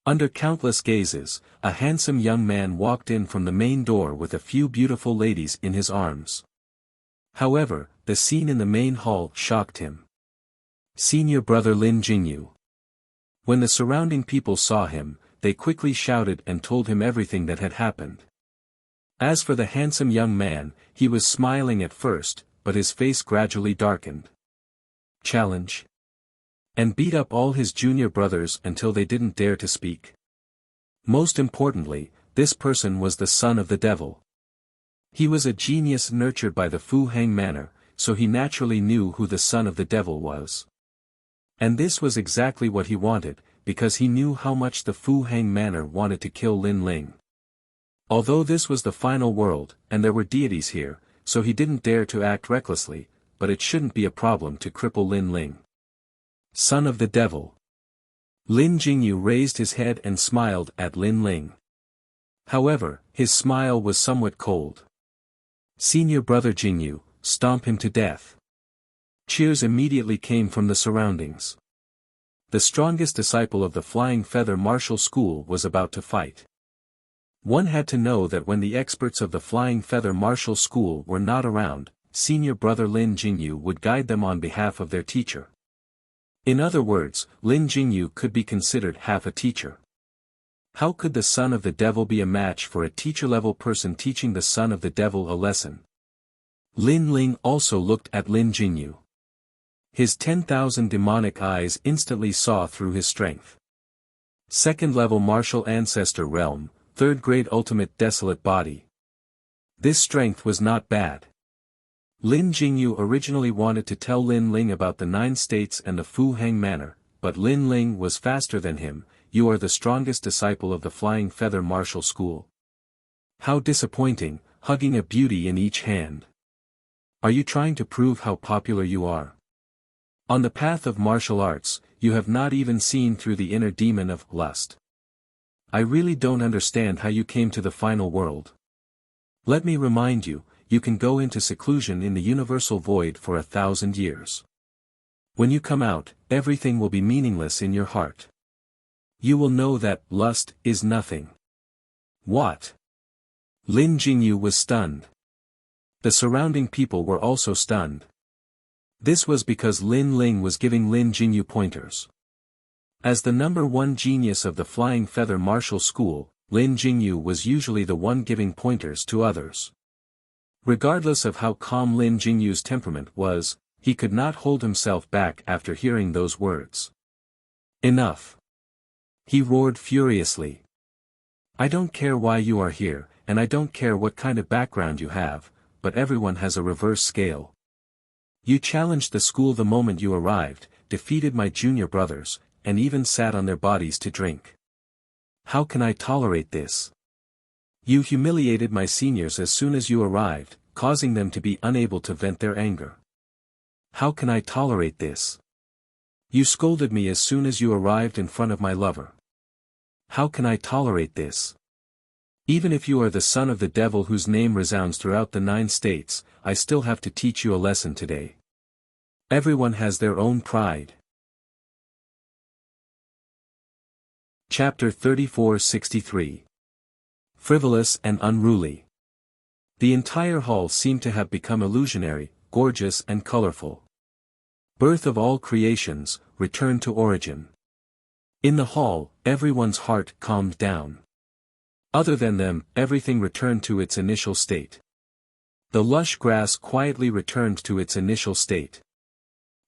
Under countless gazes, a handsome young man walked in from the main door with a few beautiful ladies in his arms. However, the scene in the main hall shocked him. Senior brother Lin Jingyu. When the surrounding people saw him, they quickly shouted and told him everything that had happened. As for the handsome young man, he was smiling at first, but his face gradually darkened. Challenge. And beat up all his junior brothers until they didn't dare to speak. Most importantly, this person was the son of the devil. He was a genius nurtured by the Fu Hang Manor, so he naturally knew who the son of the devil was. And this was exactly what he wanted, because he knew how much the Fu Hang Manor wanted to kill Lin Ling. Although this was the final world, and there were deities here, so he didn't dare to act recklessly, but it shouldn't be a problem to cripple Lin Ling. Son of the devil. Lin Jingyu raised his head and smiled at Lin Ling. However, his smile was somewhat cold. Senior brother Jingyu, stomp him to death. Cheers immediately came from the surroundings. The strongest disciple of the Flying Feather Martial School was about to fight. One had to know that when the experts of the Flying Feather Martial School were not around, senior brother Lin Jingyu would guide them on behalf of their teacher. In other words, Lin Jingyu could be considered half a teacher. How could the son of the devil be a match for a teacher-level person teaching the son of the devil a lesson? Lin Ling also looked at Lin Jingyu. His 10,000 demonic eyes instantly saw through his strength. Second-level martial ancestor realm, 3rd grade ultimate desolate body. This strength was not bad. Lin Jingyu originally wanted to tell Lin Ling about the 9 states and the Fu Hang Manor, but Lin Ling was faster than him. You are the strongest disciple of the Flying Feather Martial School. How disappointing, hugging a beauty in each hand. Are you trying to prove how popular you are? On the path of martial arts, you have not even seen through the inner demon of lust. I really don't understand how you came to the final world. Let me remind you, you can go into seclusion in the universal void for 1,000 years. When you come out, everything will be meaningless in your heart. You will know that lust is nothing. What? Lin Jingyu was stunned. The surrounding people were also stunned. This was because Lin Ling was giving Lin Jingyu pointers. As the number 1 genius of the Flying Feather Martial School, Lin Jingyu was usually the one giving pointers to others. Regardless of how calm Lin Jingyu's temperament was, he could not hold himself back after hearing those words. Enough! He roared furiously. I don't care why you are here, and I don't care what kind of background you have, but everyone has a reverse scale. You challenged the school the moment you arrived, defeated my junior brothers, and even sat on their bodies to drink. How can I tolerate this? You humiliated my seniors as soon as you arrived, causing them to be unable to vent their anger. How can I tolerate this? You scolded me as soon as you arrived in front of my lover. How can I tolerate this? Even if you are the son of the devil whose name resounds throughout the 9 states, I still have to teach you a lesson today. Everyone has their own pride. Chapter 34-63. Frivolous and unruly. The entire hall seemed to have become illusionary, gorgeous and colorful. Birth of all creations, return to origin. In the hall, everyone's heart calmed down. Other than them, everything returned to its initial state. The lush grass quietly returned to its initial state.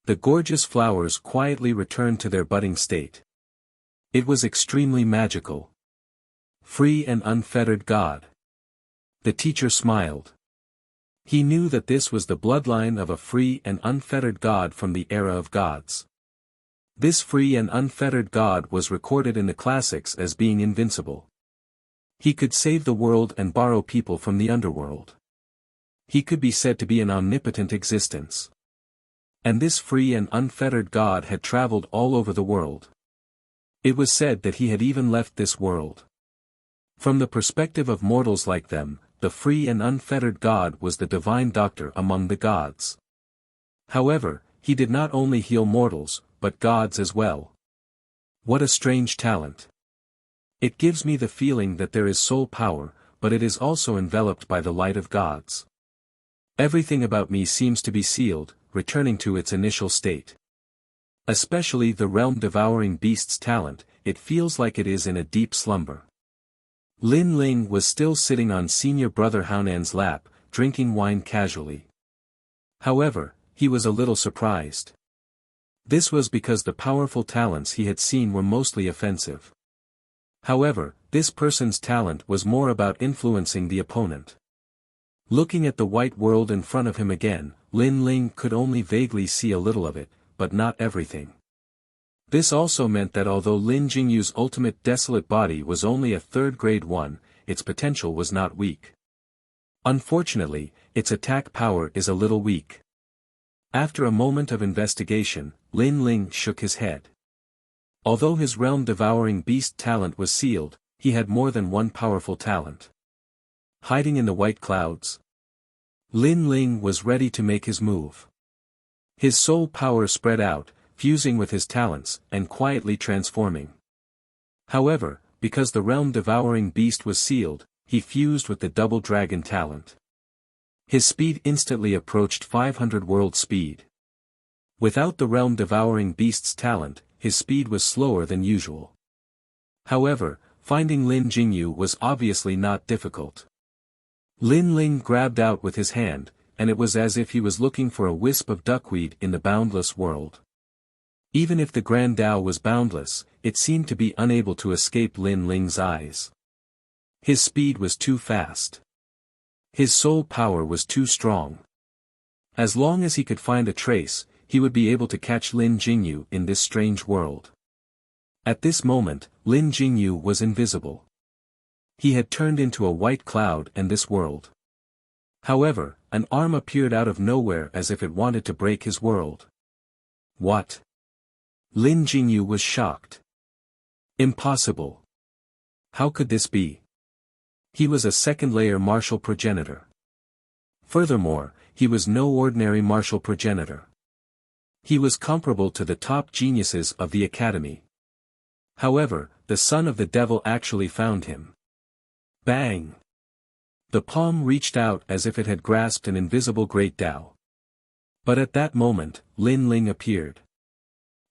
The gorgeous flowers quietly returned to their budding state. It was extremely magical. Free and unfettered God. The teacher smiled. He knew that this was the bloodline of a free and unfettered God from the era of gods. This free and unfettered God was recorded in the classics as being invincible. He could save the world and borrow people from the underworld. He could be said to be an omnipotent existence. And this free and unfettered God had traveled all over the world. It was said that he had even left this world. From the perspective of mortals like them, the free and unfettered God was the divine doctor among the gods. However, he did not only heal mortals, but gods as well. What a strange talent. It gives me the feeling that there is soul power, but it is also enveloped by the light of gods. Everything about me seems to be sealed, returning to its initial state. Especially the realm-devouring beast's talent, it feels like it is in a deep slumber. Lin Ling was still sitting on senior brother Haonan's lap, drinking wine casually. However, he was a little surprised. This was because the powerful talents he had seen were mostly offensive. However, this person's talent was more about influencing the opponent. Looking at the white world in front of him again, Lin Ling could only vaguely see a little of it, but not everything. This also meant that although Lin Jingyu's ultimate desolate body was only a 3rd grade 1, its potential was not weak. Unfortunately, its attack power is a little weak. After a moment of investigation, Lin Ling shook his head. Although his realm-devouring beast talent was sealed, he had more than one powerful talent. Hiding in the white clouds. Lin Ling was ready to make his move. His soul power spread out, fusing with his talents, and quietly transforming. However, because the realm-devouring beast was sealed, he fused with the double dragon talent. His speed instantly approached 500 world speed. Without the realm-devouring beast's talent, his speed was slower than usual. However, finding Lin Jingyu was obviously not difficult. Lin Ling grabbed out with his hand, and it was as if he was looking for a wisp of duckweed in the boundless world. Even if the Grand Tao was boundless, it seemed to be unable to escape Lin Ling's eyes. His speed was too fast. His soul power was too strong. As long as he could find a trace, he would be able to catch Lin Jingyu in this strange world. At this moment, Lin Jingyu was invisible. He had turned into a white cloud in this world. However, an arm appeared out of nowhere as if it wanted to break his world. What? Lin Jingyu was shocked. Impossible. How could this be? He was a 2nd-layer martial progenitor. Furthermore, he was no ordinary martial progenitor. He was comparable to the top geniuses of the academy. However, the son of the devil actually found him. Bang! The palm reached out as if it had grasped an invisible great Tao. But at that moment, Lin Ling appeared.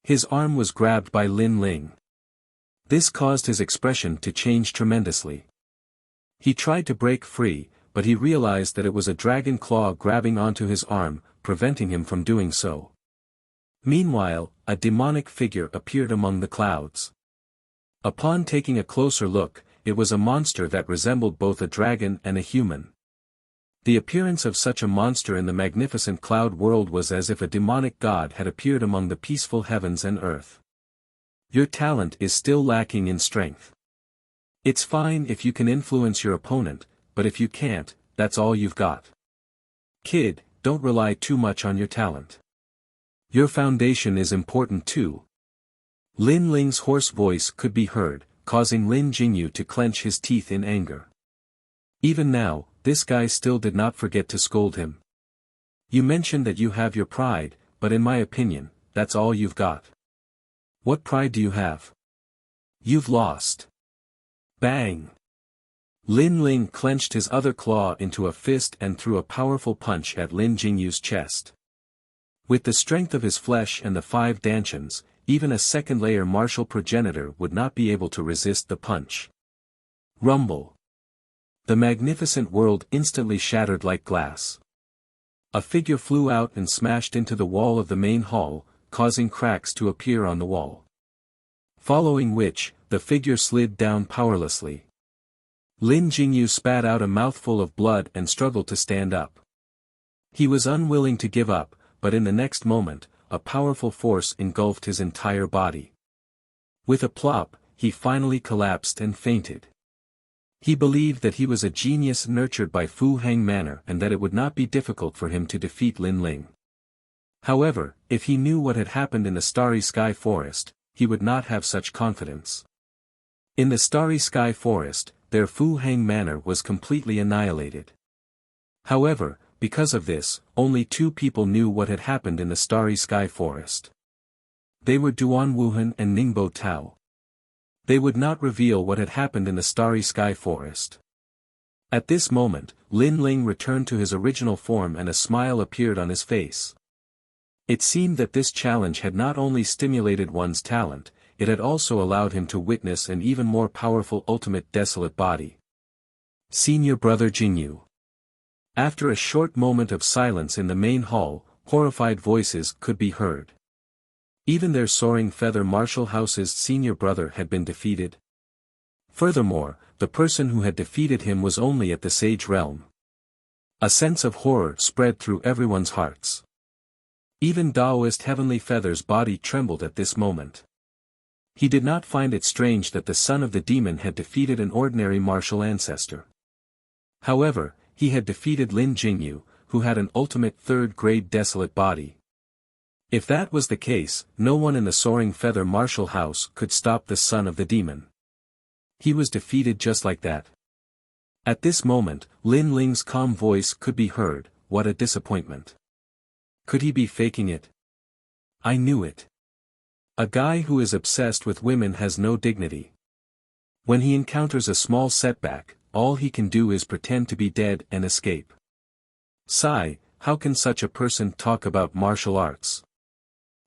His arm was grabbed by Lin Ling. This caused his expression to change tremendously. He tried to break free, but he realized that it was a dragon claw grabbing onto his arm, preventing him from doing so. Meanwhile, a demonic figure appeared among the clouds. Upon taking a closer look, it was a monster that resembled both a dragon and a human. The appearance of such a monster in the magnificent cloud world was as if a demonic god had appeared among the peaceful heavens and earth. Your talent is still lacking in strength. It's fine if you can influence your opponent, but if you can't, that's all you've got. Kid, don't rely too much on your talent. Your foundation is important too. Lin Ling's hoarse voice could be heard, causing Lin Jingyu to clench his teeth in anger. Even now, this guy still did not forget to scold him. You mentioned that you have your pride, but in my opinion, that's all you've got. What pride do you have? You've lost. Bang! Lin Ling clenched his other claw into a fist and threw a powerful punch at Lin Jingyu's chest. With the strength of his flesh and the 5 dantians, even a second-layer martial progenitor would not be able to resist the punch. Rumble. The magnificent world instantly shattered like glass. A figure flew out and smashed into the wall of the main hall, causing cracks to appear on the wall. Following which, the figure slid down powerlessly. Lin Jingyu spat out a mouthful of blood and struggled to stand up. He was unwilling to give up, but in the next moment, a powerful force engulfed his entire body. With a plop, he finally collapsed and fainted. He believed that he was a genius nurtured by Fu Hang Manor and that it would not be difficult for him to defeat Lin Ling. However, if he knew what had happened in the Starry Sky Forest, he would not have such confidence. In the Starry Sky Forest, their Fu Hang Manor was completely annihilated. However, because of this, only 2 people knew what had happened in the Starry Sky Forest. They were Duan Wuhan and Ningbo Tao. They would not reveal what had happened in the Starry Sky Forest. At this moment, Lin Ling returned to his original form and a smile appeared on his face. It seemed that this challenge had not only stimulated one's talent, it had also allowed him to witness an even more powerful ultimate desolate body. Senior Brother Jingyu. After a short moment of silence in the main hall, horrified voices could be heard. Even their soaring feather martial house's senior brother had been defeated. Furthermore, the person who had defeated him was only at the Sage Realm. A sense of horror spread through everyone's hearts. Even Daoist Heavenly Feather's body trembled at this moment. He did not find it strange that the son of the demon had defeated an ordinary martial ancestor. However, he had defeated Lin Jingyu, who had an ultimate 3rd-grade desolate body. If that was the case, no one in the Soaring Feather Martial House could stop the son of the demon. He was defeated just like that. At this moment, Lin Ling's calm voice could be heard. What a disappointment. Could he be faking it? I knew it. A guy who is obsessed with women has no dignity. When he encounters a small setback, all he can do is pretend to be dead and escape. Sigh, how can such a person talk about martial arts?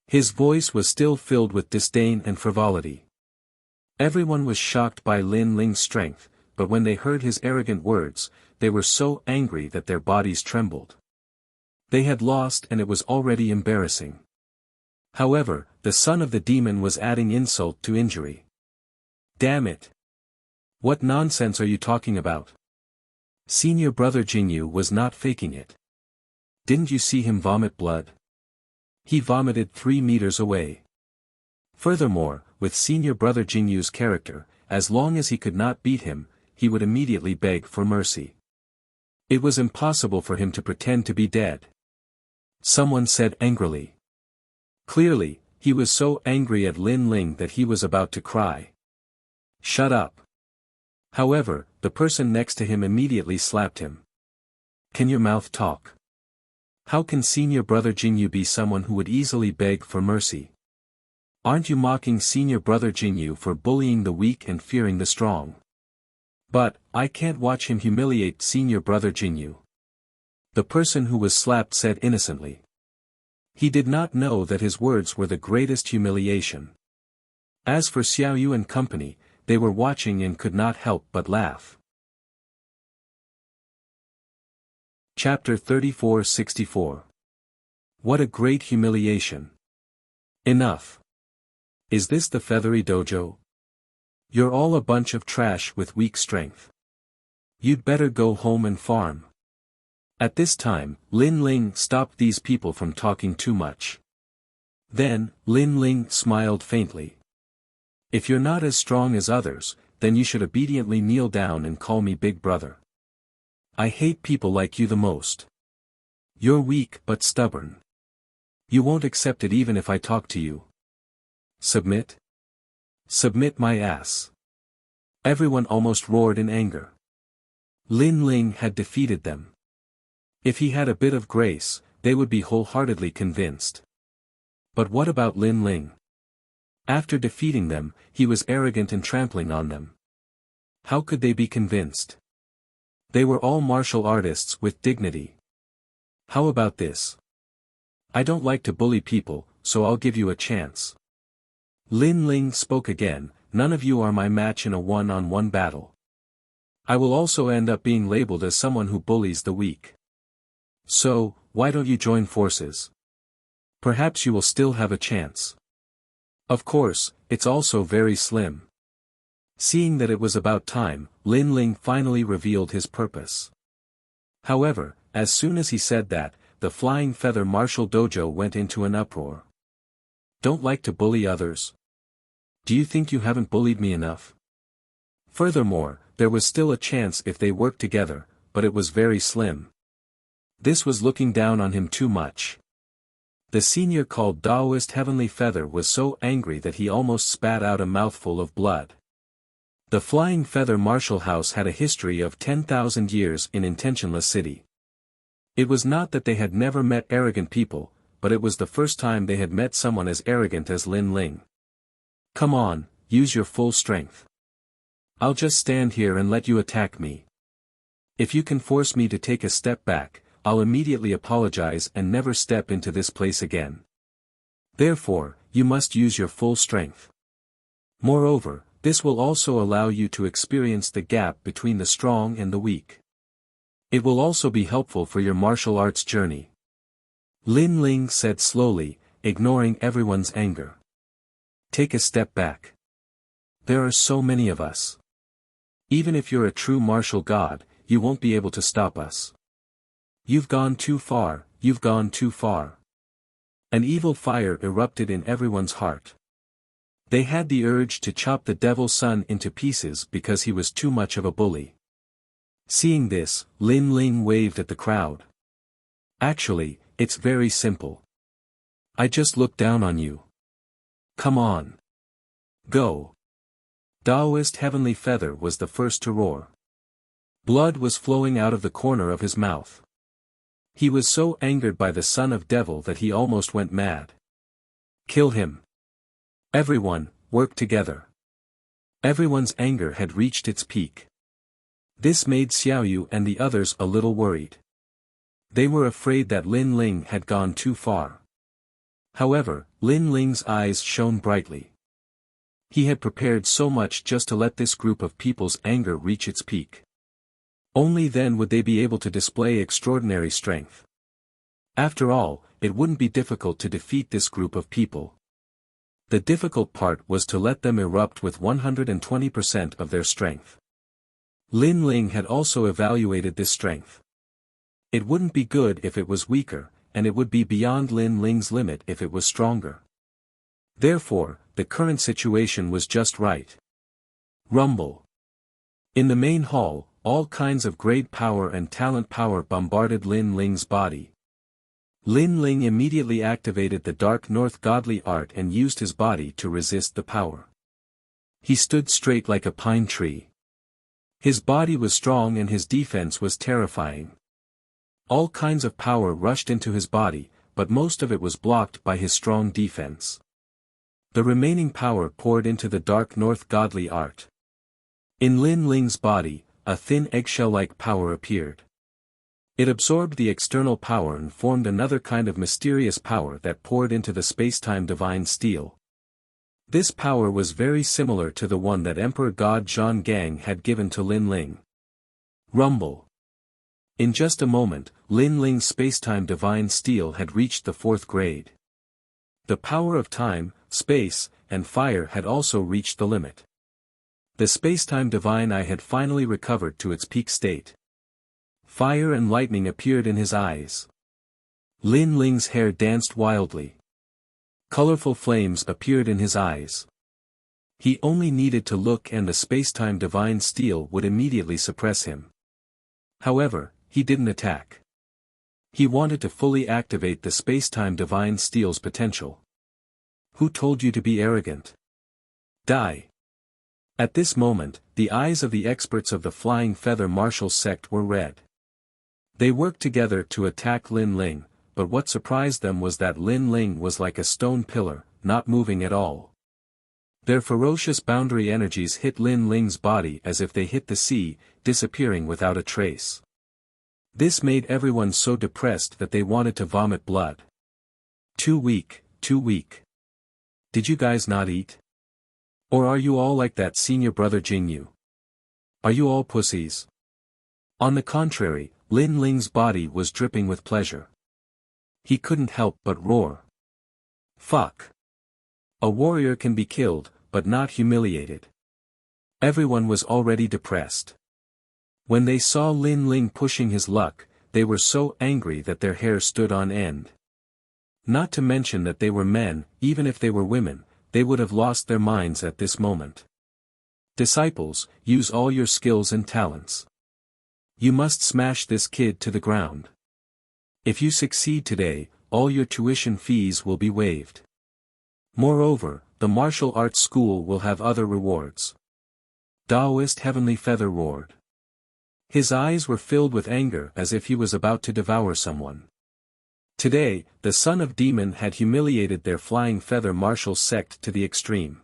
His voice was still filled with disdain and frivolity. Everyone was shocked by Lin Ling's strength, but when they heard his arrogant words, they were so angry that their bodies trembled. They had lost and it was already embarrassing. However, the son of the demon was adding insult to injury. Damn it! What nonsense are you talking about? Senior Brother Jingyu was not faking it. Didn't you see him vomit blood? He vomited 3 meters away. Furthermore, with Senior Brother Jingyu's character, as long as he could not beat him, he would immediately beg for mercy. It was impossible for him to pretend to be dead. Someone said angrily. Clearly, he was so angry at Lin Ling that he was about to cry. Shut up. However, the person next to him immediately slapped him. Can your mouth talk? How can Senior Brother Jingyu be someone who would easily beg for mercy? Aren't you mocking Senior Brother Jingyu for bullying the weak and fearing the strong? But, I can't watch him humiliate Senior Brother Jingyu. The person who was slapped said innocently. He did not know that his words were the greatest humiliation. As for Xiaoyu and company, they were watching and could not help but laugh. Chapter 34-64. What a great humiliation. Enough. Is this the feathery dojo? You're all a bunch of trash with weak strength. You'd better go home and farm. At this time, Lin Ling stopped these people from talking too much. Then, Lin Ling smiled faintly. If you're not as strong as others, then you should obediently kneel down and call me big brother. I hate people like you the most. You're weak but stubborn. You won't accept it even if I talk to you. Submit? Submit my ass. Everyone almost roared in anger. Lin Ling had defeated them. If he had a bit of grace, they would be wholeheartedly convinced. But what about Lin Ling? After defeating them, he was arrogant and trampling on them. How could they be convinced? They were all martial artists with dignity. How about this? I don't like to bully people, so I'll give you a chance. Lin Ling spoke again, none of you are my match in a one-on-one battle. I will also end up being labeled as someone who bullies the weak. So, why don't you join forces? Perhaps you will still have a chance. Of course, it's also very slim. Seeing that it was about time, Lin Ling finally revealed his purpose. However, as soon as he said that, the Flying Feather Martial Dojo went into an uproar. Don't like to bully others? Do you think you haven't bullied me enough? Furthermore, there was still a chance if they worked together, but it was very slim. This was looking down on him too much. The senior called Taoist Heavenly Feather was so angry that he almost spat out a mouthful of blood. The Flying Feather Martial House had a history of 10,000 years in Intentionless City. It was not that they had never met arrogant people, but it was the first time they had met someone as arrogant as Lin Ling. Come on, use your full strength. I'll just stand here and let you attack me. If you can force me to take a step back, I'll immediately apologize and never step into this place again. Therefore, you must use your full strength. Moreover, this will also allow you to experience the gap between the strong and the weak. It will also be helpful for your martial arts journey. Lin Ling said slowly, ignoring everyone's anger. Take a step back. There are so many of us. Even if you're a true martial god, you won't be able to stop us. You've gone too far, you've gone too far. An evil fire erupted in everyone's heart. They had the urge to chop the devil's son into pieces because he was too much of a bully. Seeing this, Lin Ling waved at the crowd. Actually, it's very simple. I just look down on you. Come on. Go. Taoist Heavenly Feather was the first to roar. Blood was flowing out of the corner of his mouth. He was so angered by the son of devil that he almost went mad. Kill him. Everyone, work together. Everyone's anger had reached its peak. This made Xiaoyu and the others a little worried. They were afraid that Lin Ling had gone too far. However, Lin Ling's eyes shone brightly. He had prepared so much just to let this group of people's anger reach its peak. Only then would they be able to display extraordinary strength. After all, it wouldn't be difficult to defeat this group of people. The difficult part was to let them erupt with 120% of their strength. Lin Ling had also evaluated this strength. It wouldn't be good if it was weaker, and it would be beyond Lin Ling's limit if it was stronger. Therefore, the current situation was just right. Rumble. In the main hall, all kinds of great power and talent power bombarded Lin Ling's body. Lin Ling immediately activated the Dark North Godly Art and used his body to resist the power. He stood straight like a pine tree. His body was strong and his defense was terrifying. All kinds of power rushed into his body, but most of it was blocked by his strong defense. The remaining power poured into the Dark North Godly Art. In Lin Ling's body, a thin eggshell-like power appeared. It absorbed the external power and formed another kind of mysterious power that poured into the space-time divine steel. This power was very similar to the one that Emperor God Zhang Gang had given to Lin Ling. Rumble. In just a moment, Lin Ling's spacetime divine steel had reached the 4th grade. The power of time, space, and fire had also reached the limit. The spacetime divine eye had finally recovered to its peak state. Fire and lightning appeared in his eyes. Lin Ling's hair danced wildly. Colorful flames appeared in his eyes. He only needed to look and the spacetime divine steel would immediately suppress him. However, he didn't attack. He wanted to fully activate the spacetime divine steel's potential. Who told you to be arrogant? Die. At this moment, the eyes of the experts of the Flying Feather Martial Sect were red. They worked together to attack Lin Ling, but what surprised them was that Lin Ling was like a stone pillar, not moving at all. Their ferocious boundary energies hit Lin Ling's body as if they hit the sea, disappearing without a trace. This made everyone so depressed that they wanted to vomit blood. Too weak, too weak. Did you guys not eat? Or are you all like that senior brother Jingyu? Are you all pussies? On the contrary, Lin Ling's body was dripping with pleasure. He couldn't help but roar. Fuck. A warrior can be killed, but not humiliated. Everyone was already depressed. When they saw Lin Ling pushing his luck, they were so angry that their hair stood on end. Not to mention that they were men, even if they were women, they would have lost their minds at this moment. Disciples, use all your skills and talents. You must smash this kid to the ground. If you succeed today, all your tuition fees will be waived. Moreover, the martial arts school will have other rewards. Taoist Heavenly Feather roared. His eyes were filled with anger as if he was about to devour someone. Today, the Son of Demon had humiliated their Flying Feather Martial Sect to the extreme.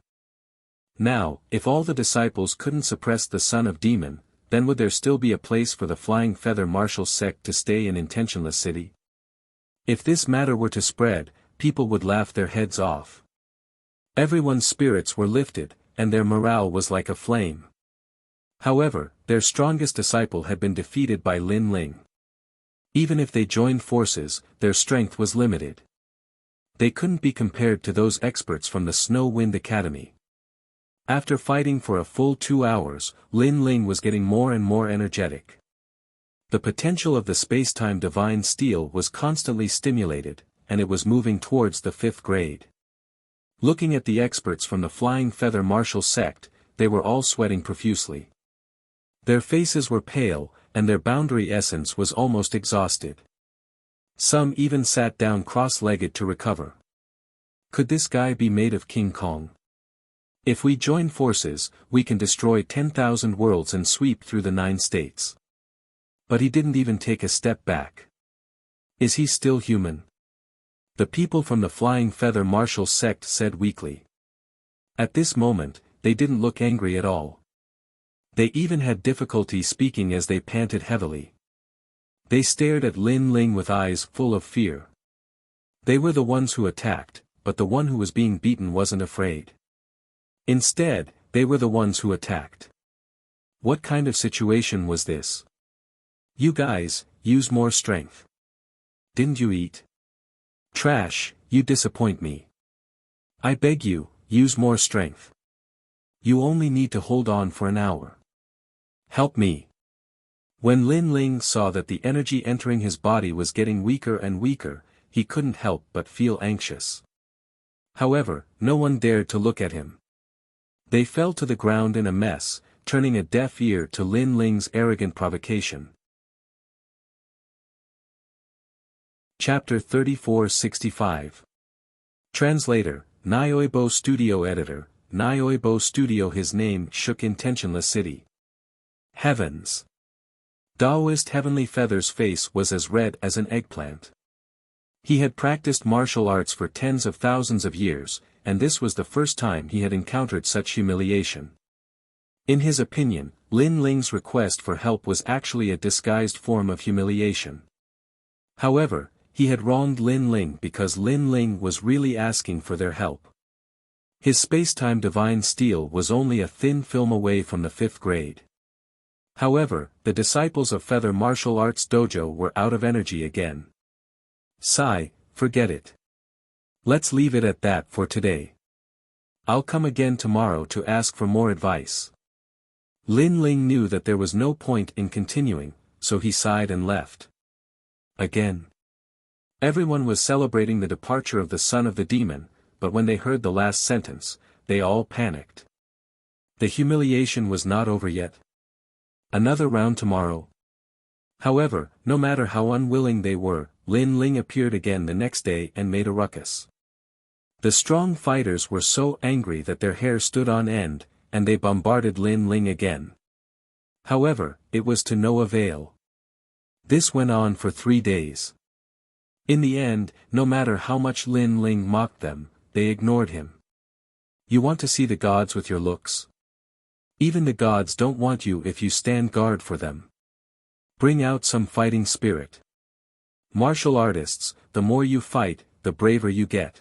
Now, if all the disciples couldn't suppress the Son of Demon, then would there still be a place for the Flying Feather Martial Sect to stay in Intentionless City? If this matter were to spread, people would laugh their heads off. Everyone's spirits were lifted, and their morale was like a flame. However, their strongest disciple had been defeated by Lin Ling. Even if they joined forces, their strength was limited. They couldn't be compared to those experts from the Snow Wind Academy. After fighting for a full 2 hours, Lin Ling was getting more and more energetic. The potential of the spacetime divine steel was constantly stimulated, and it was moving towards the 5th grade. Looking at the experts from the Flying Feather Martial Sect, they were all sweating profusely. Their faces were pale, and their boundary essence was almost exhausted. Some even sat down cross-legged to recover. Could this guy be made of King Kong? If we join forces, we can destroy 10,000 worlds and sweep through the 9 states. But he didn't even take a step back. Is he still human? The people from the Flying Feather Martial Sect said weakly. At this moment, they didn't look angry at all. They even had difficulty speaking as they panted heavily. They stared at Lin Ling with eyes full of fear. They were the ones who attacked, but the one who was being beaten wasn't afraid. Instead, they were the ones who attacked. What kind of situation was this? You guys, use more strength. Didn't you eat? Trash, you disappoint me. I beg you, use more strength. You only need to hold on for an hour. Help me. When Lin Ling saw that the energy entering his body was getting weaker and weaker, he couldn't help but feel anxious. However, no one dared to look at him. They fell to the ground in a mess, turning a deaf ear to Lin Ling's arrogant provocation. Chapter 3465. Translator, Nyoibo Studio Editor, Nyoibo Studio. His name shook Intentionless City. Heavens! Taoist Heavenly Feather's face was as red as an eggplant. He had practiced martial arts for tens of thousands of years, and this was the first time he had encountered such humiliation. In his opinion, Lin Ling's request for help was actually a disguised form of humiliation. However, he had wronged Lin Ling because Lin Ling was really asking for their help. His spacetime divine steel was only a thin film away from the 5th grade. However, the disciples of Feather Martial Arts Dojo were out of energy again. Sigh, forget it. Let's leave it at that for today. I'll come again tomorrow to ask for more advice. Lin Ling knew that there was no point in continuing, so he sighed and left. Again. Everyone was celebrating the departure of the son of the demon, but when they heard the last sentence, they all panicked. The humiliation was not over yet. Another round tomorrow. However, no matter how unwilling they were, Lin Ling appeared again the next day and made a ruckus. The strong fighters were so angry that their hair stood on end, and they bombarded Lin Ling again. However, it was to no avail. This went on for 3 days. In the end, no matter how much Lin Ling mocked them, they ignored him. You want to see the gods with your looks? Even the gods don't want you if you stand guard for them. Bring out some fighting spirit. Martial artists, the more you fight, the braver you get.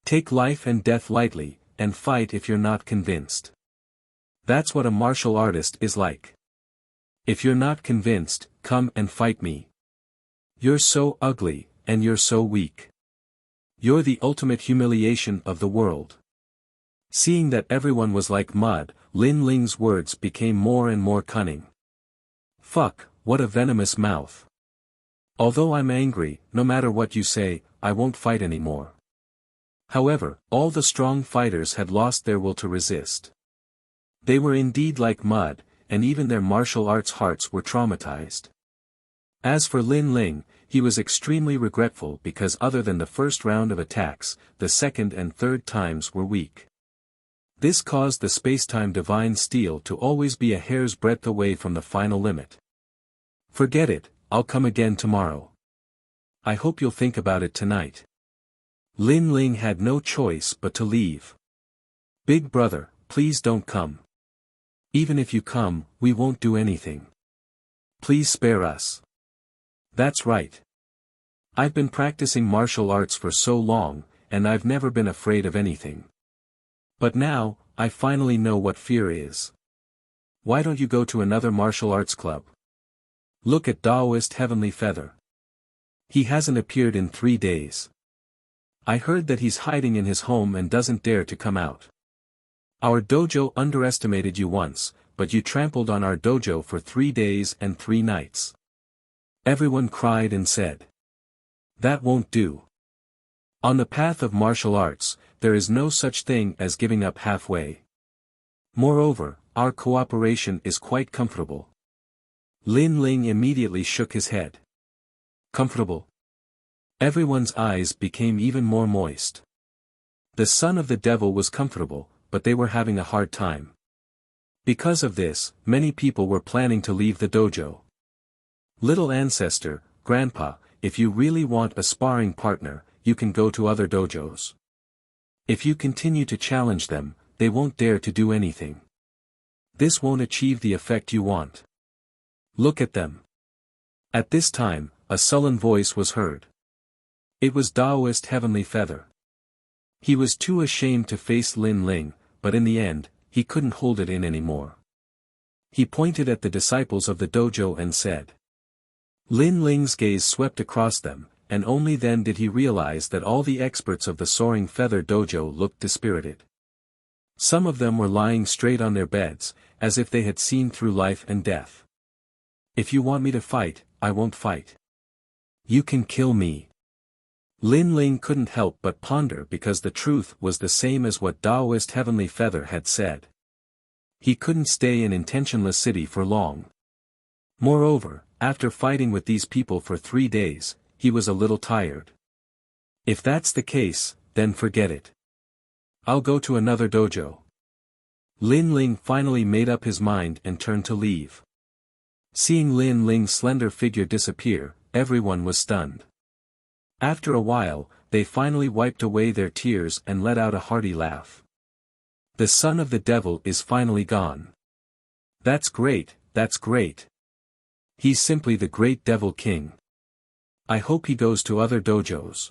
Take life and death lightly, and fight if you're not convinced. That's what a martial artist is like. If you're not convinced, come and fight me. You're so ugly, and you're so weak. You're the ultimate humiliation of the world. Seeing that everyone was like mud, Lin Ling's words became more and more cunning. Fuck, what a venomous mouth. Although I'm angry, no matter what you say, I won't fight anymore. However, all the strong fighters had lost their will to resist. They were indeed like mud, and even their martial arts hearts were traumatized. As for Lin Ling, he was extremely regretful because other than the first round of attacks, the second and third times were weak. This caused the spacetime divine steel to always be a hair's breadth away from the final limit. Forget it, I'll come again tomorrow. I hope you'll think about it tonight. Lin Ling had no choice but to leave. Big brother, please don't come. Even if you come, we won't do anything. Please spare us. That's right. I've been practicing martial arts for so long, and I've never been afraid of anything. But now, I finally know what fear is. Why don't you go to another martial arts club? Look at Taoist Heavenly Feather. He hasn't appeared in 3 days. I heard that he's hiding in his home and doesn't dare to come out. Our dojo underestimated you once, but you trampled on our dojo for 3 days and 3 nights. Everyone cried and said. That won't do. On the path of martial arts, there is no such thing as giving up halfway. Moreover, our cooperation is quite comfortable. Lin Ling immediately shook his head. Comfortable? Everyone's eyes became even more moist. The son of the devil was comfortable, but they were having a hard time. Because of this, many people were planning to leave the dojo. Little ancestor, grandpa, if you really want a sparring partner, you can go to other dojos. If you continue to challenge them, they won't dare to do anything. This won't achieve the effect you want. Look at them. At this time, a sullen voice was heard. It was Taoist Heavenly Feather. He was too ashamed to face Lin Ling, but in the end, he couldn't hold it in anymore. He pointed at the disciples of the dojo and said. Lin Ling's gaze swept across them, and only then did he realize that all the experts of the Soaring Feather Dojo looked dispirited. Some of them were lying straight on their beds, as if they had seen through life and death. If you want me to fight, I won't fight. You can kill me. Lin Ling couldn't help but ponder because the truth was the same as what Taoist Heavenly Feather had said. He couldn't stay in Intentionless City for long. Moreover, after fighting with these people for 3 days, he was a little tired. If that's the case, then forget it. I'll go to another dojo. Lin Ling finally made up his mind and turned to leave. Seeing Lin Ling's slender figure disappear, everyone was stunned. After a while, they finally wiped away their tears and let out a hearty laugh. The son of the devil is finally gone. That's great, that's great. He's simply the great devil king. I hope he goes to other dojos.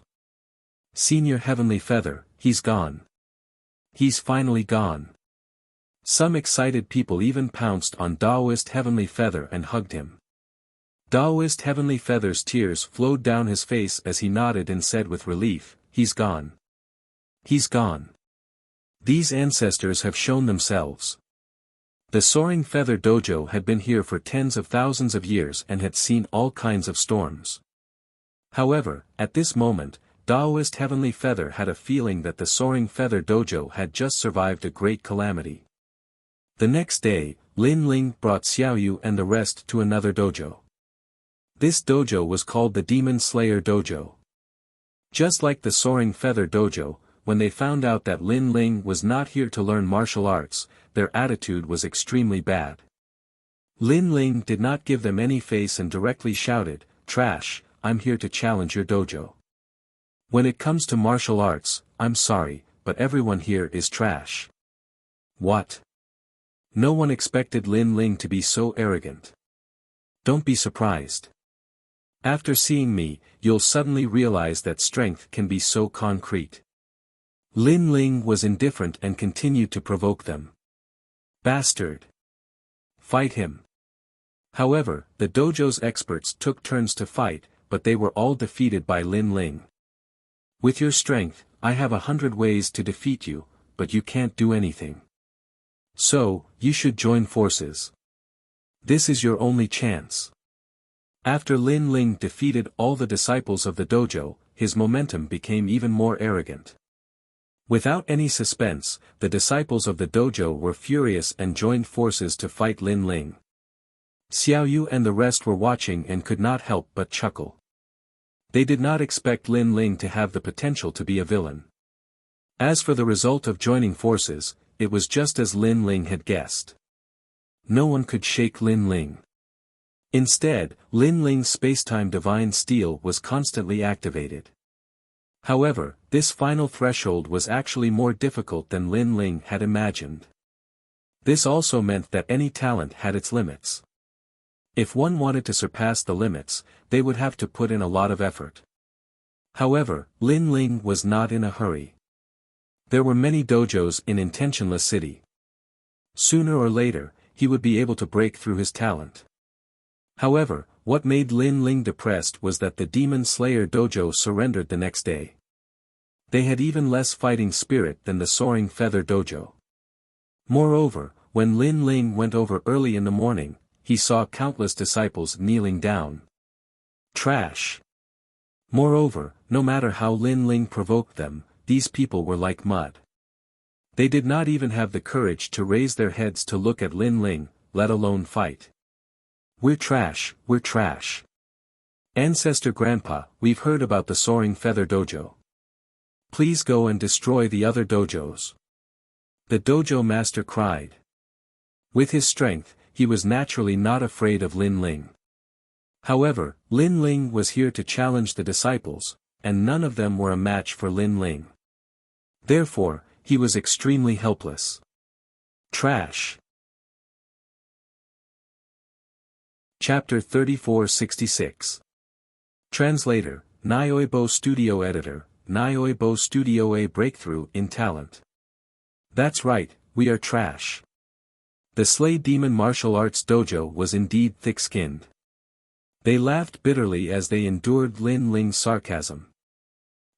Senior Heavenly Feather, he's gone. He's finally gone. Some excited people even pounced on Taoist Heavenly Feather and hugged him. Taoist Heavenly Feather's tears flowed down his face as he nodded and said with relief, "He's gone. He's gone. These ancestors have shown themselves." The Soaring Feather Dojo had been here for tens of thousands of years and had seen all kinds of storms. However, at this moment, Taoist Heavenly Feather had a feeling that the Soaring Feather Dojo had just survived a great calamity. The next day, Lin Ling brought Xiaoyu and the rest to another dojo. This dojo was called the Demon Slayer Dojo. Just like the Soaring Feather Dojo, when they found out that Lin Ling was not here to learn martial arts, their attitude was extremely bad. Lin Ling did not give them any face and directly shouted, "Trash, I'm here to challenge your dojo. When it comes to martial arts, I'm sorry, but everyone here is trash." What? No one expected Lin Ling to be so arrogant. Don't be surprised. After seeing me, you'll suddenly realize that strength can be so concrete. Lin Ling was indifferent and continued to provoke them. "Bastard! Fight him!" However, the dojo's experts took turns to fight, but they were all defeated by Lin Ling. "With your strength, I have 100 ways to defeat you, but you can't do anything. So, you should join forces. This is your only chance." After Lin Ling defeated all the disciples of the dojo, his momentum became even more arrogant. Without any suspense, the disciples of the dojo were furious and joined forces to fight Lin Ling. Xiaoyu and the rest were watching and could not help but chuckle. They did not expect Lin Ling to have the potential to be a villain. As for the result of joining forces, it was just as Lin Ling had guessed. No one could shake Lin Ling. Instead, Lin Ling's spacetime divine steel was constantly activated. However, this final threshold was actually more difficult than Lin Ling had imagined. This also meant that any talent had its limits. If one wanted to surpass the limits, they would have to put in a lot of effort. However, Lin Ling was not in a hurry. There were many dojos in Intentionless City. Sooner or later, he would be able to break through his talent. However, what made Lin Ling depressed was that the Demon Slayer Dojo surrendered the next day. They had even less fighting spirit than the Soaring Feather Dojo. Moreover, when Lin Ling went over early in the morning, he saw countless disciples kneeling down. Trash. Moreover, no matter how Lin Ling provoked them, these people were like mud. They did not even have the courage to raise their heads to look at Lin Ling, let alone fight. "We're trash, we're trash. Ancestor Grandpa, we've heard about the Soaring Feather Dojo. Please go and destroy the other dojos." The dojo master cried. With his strength, he was naturally not afraid of Lin Ling. However, Lin Ling was here to challenge the disciples, and none of them were a match for Lin Ling. Therefore, he was extremely helpless. Trash. Chapter 3466. Translator, Nyoibo Studio Editor, Nyoibo Studio. A breakthrough in talent. That's right, we are trash. The Slay Demon Martial Arts Dojo was indeed thick-skinned. They laughed bitterly as they endured Lin Ling's sarcasm.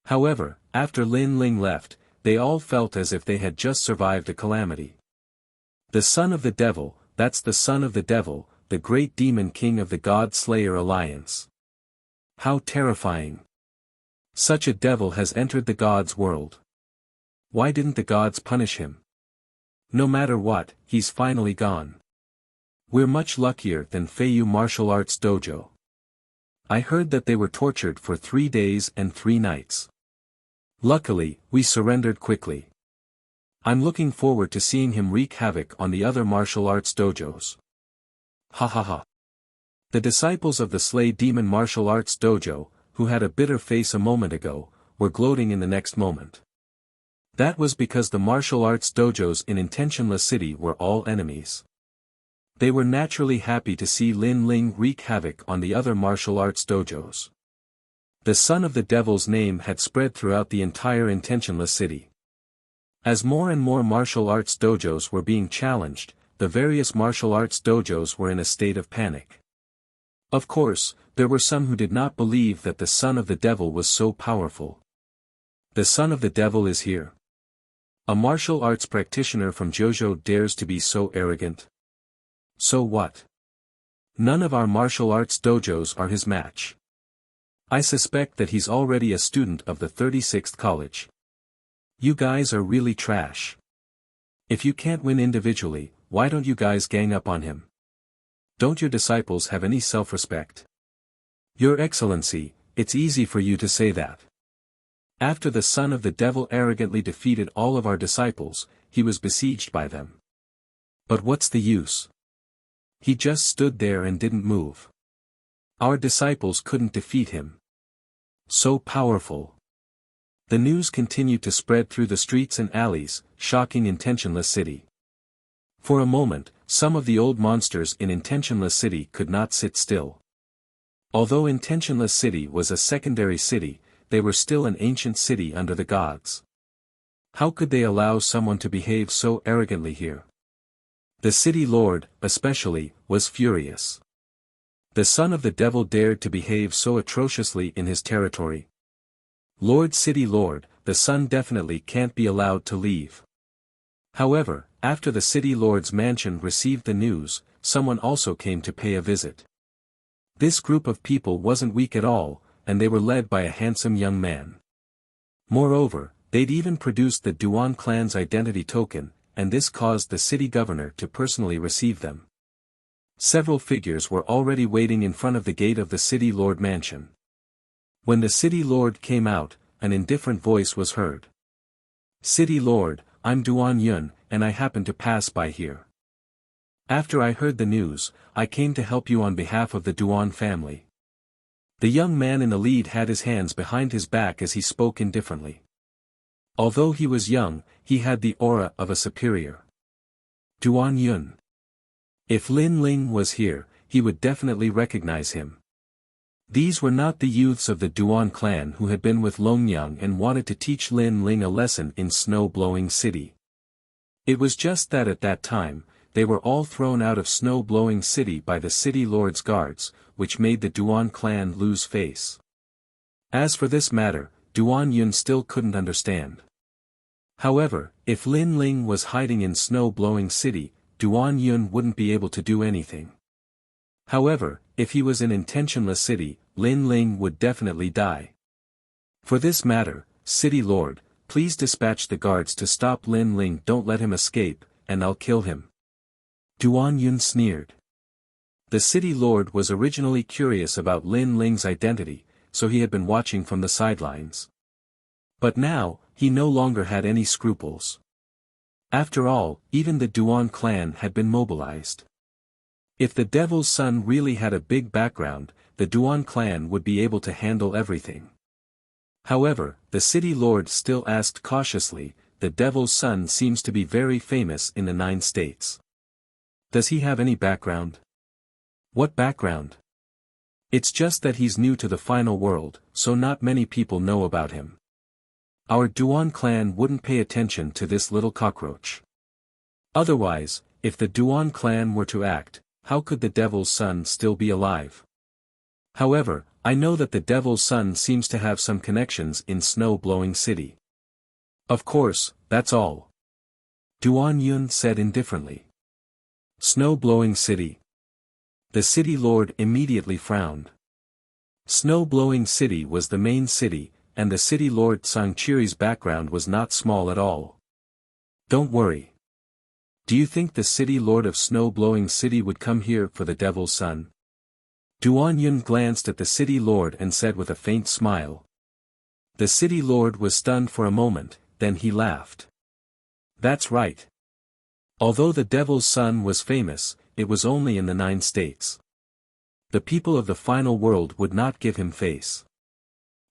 However, after Lin Ling left, they all felt as if they had just survived a calamity. The son of the devil, that's the son of the devil, the great demon king of the God Slayer Alliance. How terrifying. Such a devil has entered the gods' world. Why didn't the gods punish him? No matter what, he's finally gone. We're much luckier than Feiyu Martial Arts Dojo. I heard that they were tortured for 3 days and 3 nights. Luckily, we surrendered quickly. I'm looking forward to seeing him wreak havoc on the other martial arts dojos. Ha ha ha. The disciples of the Slay Demon Martial Arts Dojo, who had a bitter face a moment ago, were gloating in the next moment. That was because the martial arts dojos in Intentionless City were all enemies. They were naturally happy to see Lin Ling wreak havoc on the other martial arts dojos. The son of the devil's name had spread throughout the entire Intentionless City. As more and more martial arts dojos were being challenged, the various martial arts dojos were in a state of panic. Of course, there were some who did not believe that the son of the devil was so powerful. The son of the devil is here. A martial arts practitioner from Jojo dares to be so arrogant. So what? None of our martial arts dojos are his match. I suspect that he's already a student of the 36th college. You guys are really trash. If you can't win individually, why don't you guys gang up on him? Don't your disciples have any self-respect? Your Excellency, it's easy for you to say that. After the son of the devil arrogantly defeated all of our disciples, he was besieged by them. But what's the use? He just stood there and didn't move. Our disciples couldn't defeat him. So powerful. The news continued to spread through the streets and alleys, shocking Intentionless City. For a moment, some of the old monsters in Intentionless City could not sit still. Although Intentionless City was a secondary city, they were still an ancient city under the gods. How could they allow someone to behave so arrogantly here? The city lord, especially, was furious. The son of the devil dared to behave so atrociously in his territory. Lord City Lord, the son definitely can't be allowed to leave. However, after the city lord's mansion received the news, someone also came to pay a visit. This group of people wasn't weak at all, and they were led by a handsome young man. Moreover, they'd even produced the Duan clan's identity token, and this caused the city governor to personally receive them. Several figures were already waiting in front of the gate of the city lord mansion. When the city lord came out, an indifferent voice was heard. City lord, I'm Duan Yun, and I happened to pass by here. After I heard the news, I came to help you on behalf of the Duan family. The young man in the lead had his hands behind his back as he spoke indifferently. Although he was young, he had the aura of a superior. Duan Yun. If Lin Ling was here, he would definitely recognize him. These were not the youths of the Duan clan who had been with Longyang and wanted to teach Lin Ling a lesson in Snow-Blowing City. It was just that at that time, they were all thrown out of Snow-Blowing City by the city lord's guards, which made the Duan clan lose face. As for this matter, Duan Yun still couldn't understand. However, if Lin Ling was hiding in Snow-Blowing City, Duan Yun wouldn't be able to do anything. However, if he was in Intentionless City, Lin Ling would definitely die. For this matter, City Lord, please dispatch the guards to stop Lin Ling. Don't let him escape, and I'll kill him. Duan Yun sneered. The City Lord was originally curious about Lin Ling's identity, so he had been watching from the sidelines. But now, he no longer had any scruples. After all, even the Duan clan had been mobilized. If the Devil's Son really had a big background, the Duan clan would be able to handle everything. However, the City Lord still asked cautiously, the Devil's Son seems to be very famous in the 9 states. Does he have any background? What background? It's just that he's new to the final world, so not many people know about him. Our Duan clan wouldn't pay attention to this little cockroach. Otherwise, if the Duan clan were to act, how could the Devil's Son still be alive? However, I know that the Devil's Son seems to have some connections in Snow-Blowing City. Of course, that's all. Duan Yun said indifferently. Snow-Blowing City. The City Lord immediately frowned. Snow-Blowing City was the main city, and the City Lord Sangchiri's background was not small at all. Don't worry. Do you think the City Lord of Snow-Blowing City would come here for the Devil's Son? Duan Yun glanced at the City Lord and said with a faint smile. The City Lord was stunned for a moment, then he laughed. That's right. Although the Devil's Son was famous, it was only in the 9 states. The people of the final world would not give him face.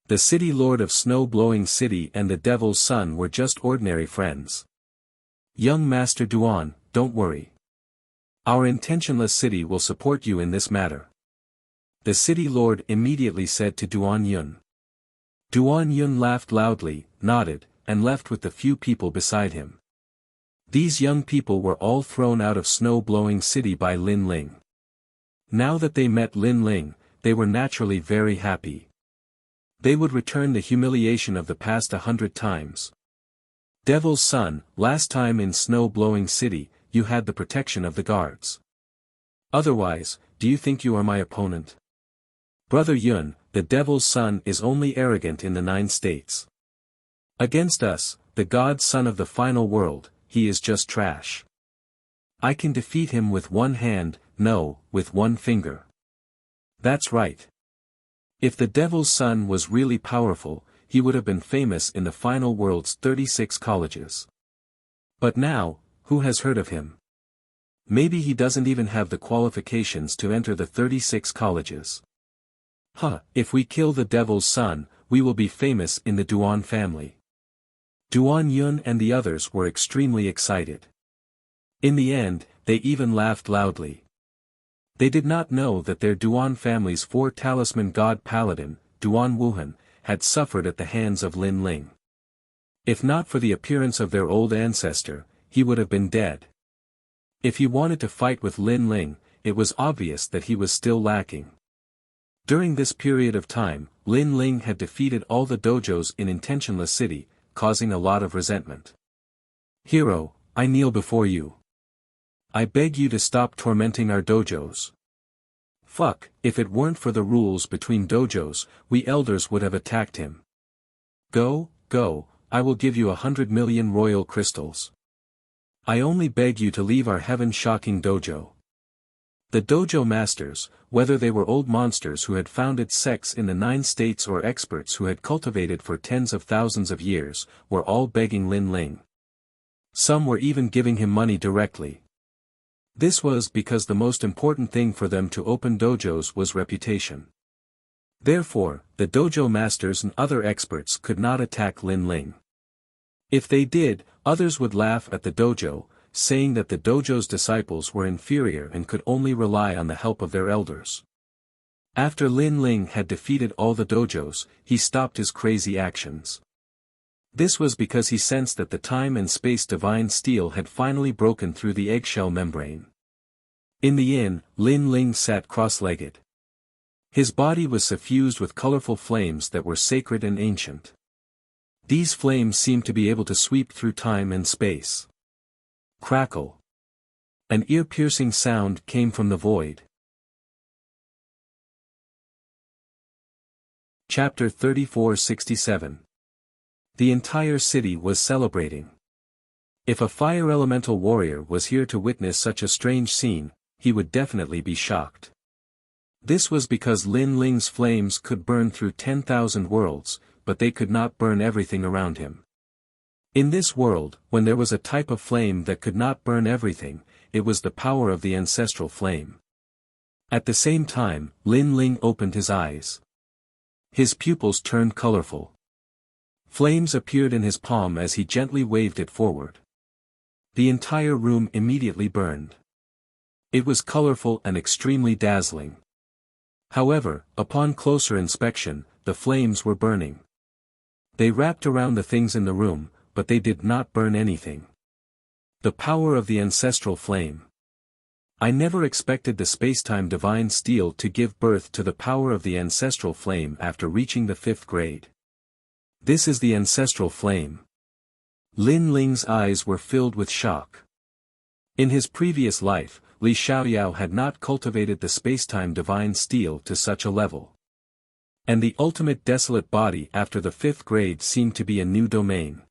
The City Lord of Snow-Blowing City and the Devil's Son were just ordinary friends. Young Master Duan, don't worry. Our Intentionless City will support you in this matter. The City Lord immediately said to Duan Yun. Duan Yun laughed loudly, nodded, and left with the few people beside him. These young people were all thrown out of snow-blowing city by Lin Ling. Now that they met Lin Ling, they were naturally very happy. They would return the humiliation of the past 100 times. Devil's son, last time in snow-blowing city, you had the protection of the guards. Otherwise, do you think you are my opponent? Brother Yun, the devil's son is only arrogant in the 9 states. Against us, the god's son of the final world, he is just trash. I can defeat him with one hand, no, with one finger. That's right. If the devil's son was really powerful, he would have been famous in the final world's 36 colleges. But now, who has heard of him? Maybe he doesn't even have the qualifications to enter the 36 colleges. If we kill the devil's son, we will be famous in the Duan family. Duan Yun and the others were extremely excited. In the end, they even laughed loudly. They did not know that their Duan family's 4 talisman god paladin, Duan Wuhan, had suffered at the hands of Lin Ling. If not for the appearance of their old ancestor, he would have been dead. If he wanted to fight with Lin Ling, it was obvious that he was still lacking. During this period of time, Lin Ling had defeated all the dojos in Intentionless City, causing a lot of resentment. Hero, I kneel before you. I beg you to stop tormenting our dojos. Fuck, if it weren't for the rules between dojos, we elders would have attacked him. Go, I will give you 100 million royal crystals. I only beg you to leave our heaven-shocking dojo. The dojo masters, whether they were old monsters who had founded sects in the 9 states or experts who had cultivated for tens of thousands of years, were all begging Lin Ling. Some were even giving him money directly. This was because the most important thing for them to open dojos was reputation. Therefore, the dojo masters and other experts could not attack Lin Ling. If they did, others would laugh at the dojo, saying that the dojo's disciples were inferior and could only rely on the help of their elders. After Lin Ling had defeated all the dojos, he stopped his crazy actions. This was because he sensed that the time and space divine steel had finally broken through the eggshell membrane. In the inn, Lin Ling sat cross-legged. His body was suffused with colorful flames that were sacred and ancient. These flames seemed to be able to sweep through time and space. Crackle. An ear-piercing sound came from the void. Chapter 3467. The entire city was celebrating. If a fire elemental warrior was here to witness such a strange scene, he would definitely be shocked. This was because Lin Ling's flames could burn through 10,000 worlds, but they could not burn everything around him. In this world, when there was a type of flame that could not burn everything, it was the power of the ancestral flame. At the same time, Lin Ling opened his eyes. His pupils turned colorful. Flames appeared in his palm as he gently waved it forward. The entire room immediately burned. It was colorful and extremely dazzling. However, upon closer inspection, the flames were burning. They wrapped around the things in the room, but they did not burn anything. The power of the ancestral flame. I never expected the spacetime divine steel to give birth to the power of the ancestral flame after reaching the 5th grade. This is the ancestral flame. Lin Ling's eyes were filled with shock. In his previous life, Li Xiaoyao had not cultivated the spacetime divine steel to such a level. And the ultimate desolate body after the 5th grade seemed to be a new domain.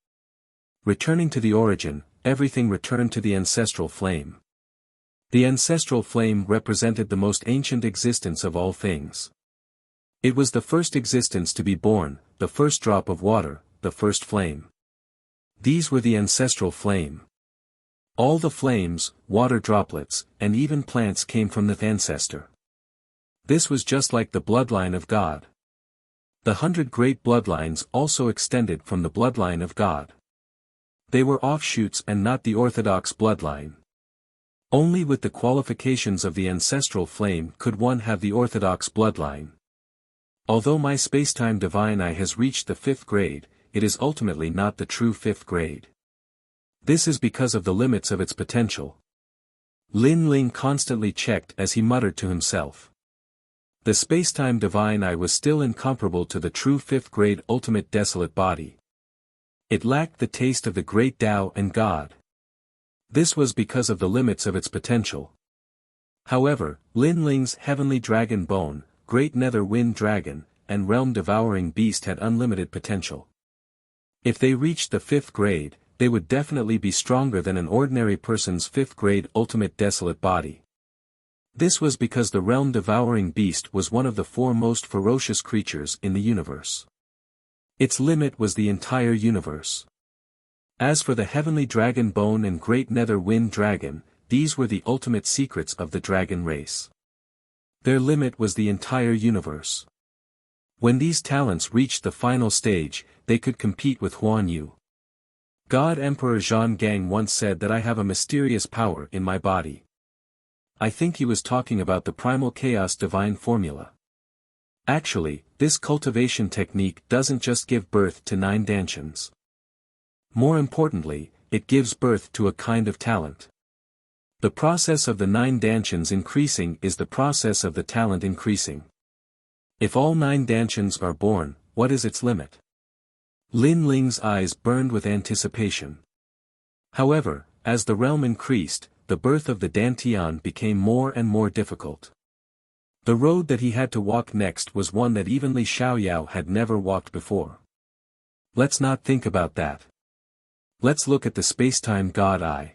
Returning to the origin, everything returned to the ancestral flame. The ancestral flame represented the most ancient existence of all things. It was the first existence to be born, the first drop of water, the first flame. These were the ancestral flame. All the flames, water droplets, and even plants came from the ancestor. This was just like the bloodline of God. The 100 great bloodlines also extended from the bloodline of God. They were offshoots and not the orthodox bloodline. Only with the qualifications of the ancestral flame could one have the orthodox bloodline. Although my spacetime divine eye has reached the 5th grade, it is ultimately not the true fifth grade. This is because of the limits of its potential. Lin Ling constantly checked as he muttered to himself. The spacetime divine I was still incomparable to the true fifth grade ultimate desolate body. It lacked the taste of the great Tao and God. This was because of the limits of its potential. However, Lin Ling's heavenly dragon bone, great nether wind dragon, and realm-devouring beast had unlimited potential. If they reached the fifth grade, they would definitely be stronger than an ordinary person's fifth grade ultimate desolate body. This was because the realm-devouring beast was one of the four most ferocious creatures in the universe. Its limit was the entire universe. As for the heavenly dragon bone and great nether wind dragon, these were the ultimate secrets of the dragon race. Their limit was the entire universe. When these talents reached the final stage, they could compete with Huan Yu. God Emperor Zhang Gang once said that I have a mysterious power in my body. I think he was talking about the primal chaos divine formula. Actually, this cultivation technique doesn't just give birth to 9 dantians. More importantly, it gives birth to a kind of talent. The process of the 9 dantians increasing is the process of the talent increasing. If all 9 dantians are born, what is its limit? Lin Ling's eyes burned with anticipation. However, as the realm increased, the birth of the dantian became more and more difficult. The road that he had to walk next was one that even Li Xiaoyao had never walked before. Let's not think about that. Let's look at the spacetime God Eye.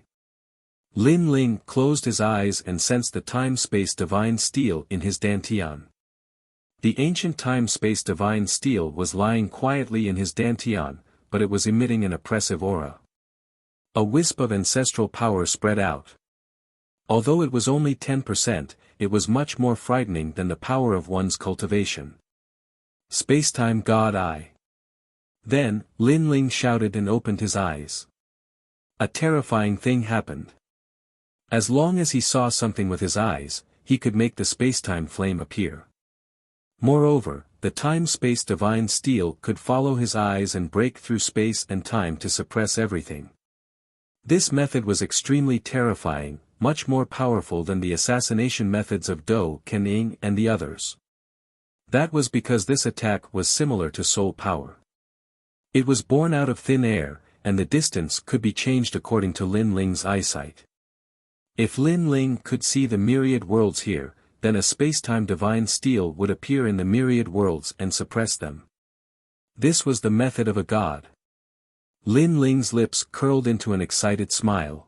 Lin Ling closed his eyes and sensed the time-space divine steel in his dantian. The ancient time-space divine steel was lying quietly in his dantian, but it was emitting an oppressive aura. A wisp of ancestral power spread out. Although it was only 10%, it was much more frightening than the power of one's cultivation. Spacetime God Eye. Then, Lin Ling shouted and opened his eyes. A terrifying thing happened. As long as he saw something with his eyes, he could make the spacetime flame appear. Moreover, the time-space divine steel could follow his eyes and break through space and time to suppress everything. This method was extremely terrifying, much more powerful than the assassination methods of Dou Kening and the others. That was because this attack was similar to soul power. It was born out of thin air, and the distance could be changed according to Lin Ling's eyesight. If Lin Ling could see the myriad worlds here, then a spacetime divine steel would appear in the myriad worlds and suppress them. This was the method of a god. Lin Ling's lips curled into an excited smile.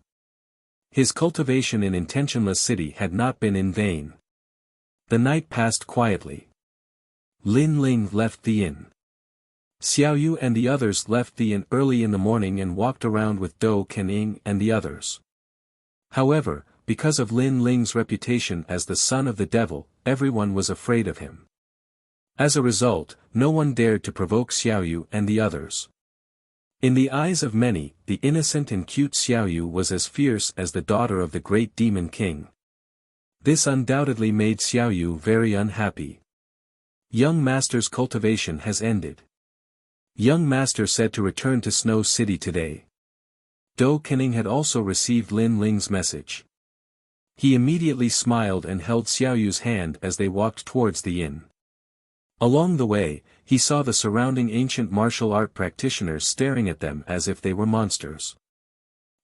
His cultivation in Intentionless City had not been in vain. The night passed quietly. Lin Ling left the inn. Xiaoyu and the others left the inn early in the morning and walked around with Dou Kening and the others. However, because of Lin Ling's reputation as the son of the devil, everyone was afraid of him. As a result, no one dared to provoke Xiaoyu and the others. In the eyes of many, the innocent and cute Xiaoyu was as fierce as the daughter of the great demon king. This undoubtedly made Xiaoyu very unhappy. Young Master's cultivation has ended. Young Master said to return to Snow City today. Dou Kening had also received Lin Ling's message. He immediately smiled and held Xiaoyu's hand as they walked towards the inn. Along the way, he saw the surrounding ancient martial art practitioners staring at them as if they were monsters.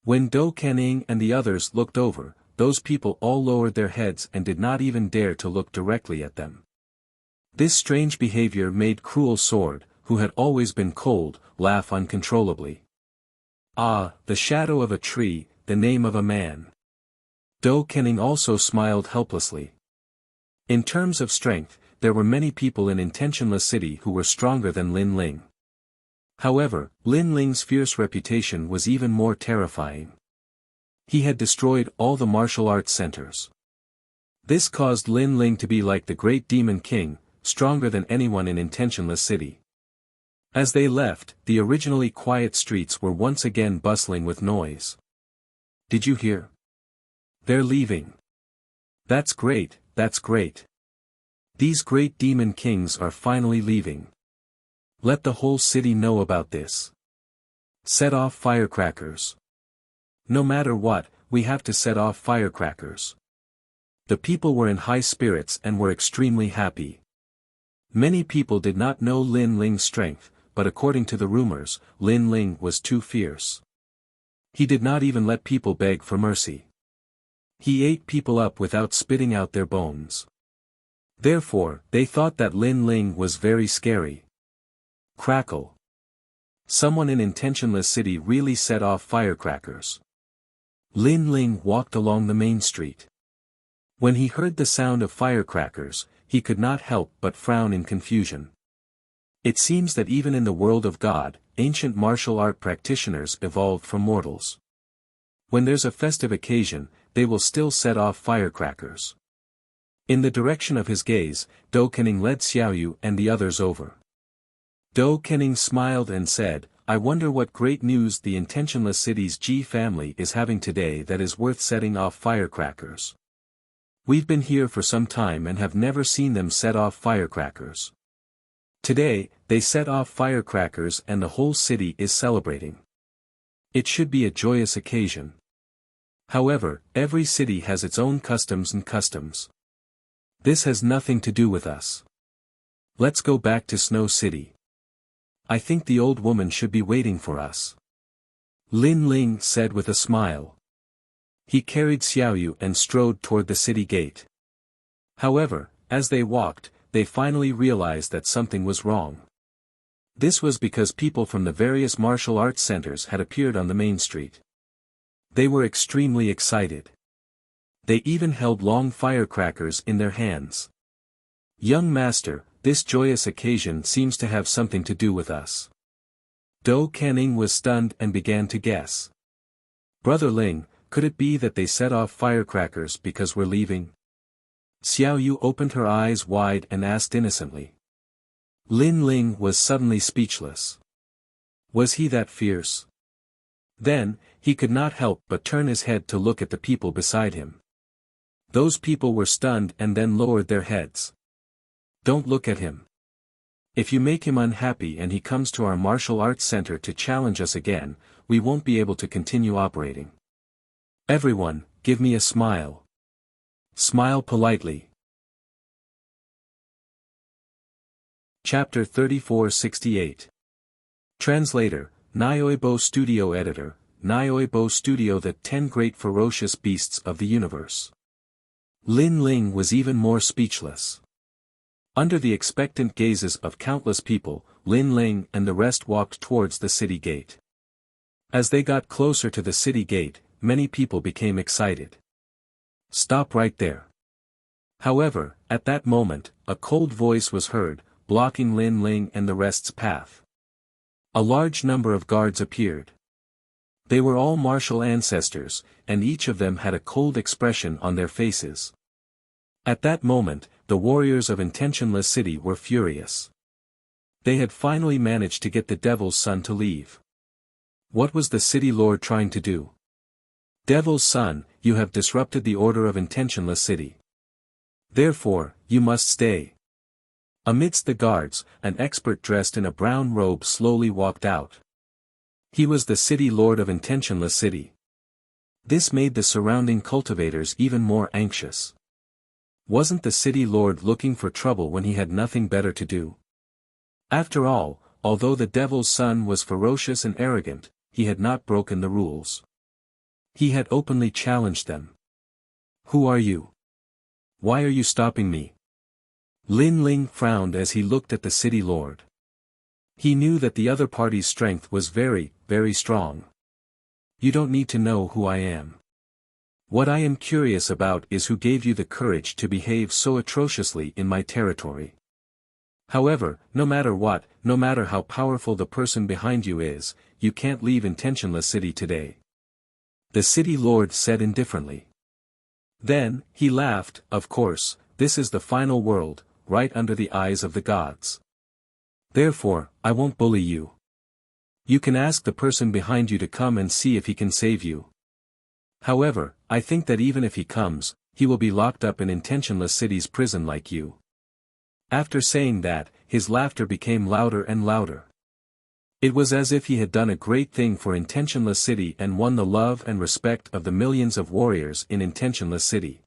When Dou Kening and the others looked over, those people all lowered their heads and did not even dare to look directly at them. This strange behavior made Cruel Sword, who had always been cold, laugh uncontrollably. Ah, the shadow of a tree, the name of a man. Dou Kening also smiled helplessly. In terms of strength, there were many people in Intentionless City who were stronger than Lin Ling. However, Lin Ling's fierce reputation was even more terrifying. He had destroyed all the martial arts centers. This caused Lin Ling to be like the great demon king, stronger than anyone in Intentionless City. As they left, the originally quiet streets were once again bustling with noise. Did you hear? They're leaving. That's great, that's great. These great demon kings are finally leaving. Let the whole city know about this. Set off firecrackers. No matter what, we have to set off firecrackers. The people were in high spirits and were extremely happy. Many people did not know Lin Ling's strength, but according to the rumors, Lin Ling was too fierce. He did not even let people beg for mercy. He ate people up without spitting out their bones. Therefore, they thought that Lin Ling was very scary. Crackle. Someone in Intentionless City really set off firecrackers. Lin Ling walked along the main street. When he heard the sound of firecrackers, he could not help but frown in confusion. It seems that even in the world of God, ancient martial art practitioners evolved from mortals. When there's a festive occasion, they will still set off firecrackers. In the direction of his gaze, Do Kening led Xiaoyu and the others over. Do Kening smiled and said, "I wonder what great news the Intentionless City's Ji family is having today that is worth setting off firecrackers. We've been here for some time and have never seen them set off firecrackers. Today, they set off firecrackers and the whole city is celebrating. It should be a joyous occasion. However, every city has its own customs and customs. This has nothing to do with us. Let's go back to Snow City. I think the old woman should be waiting for us," Lin Ling said with a smile. He carried Xiaoyu and strode toward the city gate. However, as they walked, they finally realized that something was wrong. This was because people from the various martial arts centers had appeared on the main street. They were extremely excited. They even held long firecrackers in their hands. "Young master, this joyous occasion seems to have something to do with us." Do Kening was stunned and began to guess. "Brother Ling, could it be that they set off firecrackers because we're leaving?" Xiaoyu opened her eyes wide and asked innocently. Lin Ling was suddenly speechless. Was he that fierce? Then, he could not help but turn his head to look at the people beside him. Those people were stunned and then lowered their heads. "Don't look at him. If you make him unhappy and he comes to our martial arts center to challenge us again, we won't be able to continue operating. Everyone, give me a smile. Smile politely." Chapter 3468. Translator, Nyoibo Studio Editor, Nyoibo Studio. The 10 Great Ferocious Beasts of the Universe. Lin Ling was even more speechless. Under the expectant gazes of countless people, Lin Ling and the rest walked towards the city gate. As they got closer to the city gate, many people became excited. "Stop right there." However, at that moment, a cold voice was heard, blocking Lin Ling and the rest's path. A large number of guards appeared. They were all martial ancestors, and each of them had a cold expression on their faces. At that moment, the warriors of Intentionless City were furious. They had finally managed to get the Devil's Son to leave. What was the city lord trying to do? "Devil's Son, you have disrupted the order of Intentionless City. Therefore, you must stay." Amidst the guards, an expert dressed in a brown robe slowly walked out. He was the city lord of Intentionless City. This made the surrounding cultivators even more anxious. Wasn't the city lord looking for trouble when he had nothing better to do? After all, although the Devil's Son was ferocious and arrogant, he had not broken the rules. He had openly challenged them. "Who are you? Why are you stopping me?" Lin Ling frowned as he looked at the city lord. He knew that the other party's strength was very, very strong. "You don't need to know who I am. What I am curious about is who gave you the courage to behave so atrociously in my territory. However, no matter what, no matter how powerful the person behind you is, you can't leave Intentionless City today," the city lord said indifferently. Then, he laughed. "Of course, this is the final world, right under the eyes of the gods. Therefore, I won't bully you. You can ask the person behind you to come and see if he can save you. However, I think that even if he comes, he will be locked up in Intentionless City's prison like you." After saying that, his laughter became louder and louder. It was as if he had done a great thing for Intentionless City and won the love and respect of the millions of warriors in Intentionless City.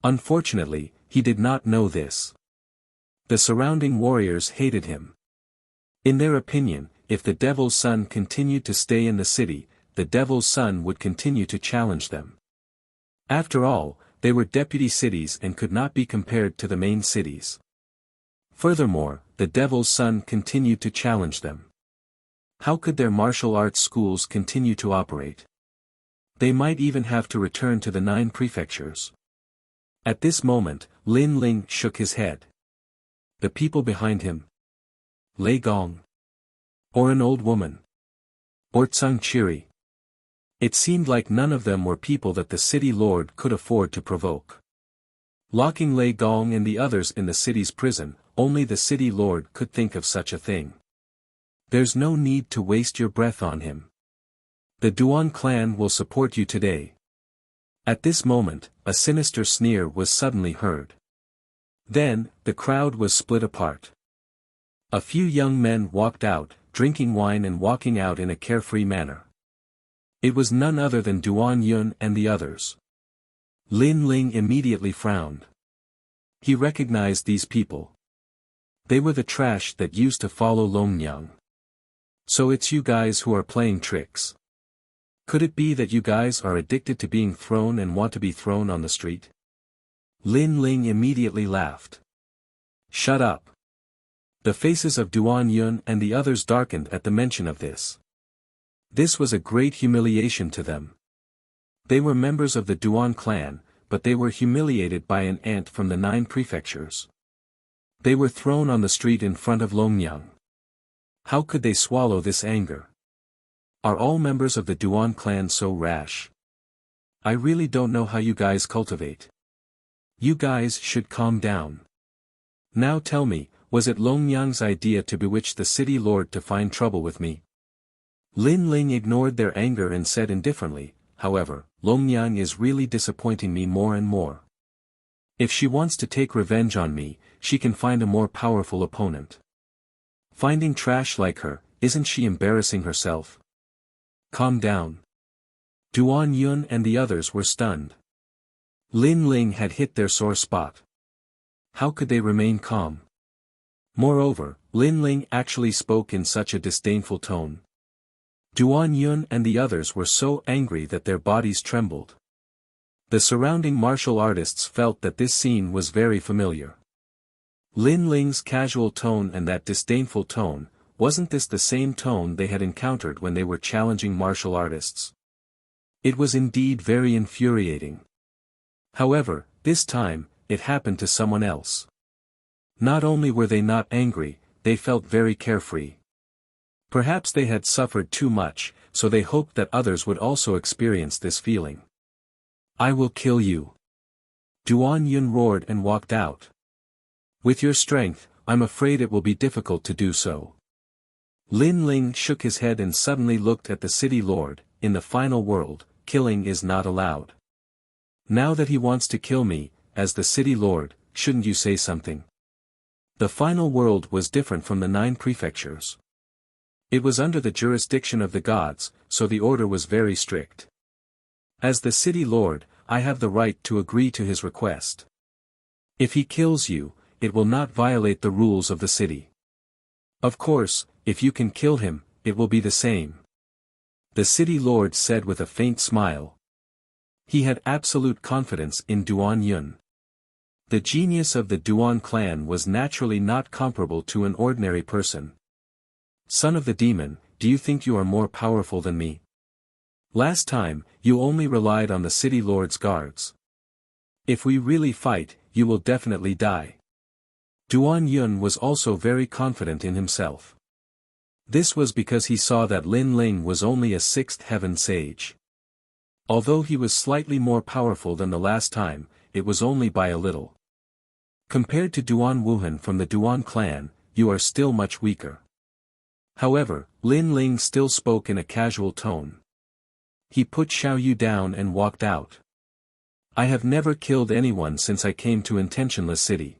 Unfortunately, he did not know this. The surrounding warriors hated him. In their opinion, if the Devil's Son continued to stay in the city, the Devil's Son would continue to challenge them. After all, they were deputy cities and could not be compared to the main cities. Furthermore, the Devil's Son continued to challenge them. How could their martial arts schools continue to operate? They might even have to return to the 9 prefectures. At this moment, Lin Ling shook his head. The people behind him? Lei Gong? Or an old woman? Or Tsung Chiri? It seemed like none of them were people that the city lord could afford to provoke. Locking Lei Gong and the others in the city's prison, only the city lord could think of such a thing. There's no need to waste your breath on him. The Duan clan will support you today. At this moment, a sinister sneer was suddenly heard. Then, the crowd was split apart. A few young men walked out, drinking wine and walking out in a carefree manner. It was none other than Duan Yun and the others. Lin Ling immediately frowned. He recognized these people. They were the trash that used to follow Longyang. So it's you guys who are playing tricks. Could it be that you guys are addicted to being thrown and want to be thrown on the street? Lin Ling immediately laughed. Shut up. The faces of Duan Yun and the others darkened at the mention of this. This was a great humiliation to them. They were members of the Duan clan, but they were humiliated by an ant from the 9 prefectures. They were thrown on the street in front of Longyang. How could they swallow this anger? Are all members of the Duan clan so rash? I really don't know how you guys cultivate. You guys should calm down. Now tell me, was it Longyang's idea to bewitch the city lord to find trouble with me? Lin Ling ignored their anger and said indifferently, however, Longyang is really disappointing me more and more. If she wants to take revenge on me, she can find a more powerful opponent. Finding trash like her, isn't she embarrassing herself? Calm down. Duan Yun and the others were stunned. Lin Ling had hit their sore spot. How could they remain calm? Moreover, Lin Ling actually spoke in such a disdainful tone. Duan Yun and the others were so angry that their bodies trembled. The surrounding martial artists felt that this scene was very familiar. Lin Ling's casual tone and that disdainful tone, wasn't this the same tone they had encountered when they were challenging martial artists? It was indeed very infuriating. However, this time, it happened to someone else. Not only were they not angry, they felt very carefree. Perhaps they had suffered too much, so they hoped that others would also experience this feeling. I will kill you. Duan Yun roared and walked out. With your strength, I'm afraid it will be difficult to do so. Lin Ling shook his head and suddenly looked at the city lord. In the final world, killing is not allowed. Now that he wants to kill me, as the city lord, shouldn't you say something? The final world was different from the 9 prefectures. It was under the jurisdiction of the gods, so the order was very strict. As the city lord, I have the right to agree to his request. If he kills you, it will not violate the rules of the city. Of course, if you can kill him, it will be the same. The city lord said with a faint smile. He had absolute confidence in Duan Yun. The genius of the Duan clan was naturally not comparable to an ordinary person. Son of the demon, do you think you are more powerful than me? Last time, you only relied on the city lord's guards. If we really fight, you will definitely die. Duan Yun was also very confident in himself. This was because he saw that Lin Ling was only a 6th heaven sage. Although he was slightly more powerful than the last time, it was only by a little. Compared to Duan Wuhan from the Duan clan, you are still much weaker. However, Lin Ling still spoke in a casual tone. He put Xiao Yu down and walked out. I have never killed anyone since I came to Intentionless City.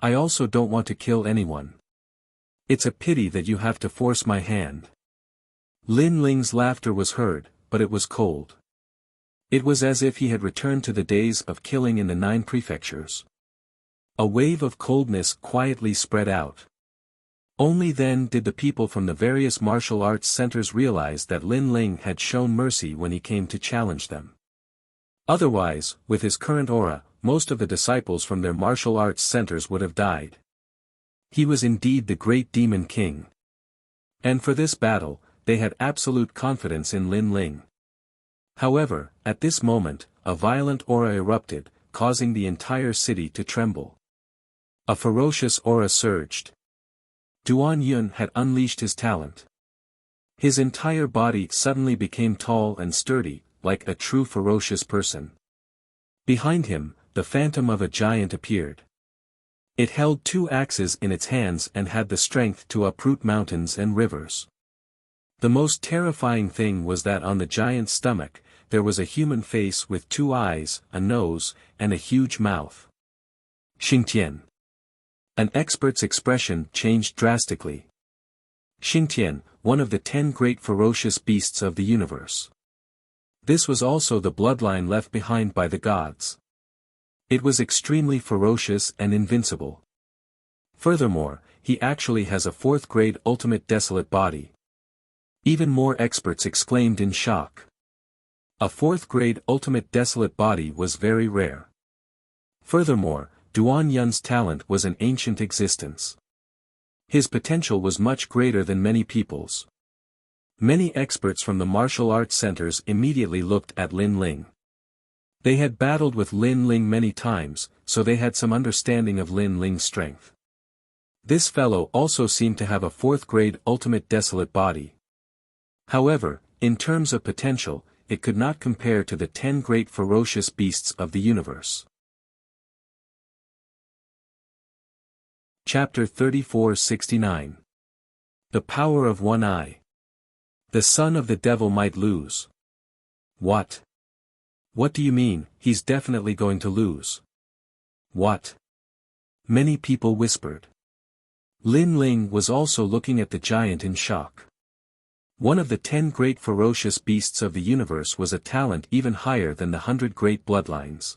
I also don't want to kill anyone. It's a pity that you have to force my hand. Lin Ling's laughter was heard, but it was cold. It was as if he had returned to the days of killing in the 9 prefectures. A wave of coldness quietly spread out. Only then did the people from the various martial arts centers realize that Lin Ling had shown mercy when he came to challenge them. Otherwise, with his current aura, most of the disciples from their martial arts centers would have died. He was indeed the great demon king. And for this battle, they had absolute confidence in Lin Ling. However, at this moment, a violent aura erupted, causing the entire city to tremble. A ferocious aura surged. Duan Yun had unleashed his talent. His entire body suddenly became tall and sturdy, like a true ferocious person. Behind him, the phantom of a giant appeared. It held 2 axes in its hands and had the strength to uproot mountains and rivers. The most terrifying thing was that on the giant's stomach, there was a human face with 2 eyes, a nose, and a huge mouth. Xingtian. An expert's expression changed drastically. Xingtian, one of the 10 great ferocious beasts of the universe. This was also the bloodline left behind by the gods. It was extremely ferocious and invincible. Furthermore, he actually has a 4th grade ultimate desolate body. Even more experts exclaimed in shock. A 4th grade ultimate desolate body was very rare. Furthermore, Duan Yun's talent was an ancient existence. His potential was much greater than many people's. Many experts from the martial arts centers immediately looked at Lin Ling. They had battled with Lin Ling many times, so they had some understanding of Lin Ling's strength. This fellow also seemed to have a 4th grade ultimate desolate body. However, in terms of potential, it could not compare to the 10 great ferocious beasts of the universe. Chapter 34-69. The Power of One Eye. The son of the devil might lose. What? What do you mean, he's definitely going to lose? What? Many people whispered. Lin Ling was also looking at the giant in shock. One of the 10 great ferocious beasts of the universe was a talent even higher than the 100 great bloodlines.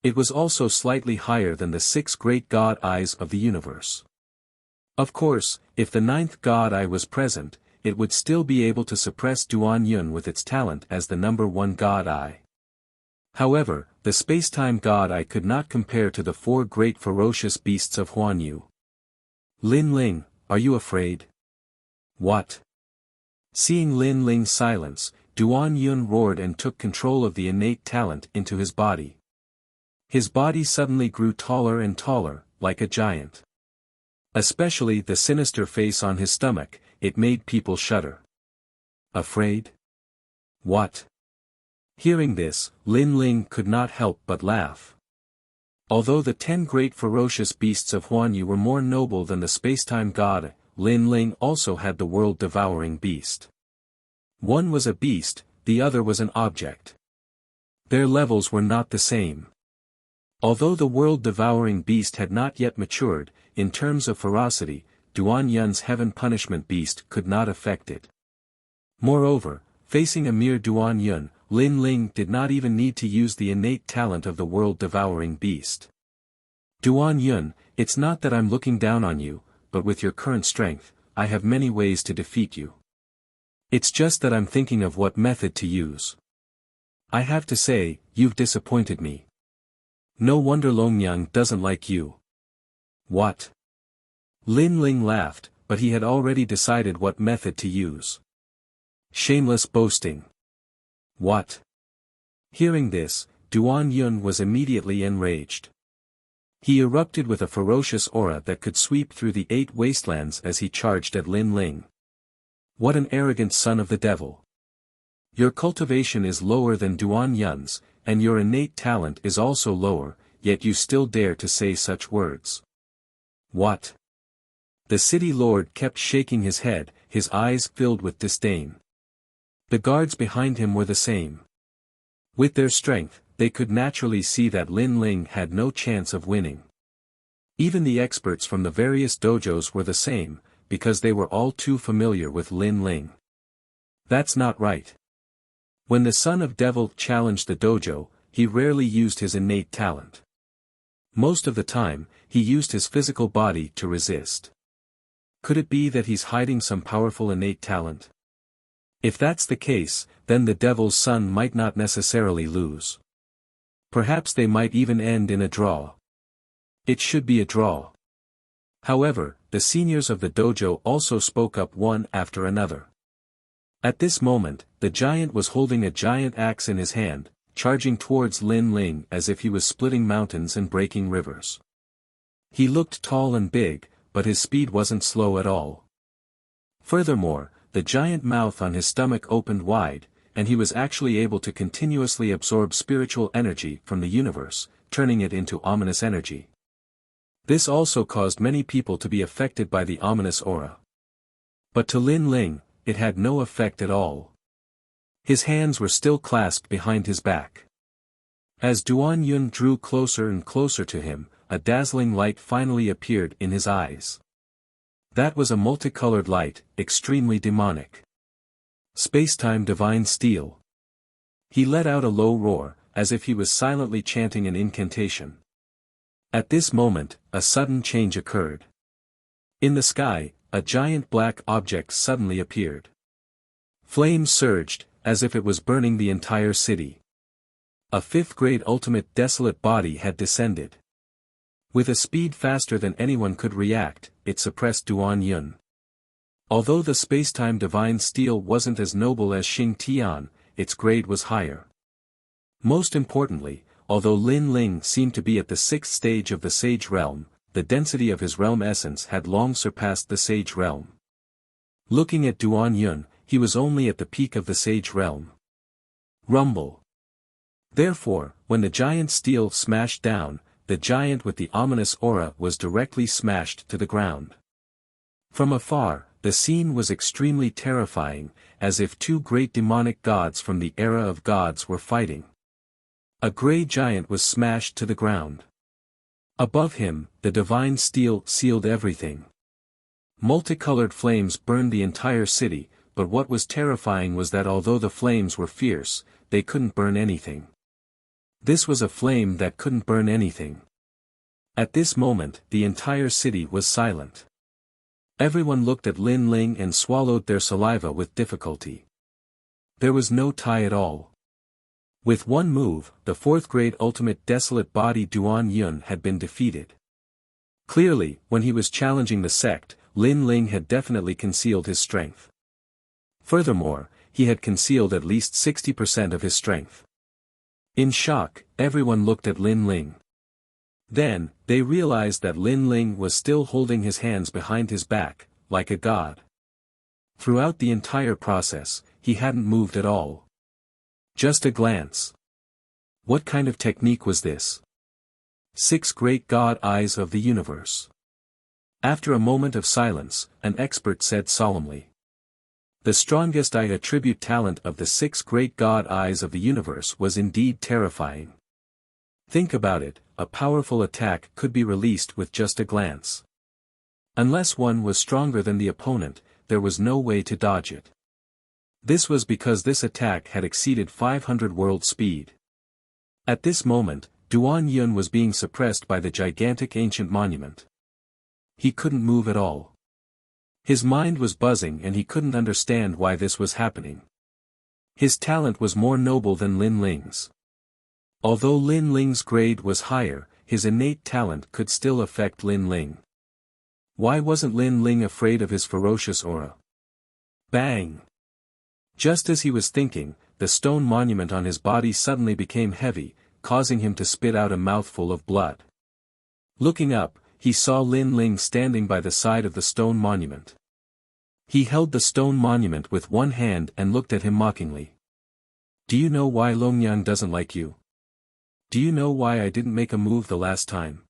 It was also slightly higher than the 6 great god eyes of the universe. Of course, if the 9th god eye was present, it would still be able to suppress Duan Yun with its talent as the number 1 god eye. However, the space-time god eye could not compare to the 4 great ferocious beasts of Huan Yu. Lin Ling, are you afraid? What? Seeing Lin Ling's silence, Duan Yun roared and took control of the innate talent into his body. His body suddenly grew taller and taller, like a giant. Especially the sinister face on his stomach, it made people shudder. Afraid? What? Hearing this, Lin Ling could not help but laugh. Although the 10 great ferocious beasts of Huan Yu were more noble than the spacetime god, Lin Ling also had the world-devouring beast. One was a beast, the other was an object. Their levels were not the same. Although the world-devouring beast had not yet matured, in terms of ferocity, Duan Yun's heaven punishment beast could not affect it. Moreover, facing a mere Duan Yun, Lin Ling did not even need to use the innate talent of the world-devouring beast. Duan Yun, it's not that I'm looking down on you, but with your current strength, I have many ways to defeat you. It's just that I'm thinking of what method to use. I have to say, you've disappointed me. No wonder Longyang doesn't like you. What? Lin Ling laughed, but he had already decided what method to use. Shameless boasting. What? Hearing this, Duan Yun was immediately enraged. He erupted with a ferocious aura that could sweep through the 8 wastelands as he charged at Lin Ling. What an arrogant son of the devil. Your cultivation is lower than Duan Yun's, and your innate talent is also lower, yet you still dare to say such words. What? The city lord kept shaking his head, his eyes filled with disdain. The guards behind him were the same. With their strength, they could naturally see that Lin Ling had no chance of winning. Even the experts from the various dojos were the same, because they were all too familiar with Lin Ling. That's not right. When the son of Devil challenged the dojo, he rarely used his innate talent. Most of the time, he used his physical body to resist. Could it be that he's hiding some powerful innate talent? If that's the case, then the Devil's son might not necessarily lose. Perhaps they might even end in a draw. It should be a draw. However, the seniors of the dojo also spoke up one after another. At this moment, the giant was holding a giant axe in his hand, charging towards Lin Ling as if he was splitting mountains and breaking rivers. He looked tall and big, but his speed wasn't slow at all. Furthermore, the giant mouth on his stomach opened wide, and he was actually able to continuously absorb spiritual energy from the universe, turning it into ominous energy. This also caused many people to be affected by the ominous aura. But to Lin Ling, it had no effect at all. His hands were still clasped behind his back. As Duan Yun drew closer and closer to him, a dazzling light finally appeared in his eyes. That was a multicolored light, extremely demonic. Spacetime Divine Steel. He let out a low roar, as if he was silently chanting an incantation. At this moment, a sudden change occurred. In the sky, a giant black object suddenly appeared. Flames surged, as if it was burning the entire city. A fifth-grade ultimate desolate body had descended. With a speed faster than anyone could react, it suppressed Duan Yun. Although the spacetime divine steel wasn't as noble as Xing Tian, its grade was higher. Most importantly, although Lin Ling seemed to be at the sixth stage of the Sage Realm, the density of his realm essence had long surpassed the Sage Realm. Looking at Duan Yun, he was only at the peak of the Sage Realm. Rumble. Therefore, when the giant steel smashed down, the giant with the ominous aura was directly smashed to the ground. From afar, the scene was extremely terrifying, as if two great demonic gods from the era of gods were fighting. A grey giant was smashed to the ground. Above him, the divine steel sealed everything. Multicolored flames burned the entire city, but what was terrifying was that although the flames were fierce, they couldn't burn anything. This was a flame that couldn't burn anything. At this moment, the entire city was silent. Everyone looked at Lin Ling and swallowed their saliva with difficulty. There was no tie at all. With one move, the fourth-grade ultimate desolate body Duan Yun had been defeated. Clearly, when he was challenging the sect, Lin Ling had definitely concealed his strength. Furthermore, he had concealed at least 60% of his strength. In shock, everyone looked at Lin Ling. Then, they realized that Lin Ling was still holding his hands behind his back, like a god. Throughout the entire process, he hadn't moved at all. Just a glance. What kind of technique was this? 6 great god eyes of the universe. After a moment of silence, an expert said solemnly. The strongest I attribute talent of the 6 great god eyes of the universe was indeed terrifying. Think about it, a powerful attack could be released with just a glance. Unless one was stronger than the opponent, there was no way to dodge it. This was because this attack had exceeded 500 world speed. At this moment, Duan Yun was being suppressed by the gigantic ancient monument. He couldn't move at all. His mind was buzzing and he couldn't understand why this was happening. His talent was more noble than Lin Ling's. Although Lin Ling's grade was higher, his innate talent could still affect Lin Ling. Why wasn't Lin Ling afraid of his ferocious aura? Bang! Just as he was thinking, the stone monument on his body suddenly became heavy, causing him to spit out a mouthful of blood. Looking up, he saw Lin Ling standing by the side of the stone monument. He held the stone monument with one hand and looked at him mockingly. Do you know why Longyang doesn't like you? Do you know why I didn't make a move the last time?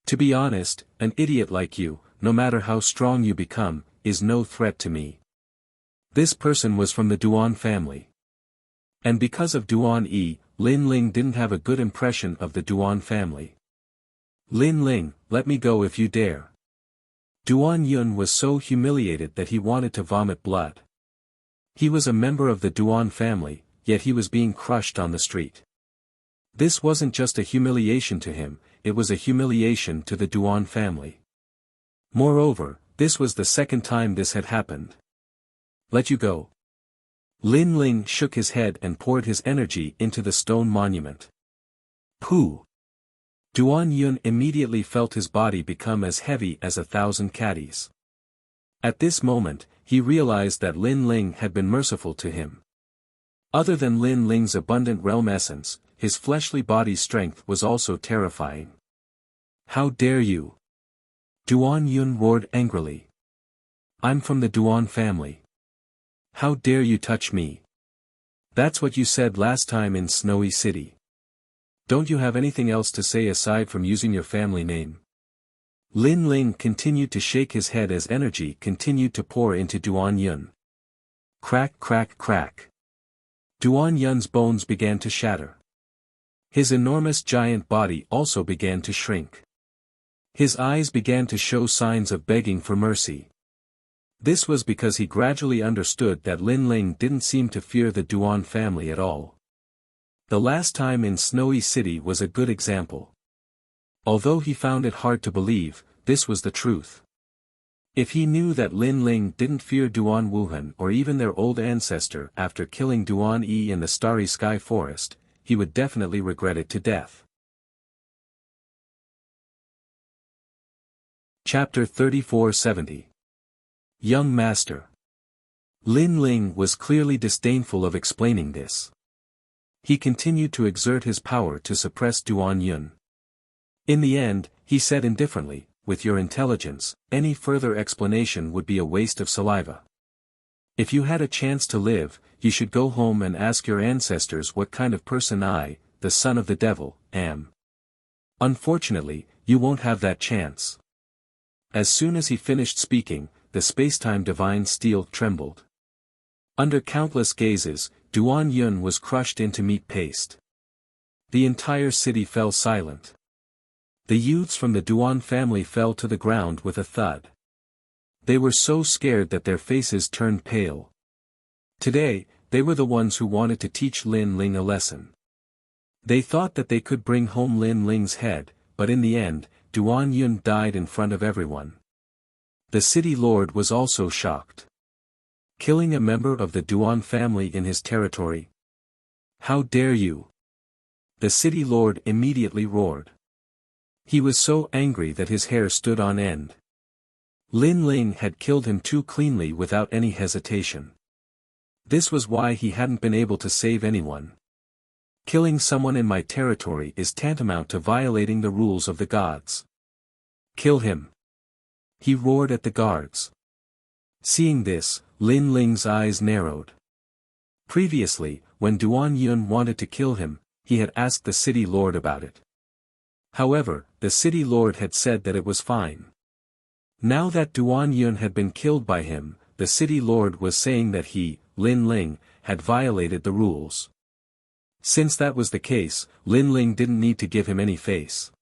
To be honest, an idiot like you, no matter how strong you become, is no threat to me. This person was from the Duan family. And because of Duan Yi, Lin Ling didn't have a good impression of the Duan family. Lin Ling, let me go if you dare. Duan Yun was so humiliated that he wanted to vomit blood. He was a member of the Duan family, yet he was being crushed on the street. This wasn't just a humiliation to him, it was a humiliation to the Duan family. Moreover, this was the second time this had happened. Let you go. Lin Ling shook his head and poured his energy into the stone monument. Pooh! Duan Yun immediately felt his body become as heavy as 1,000 caddies. At this moment, he realized that Lin Ling had been merciful to him. Other than Lin Ling's abundant realm essence, his fleshly body's strength was also terrifying. How dare you? Duan Yun roared angrily. I'm from the Duan family. How dare you touch me? That's what you said last time in Snowy City. Don't you have anything else to say aside from using your family name? Lin Ling continued to shake his head as energy continued to pour into Duan Yun. Crack, crack, crack. Duan Yun's bones began to shatter. His enormous giant body also began to shrink. His eyes began to show signs of begging for mercy. This was because he gradually understood that Lin Ling didn't seem to fear the Duan family at all. The last time in Snowy City was a good example. Although he found it hard to believe, this was the truth. If he knew that Lin Ling didn't fear Duan Wuhan or even their old ancestor after killing Duan Yi in the Starry Sky Forest, he would definitely regret it to death. Chapter 3470. Young Master. Lin Ling was clearly disdainful of explaining this. He continued to exert his power to suppress Duan Yun. In the end, he said indifferently, with your intelligence, any further explanation would be a waste of saliva. If you had a chance to live, you should go home and ask your ancestors what kind of person I, the son of the devil, am. Unfortunately, you won't have that chance. As soon as he finished speaking, the spacetime divine steel trembled. Under countless gazes, Duan Yun was crushed into meat paste. The entire city fell silent. The youths from the Duan family fell to the ground with a thud. They were so scared that their faces turned pale. Today, they were the ones who wanted to teach Lin Ling a lesson. They thought that they could bring home Lin Ling's head, but in the end, Duan Yun died in front of everyone. The city lord was also shocked. Killing a member of the Duan family in his territory? How dare you? The city lord immediately roared. He was so angry that his hair stood on end. Lin Ling had killed him too cleanly without any hesitation. This was why he hadn't been able to save anyone. Killing someone in my territory is tantamount to violating the rules of the gods. Kill him. He roared at the guards. Seeing this, Lin Ling's eyes narrowed. Previously, when Duan Yun wanted to kill him, he had asked the city lord about it. However, the city lord had said that it was fine. Now that Duan Yun had been killed by him, the city lord was saying that he, Lin Ling, had violated the rules. Since that was the case, Lin Ling didn't need to give him any face.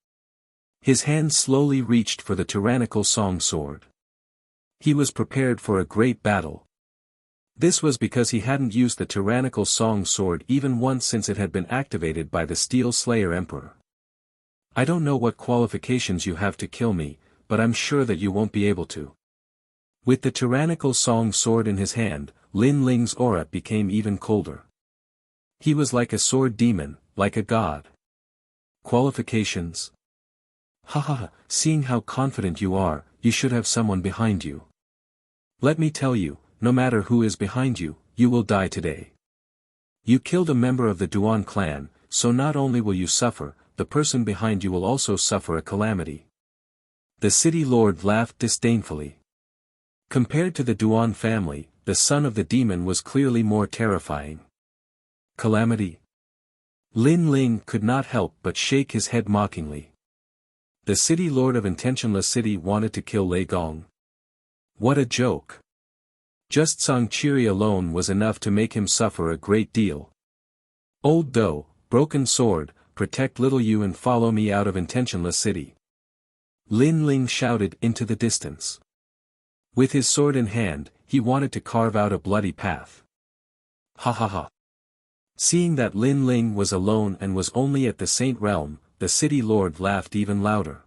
His hand slowly reached for the tyrannical song sword. He was prepared for a great battle. This was because he hadn't used the tyrannical song sword even once since it had been activated by the Steel Slayer Emperor. I don't know what qualifications you have to kill me, but I'm sure that you won't be able to. With the tyrannical song sword in his hand, Lin Ling's aura became even colder. He was like a sword demon, like a god. Qualifications? Haha, seeing how confident you are, you should have someone behind you. Let me tell you, no matter who is behind you, you will die today. You killed a member of the Duan clan, so not only will you suffer, the person behind you will also suffer a calamity. The city lord laughed disdainfully. Compared to the Duan family, the son of the demon was clearly more terrifying. Calamity? Lin Ling could not help but shake his head mockingly. The city lord of Intentionless City wanted to kill Lei Gong. What a joke. Just Song Chiri alone was enough to make him suffer a great deal. Old Do, Broken Sword, protect little you and follow me out of Intentionless City. Lin Ling shouted into the distance. With his sword in hand, he wanted to carve out a bloody path. Ha ha ha. Seeing that Lin Ling was alone and was only at the Saint Realm, the city lord laughed even louder.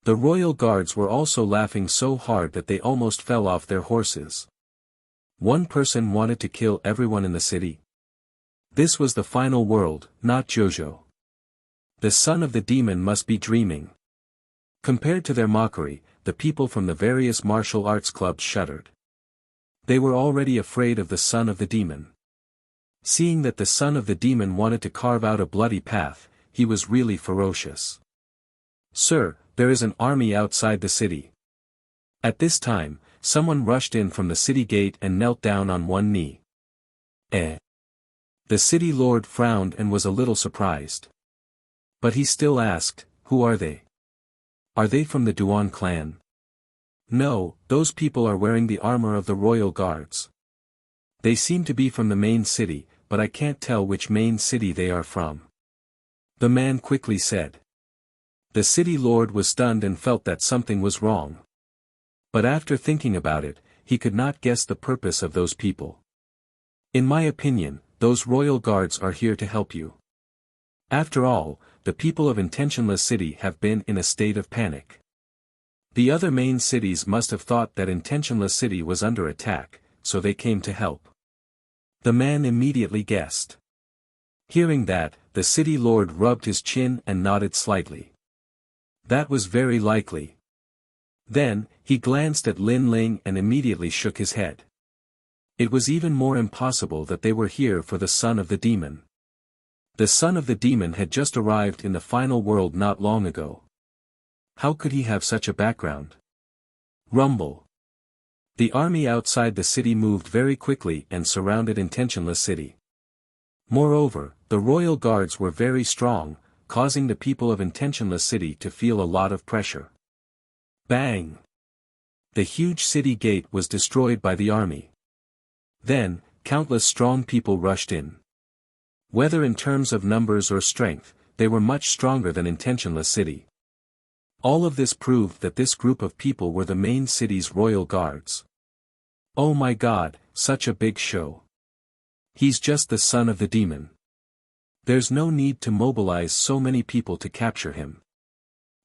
The royal guards were also laughing so hard that they almost fell off their horses. One person wanted to kill everyone in the city. This was the final world, not Jojo. The son of the demon must be dreaming. Compared to their mockery, the people from the various martial arts clubs shuddered. They were already afraid of the son of the demon. Seeing that the son of the demon wanted to carve out a bloody path, he was really ferocious. "Sir, there is an army outside the city." At this time, someone rushed in from the city gate and knelt down on one knee. Eh? The city lord frowned and was a little surprised. But he still asked, "Who are they? Are they from the Duan clan?" "No, those people are wearing the armor of the royal guards. They seem to be from the main city, but I can't tell which main city they are from," the man quickly said. The city lord was stunned and felt that something was wrong. But after thinking about it, he could not guess the purpose of those people. "In my opinion, those royal guards are here to help you. After all, the people of Intentionless City have been in a state of panic. The other main cities must have thought that Intentionless City was under attack, so they came to help." The man immediately guessed. Hearing that, the city lord rubbed his chin and nodded slightly. That was very likely. Then, he glanced at Lin Ling and immediately shook his head. It was even more impossible that they were here for the son of the demon. The son of the demon had just arrived in the final world not long ago. How could he have such a background? Rumble. The army outside the city moved very quickly and surrounded Intentionless City. Moreover, the royal guards were very strong, causing the people of Intentionless City to feel a lot of pressure. Bang! The huge city gate was destroyed by the army. Then, countless strong people rushed in. Whether in terms of numbers or strength, they were much stronger than Intentionless City. All of this proved that this group of people were the main city's royal guards. Oh my God, such a big show. He's just the son of the demon. There's no need to mobilize so many people to capture him.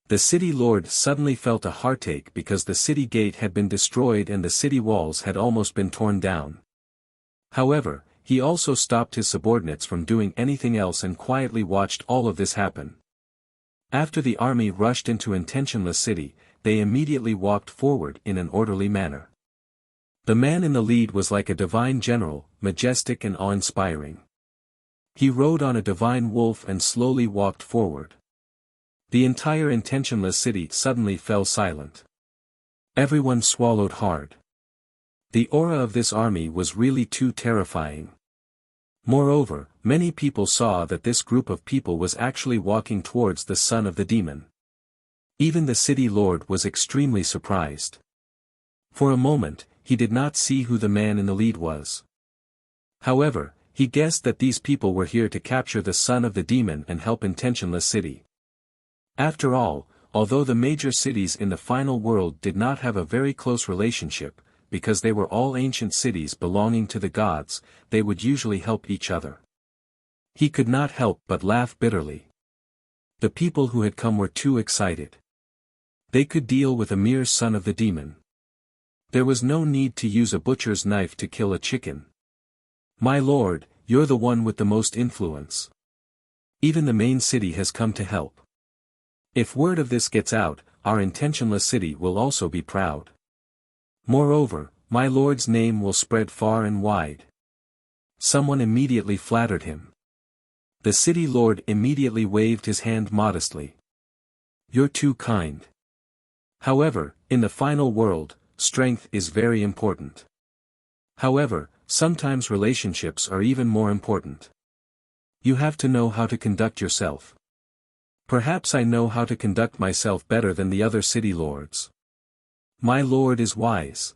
The city lord suddenly felt a heartache because the city gate had been destroyed and the city walls had almost been torn down. However, he also stopped his subordinates from doing anything else and quietly watched all of this happen. After the army rushed into Intentionless City, they immediately walked forward in an orderly manner. The man in the lead was like a divine general, majestic and awe-inspiring. He rode on a divine wolf and slowly walked forward. The entire Intentionless City suddenly fell silent. Everyone swallowed hard. The aura of this army was really too terrifying. Moreover, many people saw that this group of people was actually walking towards the son of the demon. Even the city lord was extremely surprised. For a moment, he did not see who the man in the lead was. However, he guessed that these people were here to capture the son of the demon and help Intentionless City. After all, although the major cities in the final world did not have a very close relationship, because they were all ancient cities belonging to the gods, they would usually help each other. He could not help but laugh bitterly. The people who had come were too excited. They could deal with a mere son of the demon. There was no need to use a butcher's knife to kill a chicken. "My lord, you're the one with the most influence. Even the main city has come to help. If word of this gets out, our Intentionless City will also be proud. Moreover, my lord's name will spread far and wide." Someone immediately flattered him. The city lord immediately waved his hand modestly. "You're too kind. However, in the final world, strength is very important. However, sometimes relationships are even more important. You have to know how to conduct yourself. Perhaps I know how to conduct myself better than the other city lords. My lord is wise."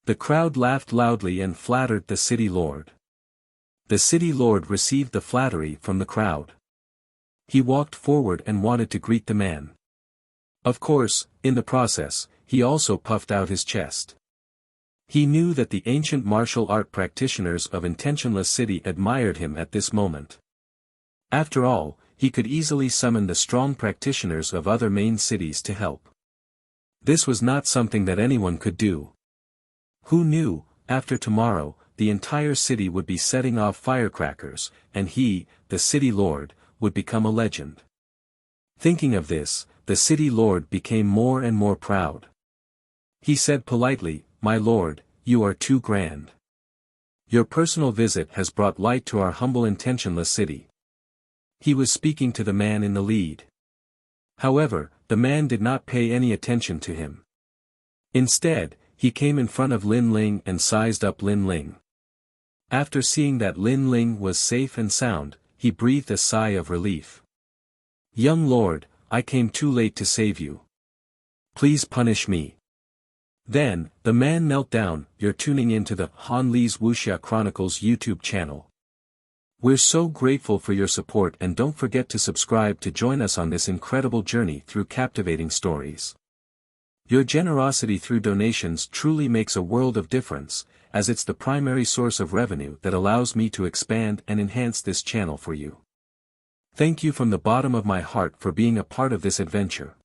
The crowd laughed loudly and flattered the city lord. The city lord received the flattery from the crowd. He walked forward and wanted to greet the man. Of course, in the process, he also puffed out his chest. He knew that the ancient martial art practitioners of Intentionless City admired him at this moment. After all, he could easily summon the strong practitioners of other main cities to help. This was not something that anyone could do. Who knew, after tomorrow, the entire city would be setting off firecrackers, and he, the city lord, would become a legend. Thinking of this, the city lord became more and more proud. He said politely, "My lord, you are too grand. Your personal visit has brought light to our humble Intentionless City." He was speaking to the man in the lead. However, the man did not pay any attention to him. Instead, he came in front of Lin Ling and sized up Lin Ling. After seeing that Lin Ling was safe and sound, he breathed a sigh of relief. "Young lord, I came too late to save you. Please punish me." Then, the man knelt down. You're tuning into the Han Li's Wuxia Chronicles YouTube channel. We're so grateful for your support, and don't forget to subscribe to join us on this incredible journey through captivating stories. Your generosity through donations truly makes a world of difference, as it's the primary source of revenue that allows me to expand and enhance this channel for you. Thank you from the bottom of my heart for being a part of this adventure.